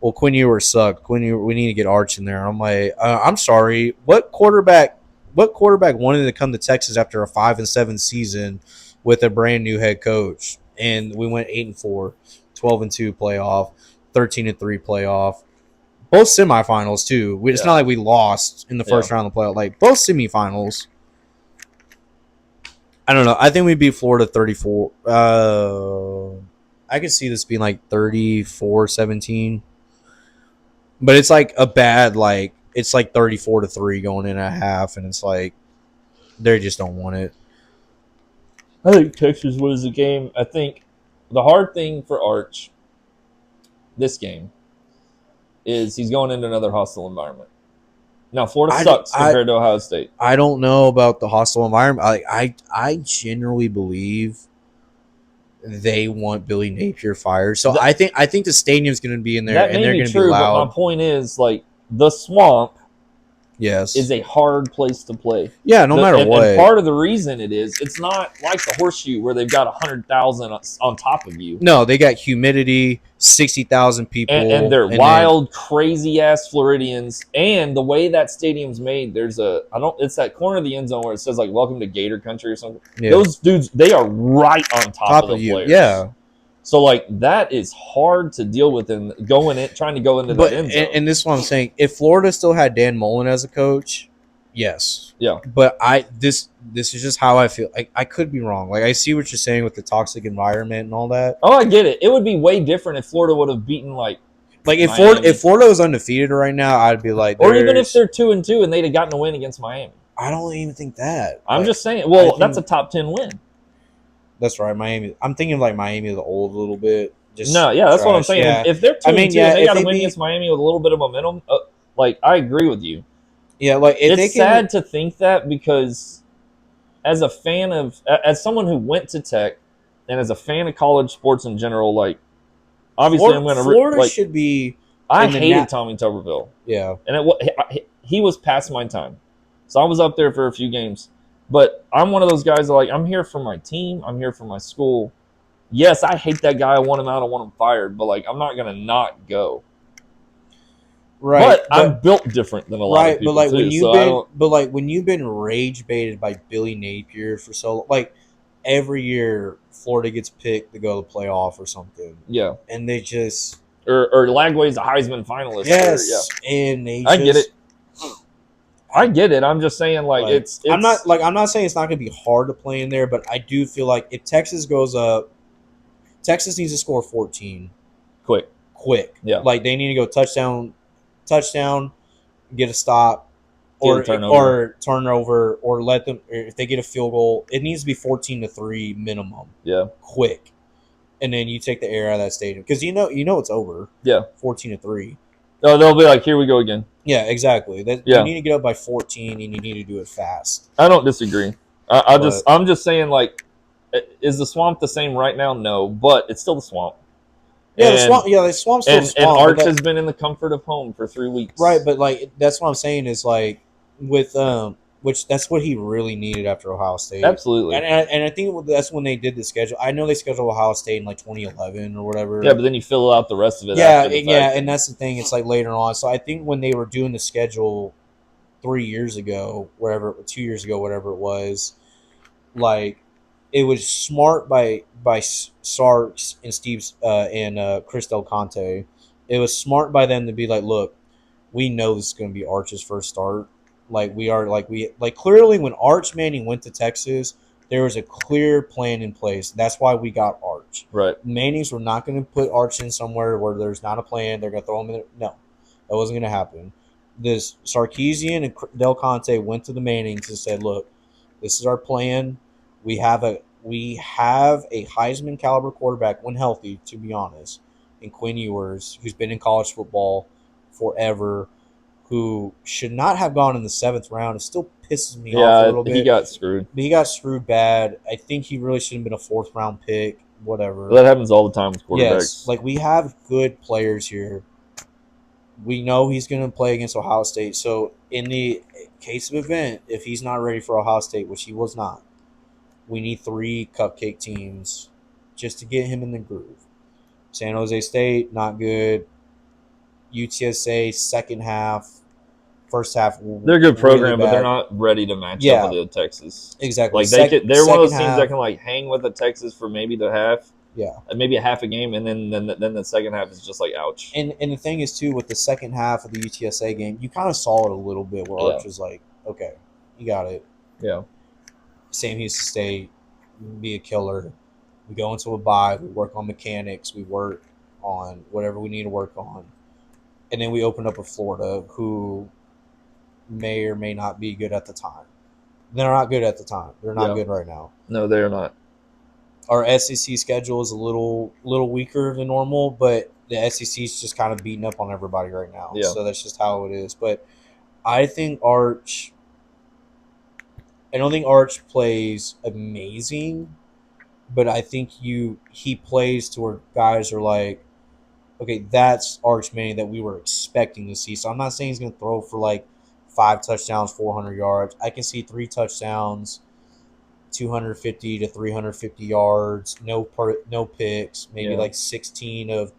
well, Quinn Ewers sucked. we need to get Arch in there. I'm like, I'm sorry. What quarterback wanted to come to Texas after a 5-7 season with a brand new head coach? And we went 8-4, 12-2 playoff, 13-3 playoff. Both semifinals too. It's not like we lost in the first round of the playoff. Like both semifinals. I don't know. I think we beat Florida 34. I could see this being like 34-17. But it's like a bad, like, it's like 34-3 going in at half, and it's like they just don't want it. I think Texas wins the game. I think the hard thing for Arch this game is he's going into another hostile environment. Now, Florida sucks compared to Ohio State. I don't know about the hostile environment. I generally believe they want Billy Napier fired. So I think the stadium's going to be in there, and they're going to be loud. But my point is, like, the Swamp yes, is a hard place to play. Yeah, no matter what. And part of the reason it's not like the Horseshoe where they've got 100,000 on top of you. No, they got humidity, 60,000 people, and they're wild, crazy ass Floridians. And the way that stadium's made, it's that corner of the end zone where it says like "Welcome to Gator Country" or something. Yeah. Those dudes, they are right on top of the players. Yeah. So, like, that is hard to deal with and trying to go into the end zone. And this is what I'm saying. If Florida still had Dan Mullen as a coach, yes. Yeah. But this is just how I feel. I could be wrong. Like, I see what you're saying with the toxic environment and all that. Oh, I get it. It would be way different if Florida would have beaten, if Florida was undefeated right now, I'd be like, or even if they're 2-2 and they'd have gotten a win against Miami. I don't even think that. I'm just saying. Well, that's a top 10 win. That's right, Miami. I'm thinking like Miami is old a little bit. That's what I'm saying. Yeah. If they're 2-2 and they got to win against Miami with a little bit of momentum, I agree with you. Yeah, like it's sad to think that because as someone who went to Tech and as a fan of college sports in general, like obviously I'm going to Florida should be. I hated Tommy Tuberville. Yeah, and he was past my time, so I was up there for a few games. But I'm one of those guys that, like, I'm here for my team. I'm here for my school. Yes, I hate that guy. I want him out. I want him fired. But, like, I'm not going to not go. Right. But I'm built different than a lot of people, but like too. When you've been rage baited by Billy Napier for so long, like, every year Florida gets picked to go to the playoff or something. Yeah. And they just... Or Lagway's a Heisman finalist. Yes. And I get it. I get it. I'm just saying, like, it's. I'm not saying it's not going to be hard to play in there, but I do feel like if Texas goes up, Texas needs to score 14. Quick. Yeah. Like, they need to go touchdown, get a stop, or turnover, or let them. Or if they get a field goal, it needs to be 14-3 minimum. Yeah. Quick, and then you take the air out of that stadium because you know it's over. Yeah. 14-3. No, they'll be like, here we go again. Yeah, exactly. You need to get up by 14, and you need to do it fast. I don't disagree. I'm just saying, like, is the Swamp the same right now? No, but it's still the Swamp. Yeah, the Swamp's still the Swamp. And Arch has been in the comfort of home for 3 weeks. Right, but, like, that's what I'm saying is, like, with which that's what he really needed after Ohio State. Absolutely. And I think that's when they did the schedule. I know they scheduled Ohio State in, like, 2011 or whatever. Yeah, but then you fill out the rest of it. Yeah, and that's the thing. It's, like, later on. So I think when they were doing the schedule 3 years ago, 2 years ago, whatever it was, like, it was smart by Sarks and Steve's and Chris Del Conte. It was smart by them to be like, look, we know this is going to be Arch's first start. Clearly when Arch Manning went to Texas, there was a clear plan in place. That's why we got Arch. Right. Mannings were not going to put Arch in somewhere where there's not a plan. They're going to throw him in there. No, that wasn't going to happen. This Sarkisian and Del Conte went to the Mannings and said, look, this is our plan. We have a Heisman caliber quarterback when healthy, to be honest, in Quinn Ewers, who's been in college football forever, who should not have gone in the 7th round. It still pisses me off a little bit. He got screwed. But he got screwed bad. I think he really shouldn't have been a 4th round pick. Whatever. That happens all the time with quarterbacks. Yes, like we have good players here. We know he's going to play against Ohio State. So in the case of event, if he's not ready for Ohio State, which he was not, we need 3 cupcake teams just to get him in the groove. San Jose State, not good. UTSA, second half. First half, they're a good program, really but they're not ready to match up with the Texas. Exactly. Like they're one of those teams that can like hang with the Texas for maybe the half. Yeah. Maybe a half a game, and then the second half is just like ouch. And the thing is too, with the second half of the UTSA game, you kind of saw it a little bit where Arch was like, okay, you got it. Yeah. Sam Houston State, be a killer. We go into a bye, we work on mechanics, we work on whatever we need to work on. And then we open up with Florida, who may or may not be good at the time. They're not good at the time. They're not good right now. No, they're not. Our SEC schedule is a little weaker than normal, but the SEC is just kind of beating up on everybody right now. Yeah. So that's just how it is. But I think Arch – I don't think Arch plays amazing, but I think he plays to where guys are like, okay, that's Arch Manning that we were expecting to see. So I'm not saying he's going to throw for like 5 touchdowns, 400 yards. I can see 3 touchdowns, 250 to 350 yards, no picks, maybe like 16 of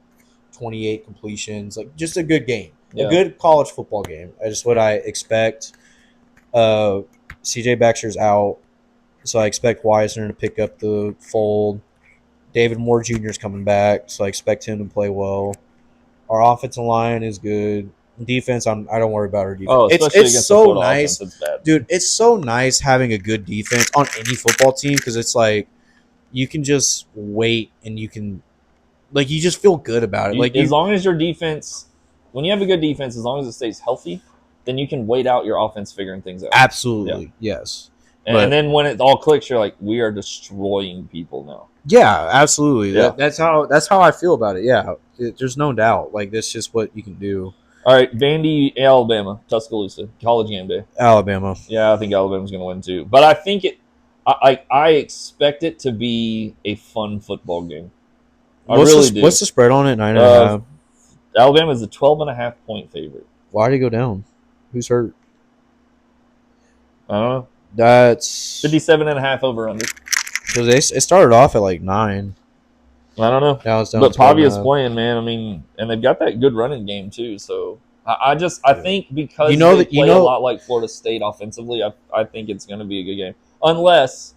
28 completions, like just a good game, a good college football game. That's what I expect. CJ Baxter's out, so I expect Wisner to pick up the fold. David Moore Jr. is coming back, so I expect him to play well. Our offensive line is good. Defense, I don't worry about our defense. Oh, it's so nice, dude. It's so nice having a good defense on any football team because it's like you can just wait and you can, like, you just feel good about it. Like as long as your defense, when you have a good defense, as long as it stays healthy, then you can wait out your offense figuring things out. Absolutely, yes. And then when it all clicks, you're like, we are destroying people now. Yeah, absolutely. Yeah. That's how I feel about it. Yeah, there's no doubt. Like, that's just what you can do. All right, Vandy, Alabama, Tuscaloosa, College game day. Alabama. Yeah, I think Alabama's going to win too. But I think I expect it to be a fun football game. What's the spread on it? 9.5. Alabama is a 12.5 point favorite. Why did it go down? Who's hurt? I don't know. That's 57.5 over under. Because it started off at like 9. I don't know. Now it's down. But Pavia's playing, man. I mean, and they've got that good running game too. So I think because they play a lot like Florida State offensively, I think it's going to be a good game. Unless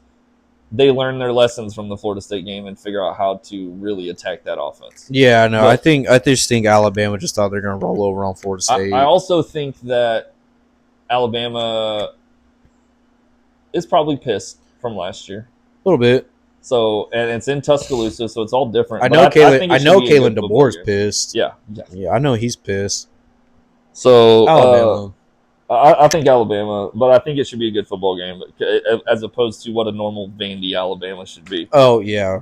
they learn their lessons from the Florida State game and figure out how to really attack that offense. Yeah, no, I just think Alabama just thought they're going to roll over on Florida State. I also think that Alabama is probably pissed from last year. A little bit. So, and it's in Tuscaloosa, so it's all different. I know Kalen DeBoer's pissed. Yeah, I know he's pissed. So Alabama. I think Alabama, but I think it should be a good football game as opposed to what a normal Vandy Alabama should be. Oh yeah.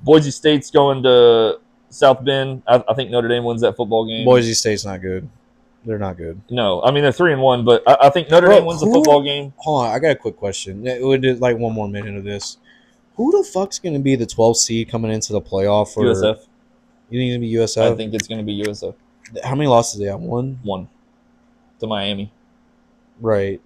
Boise State's going to South Bend. I think Notre Dame wins that football game. Boise State's not good. They're not good. No, I mean they're 3-1, but I think Notre Dame wins the football game. Hold on, I got a quick question. We'll do like one more minute of this. Who the fuck's going to be the 12th seed coming into the playoff? For USF. You think it's going to be USF? I think it's going to be USF. How many losses do they have? One. To Miami. Right.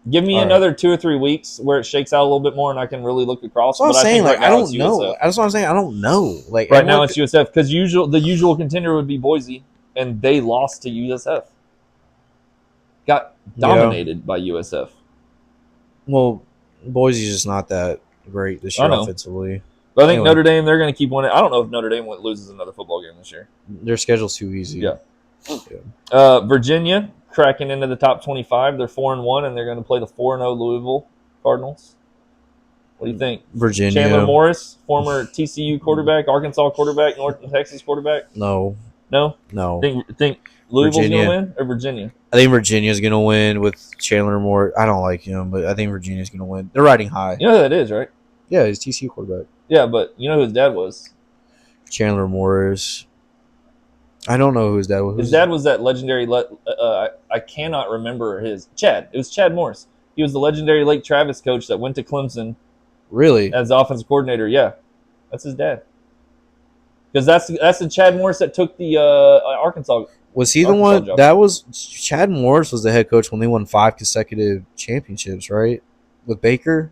Give me another 2 or 3 weeks where it shakes out a little bit more and I can really look across. That's what I'm saying. Like, I don't know. That's what I'm saying. I don't know. Like right now it's USF because the usual contender would be Boise, and they lost to USF. Got dominated by USF. Well, Boise's just not that great this year offensively. But I think Notre Dame, they're going to keep winning. I don't know if Notre Dame loses another football game this year. Their schedule's too easy. Yeah. Virginia cracking into the top 25. They're 4-1, and they're going to play the 4-0 Louisville Cardinals. What do you think? Virginia. Chandler Morris, former TCU quarterback, Arkansas quarterback, North Texas quarterback. No. Think Louisville's going to win or Virginia? I think Virginia's going to win with Chandler Morris. I don't like him, but I think Virginia's going to win. They're riding high. You know who that is, right? Yeah, he's TCU quarterback. Yeah, but you know who his dad was? Chandler Morris. I don't know who his dad was. His dad was that legendary. I cannot remember his Chad. It was Chad Morris. He was the legendary Lake Travis coach that went to Clemson Really? as the offensive coordinator. Yeah, that's his dad. Because that's the Chad Morris that took the Arkansas. Was he the Arkansas one job. that was Chad Morris was the head coach when they won 5 consecutive championships, right? With Baker?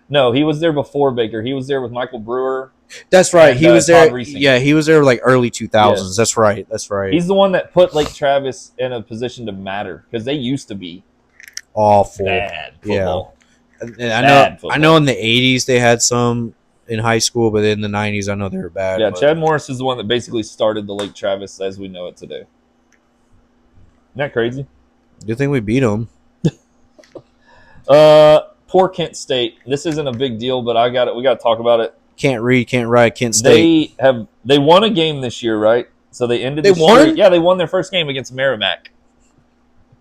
No, he was there before Baker. He was there with Michael Brewer. That's right. And, He was Todd there. Reesing. Yeah, he was there like early 2000s. Yes. That's right. That's right. He's the one that put Lake Travis in a position to matter because they used to be awful. bad Yeah. football. And Bad football. I know in the 80s they had some in high school, but in the 90s I know they were bad. Yeah, but- Chad Morris is the one that basically started the Lake Travis as we know it today. Isn't that crazy? Do you think we beat them? Poor Kent State. This isn't a big deal, but we got to talk about it. Can't read, can't write, Kent State. They won a game this year, right? So they ended. They the won? streak. Yeah, they won their first game against Merrimack.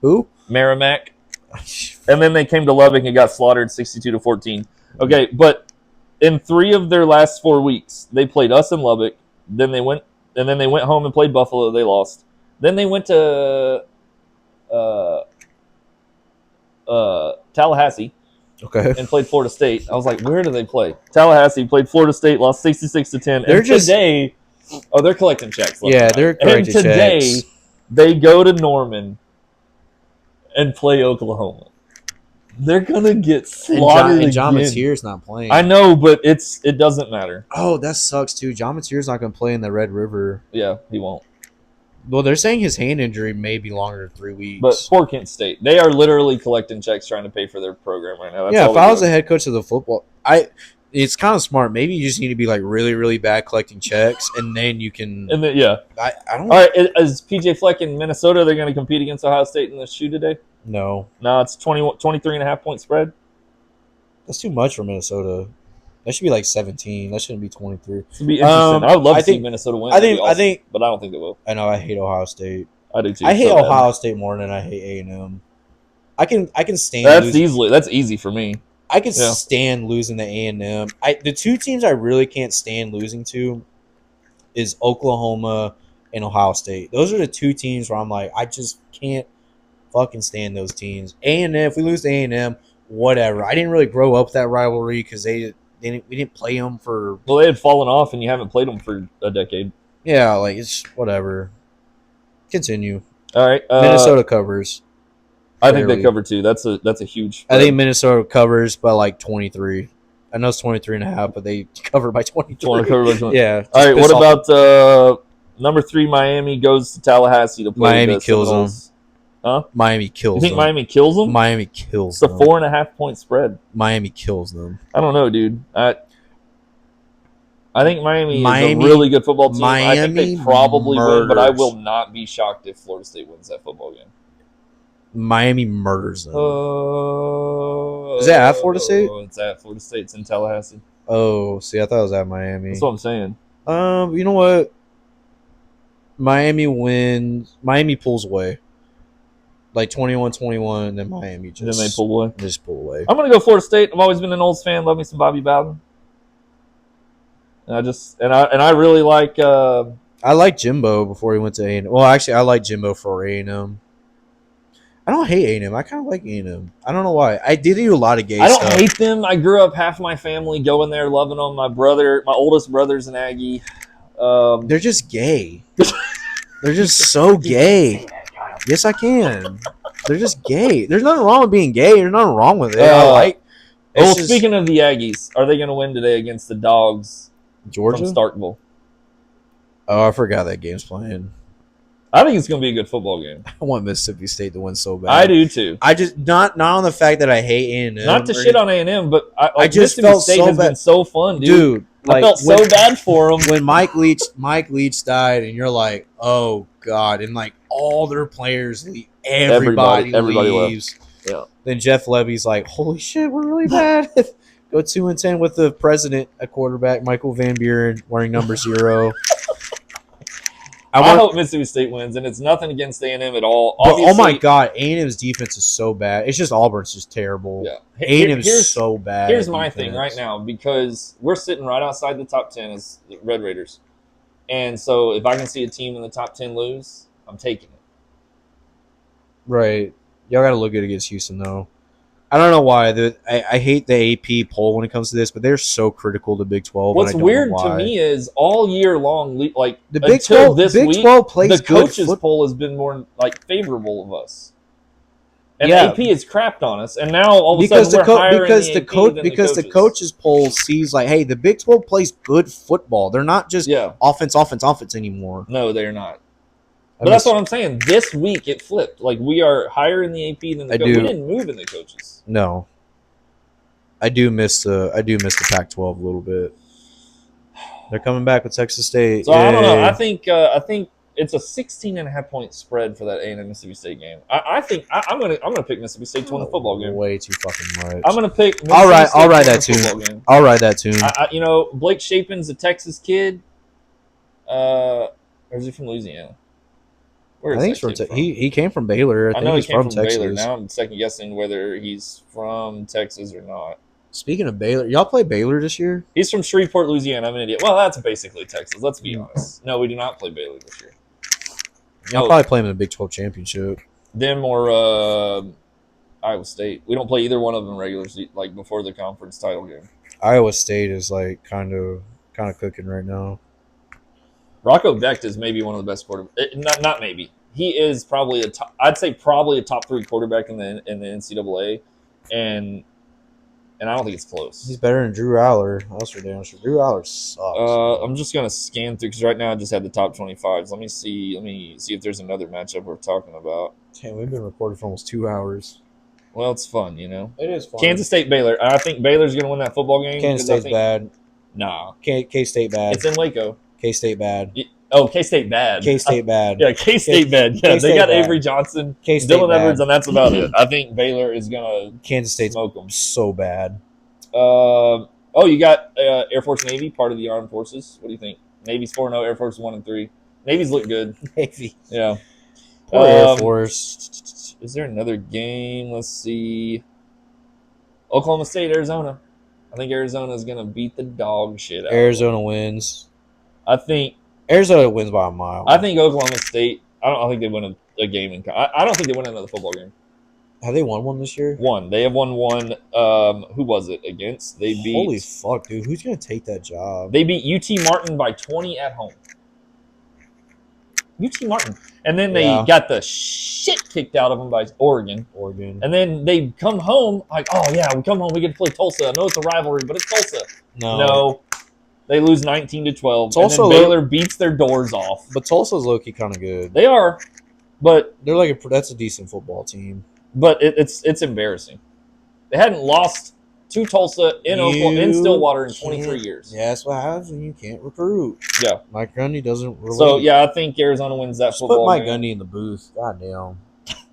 Who? Merrimack, and then they came to Lubbock and got slaughtered 62-14. Okay, but in 3 of their last 4 weeks, they played us in Lubbock. Then they went home and played Buffalo. They lost. Then they went to Tallahassee Okay. and played Florida State. I was like, where do they play? Tallahassee played Florida State, lost 66-10. They're And just- today, they're collecting checks. left Yeah, and right. they're And collecting today, checks. they go to Norman and play Oklahoma. They're gonna get slaughtered And John again. Mateer's not playing. I know, but it doesn't matter. Oh, that sucks too. John Mateer's not going to play in the Red River. Yeah, he won't. Well, they're saying his hand injury may be longer than 3 weeks. But poor Kent State, they are literally collecting checks trying to pay for their program right now. That's yeah, all if they're I was the doing. head coach of the football, it's kind of smart. Maybe you just need to be like really, really bad collecting checks, and then you can. And then, yeah. I don't All right, is PJ Fleck in Minnesota? They're going to compete against Ohio State in the shoe today? know. No, it's 23.5 point spread. That's too much for Minnesota. That should be like 17. That shouldn't be 23. This would be interesting. I would love I to see think- Minnesota win. I That'd think- be I awesome, think- but I don't think they will. I know I hate Ohio State. I do too. I hate so bad. Ohio State more than I hate A&M. I can stand. That's easy for me. I can Yeah. stand losing to A&M. The 2 teams I really can't stand losing to is Oklahoma and Ohio State. Those are the 2 teams where I'm like, I just can't fucking stand those teams. A&M, if we lose to A&M, whatever. I didn't really grow up with that rivalry because we didn't play them for Well, they had fallen off, and you haven't played them for a decade. like it's whatever. Continue. All right, Minnesota covers. I think they clearly. cover too. That's a huge. I think Minnesota covers by like 23. I know it's 23.5, but they cover by 23. Cover by 20. Yeah. All right, just what piss off- about number 3? Miami goes to Tallahassee to play. Miami the kills them. Seminoles. Miami You kills think them. Miami kills them? Miami kills It's a them. 4.5 point spread. Miami kills them. I don't know, dude. I think Miami is Miami- a really good football team. I think Miami they probably win, but I murders. will not be shocked if Florida State wins that football game. Miami murders them. Is Is that at Florida State? It's at Florida State. It's in Tallahassee. Oh, see, I thought it was at Miami. That's what I'm saying. You know what? Miami wins. Miami pulls away. Like 21-21, and then Miami And then they just pull away. away. I'm gonna go Florida State. I've always been an Olds fan. Love me some Bobby Bowden. And I really like. I liked Jimbo before he went to A&M. Well, actually, I like Jimbo for A&M. I don't hate A&M. I kind of like A&M. I don't know why. I did do a lot of gay I don't stuff. hate them. I grew up half my family going there, loving them. My oldest brother's an Aggie. They're just gay. They're just so gay. Yes, I can. They're just gay. There's nothing wrong with being gay. There's nothing wrong with it. I like. Well, it's just- speaking of the Aggies, are they going to win today against the Dogs Georgia. from Starkville? Oh, I forgot that game's playing. I think it's going to be a good football game. I want Mississippi State to win so bad. I do too. I just not on the fact that I hate A&M. Not to shit on A&M, but I just Mississippi felt State so has been bad. so fun, dude. dude. I felt so bad for them. when Mike Leach died, and you're like, oh god, and like all their players leave, everybody Everybody left. leaves. Yeah. Then Jeff Levy's like, holy shit, we're really bad. Go 2-10 with the president at quarterback, Michael Van Buren, wearing number 0. I hope Mississippi State wins, and it's nothing against A&M at all. But, oh my Obviously- god, A&M's defense is so bad. It's just Auburn's just terrible. Yeah. A&M's Here's- so bad. Here's at my defense. thing right now, because we're sitting right outside the top 10 as the Red Raiders. And so if I can see a team in the top 10 lose, I'm taking it. Right. Y'all got to look good against Houston, though. I don't know why. I hate the AP poll when it comes to this, but they're so critical to Big 12. What's and I don't weird know to why. me is all year long, like The Big until 12, this Big week, 12 plays the good coaches foot- poll has been more like favorable of us. And Yeah. AP has crapped on us, and now all of a sudden we're higher in the AP than the coaches poll sees like, hey, the Big 12 plays good football. They're not just Yeah, offense anymore. no, they're not. I But that's miss- what I'm saying. This week it flipped. Like we are higher in the AP than the coaches. We didn't move in the coaches. No. I do miss the Pac-12 a little bit. They're coming back with Texas State. So I don't know. Yay. I think it's a 16.5-point spread for that A&M Mississippi State game. I think I'm gonna pick Mississippi State to win the football game. Way too fucking much. I'm gonna pick. Mississippi I'll ride State to win that the tune. football game. I'll ride that tune. You know, Blake Shapen's a Texas kid. Or is he from Louisiana? Where I is think that he's from kid he came from Baylor. I I think know he he's came from from Texas. Baylor. Now I'm second guessing whether he's from Texas or not. Speaking of Baylor, y'all play Baylor this year? He's from Shreveport, Louisiana. I'm an idiot. Well, that's basically Texas. Let's be honest. No, we do not play Baylor this year. Y'all probably play him in the Big 12 championship. Them or Iowa State. We don't play either one of them regular like before the conference title game. Iowa State is like kind of cooking right now. Rocco Becht is maybe one of the best quarterbacks. Not maybe. He is probably I'd say probably a top 3 quarterback in the NCAA, and I don't think it's close. He's better than Drew Aller. That's for damn sure. Drew Aller sucks. I'm just gonna scan through because right now I just had the top 25s. Let me see if there's another matchup we're talking about. Damn, we've been recording for almost 2 hours. Well, it's fun, you know. It is fun. Kansas State Baylor. I think Baylor's gonna win that football game. Kansas State's bad. Nah, K-State bad. it's in Waco. K-State bad. Oh, K-State bad. K-State bad. Yeah, K-State bad. Yeah, K-State they got bad. Avery Johnson, K-State Dylan bad. Edwards, and that's about it. I think Baylor is gonna Kansas State's smoke them. so bad. You got Air Force Navy, part of the armed forces. What do you think? Navy's 4-0, Air Force 1-3. Navy's look good. Navy. Yeah. Poor Air Force. Is there another game? Let's see. Oklahoma State, Arizona. I think Arizona is gonna beat the dog shit out. Arizona wins. I think Arizona wins by a mile. I think Oklahoma State. I think they win a game. I don't think they win another football game. Have they won one this year? They have won one. Who was it against? They beat. Holy fuck, dude! Who's gonna take that job? They beat UT Martin by 20 at home. UT Martin, and then they got the shit kicked out of them by Oregon. And then they come home like, oh yeah, we come home, we get to play Tulsa. I know it's a rivalry, but it's Tulsa. No. They lose 19-12. And then Baylor beats their doors off. But Tulsa's low-key kind of good. They are, but they're like that's a decent football team. But it's embarrassing. They hadn't lost to Tulsa in Stillwater in 23 years. Yeah, that's what happens when you can't recruit. Yeah, Mike Gundy doesn't. Relate. So yeah, I think Arizona wins that football. Put Mike game. Gundy in the booth. God damn.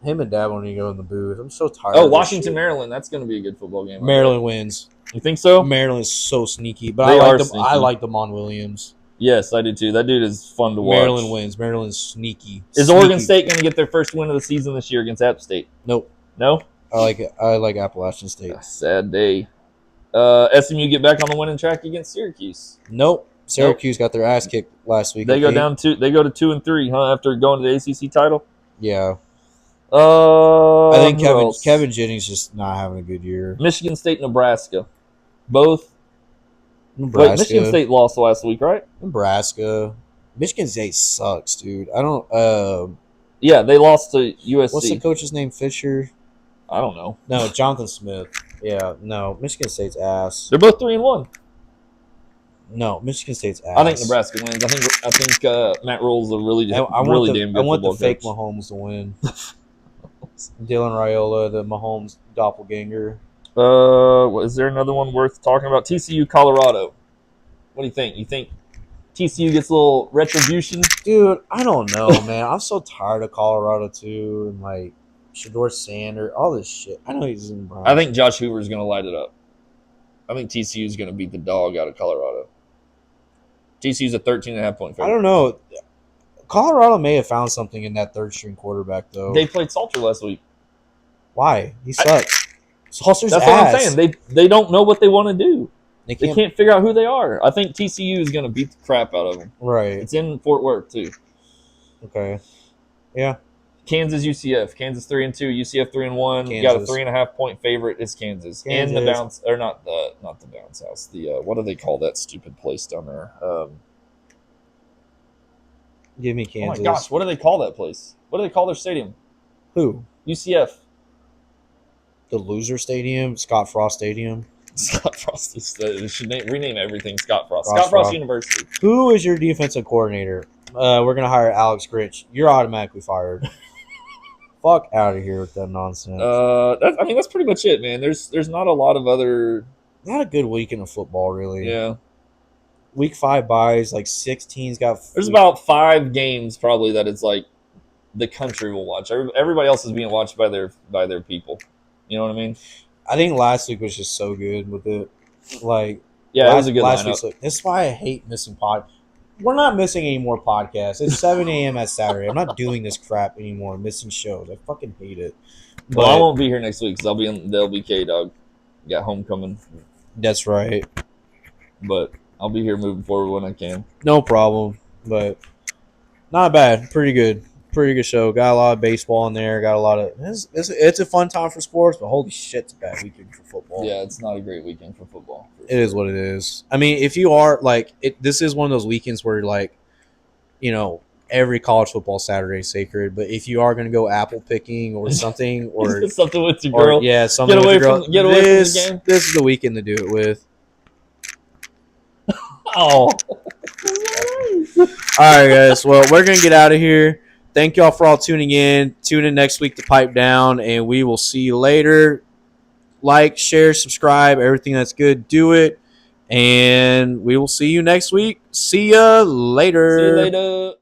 Him and Dad want to go in the booth. I'm so tired. Oh, of Washington, Maryland. That's going to be a good football game. Maryland wins. You think so? Maryland's so sneaky, but Sneaky. I like Damon Williams. Yes, I do too. That dude is fun to watch. Maryland wins. Maryland's sneaky. Is Oregon State going to get their first win of the season this year against App State? Nope. No? I like Appalachian State. Sad day. SMU get back on the winning track against Syracuse. Nope. Syracuse got their ass kicked last week. They go down to 2-3, huh? After going to the ACC title. Yeah. I think who else? Kevin Jennings just not having a good year. Michigan State, Nebraska, both. Nebraska. Wait, Michigan State lost last week, right? Nebraska. Michigan State sucks, dude. I don't. Yeah, they lost to USC. What's the coach's name? Fisher. I don't know. No, Jonathan Smith. Yeah, no. Michigan State's ass. They're both 3-1. No, Michigan State's ass. I think Nebraska wins. I think Matt Rule's a really damn good I want the football fake coach. Mahomes to win. Dylan Raiola, the Mahomes doppelganger. Is there another one worth talking about? TCU, Colorado. What do you think? You think TCU gets a little retribution? Dude, I don't know, man. I'm so tired of Colorado too, and like Shedeur Sanders, all this shit. I know he's in Brown. I think Josh Hoover's going to light it up. I think TCU is going to beat the dog out of Colorado. TCU's a 13.5-point favorite. I don't know. Colorado may have found something in that third string quarterback though. They played Salter last week. Why? He sucks. Salter's That's ass. what I'm saying. They don't know what they want to do. They can't figure out who they are. I think TCU is going to beat the crap out of them. Right. It's in Fort Worth too. Okay. Yeah. Kansas, UCF. Kansas 3-2, UCF 3-1. You got a 3.5 point favorite. It's Kansas. In the bounce, or not the bounce house. The what do they call that stupid place down there? Give me Kansas. Oh my gosh, what do they call that place? What do they call their stadium? Who? UCF. The loser stadium, Scott Frost Stadium. Scott Frost. They should rename everything Scott Frost. Scott Scott Frost Frost. University. Who is your defensive coordinator? We're gonna hire Alex Gritch. You're automatically fired. Fuck out of here with that nonsense. I mean, that's pretty much it, man. There's not a lot of other. Not a good weekend of football, really. Yeah. Week 5 buys, like 16's got. There's about 5 games probably that it's like the country will watch. Everybody else is being watched by their people. You know what I mean? I think last week was just so good with it. Like, Yeah, it was a good lineup. week's. This is why I hate missing We're not missing any more podcasts. It's 7 a.m. at Saturday. I'm not doing this crap anymore. Missing shows. I fucking hate it. Well, I won't be here next week because I'll be in the LBK, dog. Got homecoming. That's right. But I'll be here moving forward when I can. No problem. But not bad. Pretty good. Pretty good show. Got a lot of baseball in there. Got a lot of. It's a fun time for sports, but holy shit, it's a bad weekend for football. Yeah, it's not a great weekend for football. It is what it is. I mean, if you are like, this is one of those weekends where like, you know, every college football Saturday is sacred. But if you are going to go apple picking or something, or something with your girl, yeah, something get away with your girl, from get away from the game. This is the weekend to do it with. Oh. All right, guys. Well, we're gonna get out of here. Thank y'all for all tuning in. Tune in next week to Pipe Down, and we will see you later. Like, share, subscribe, everything that's good, do it. And we will see you next week. See ya later. See you later.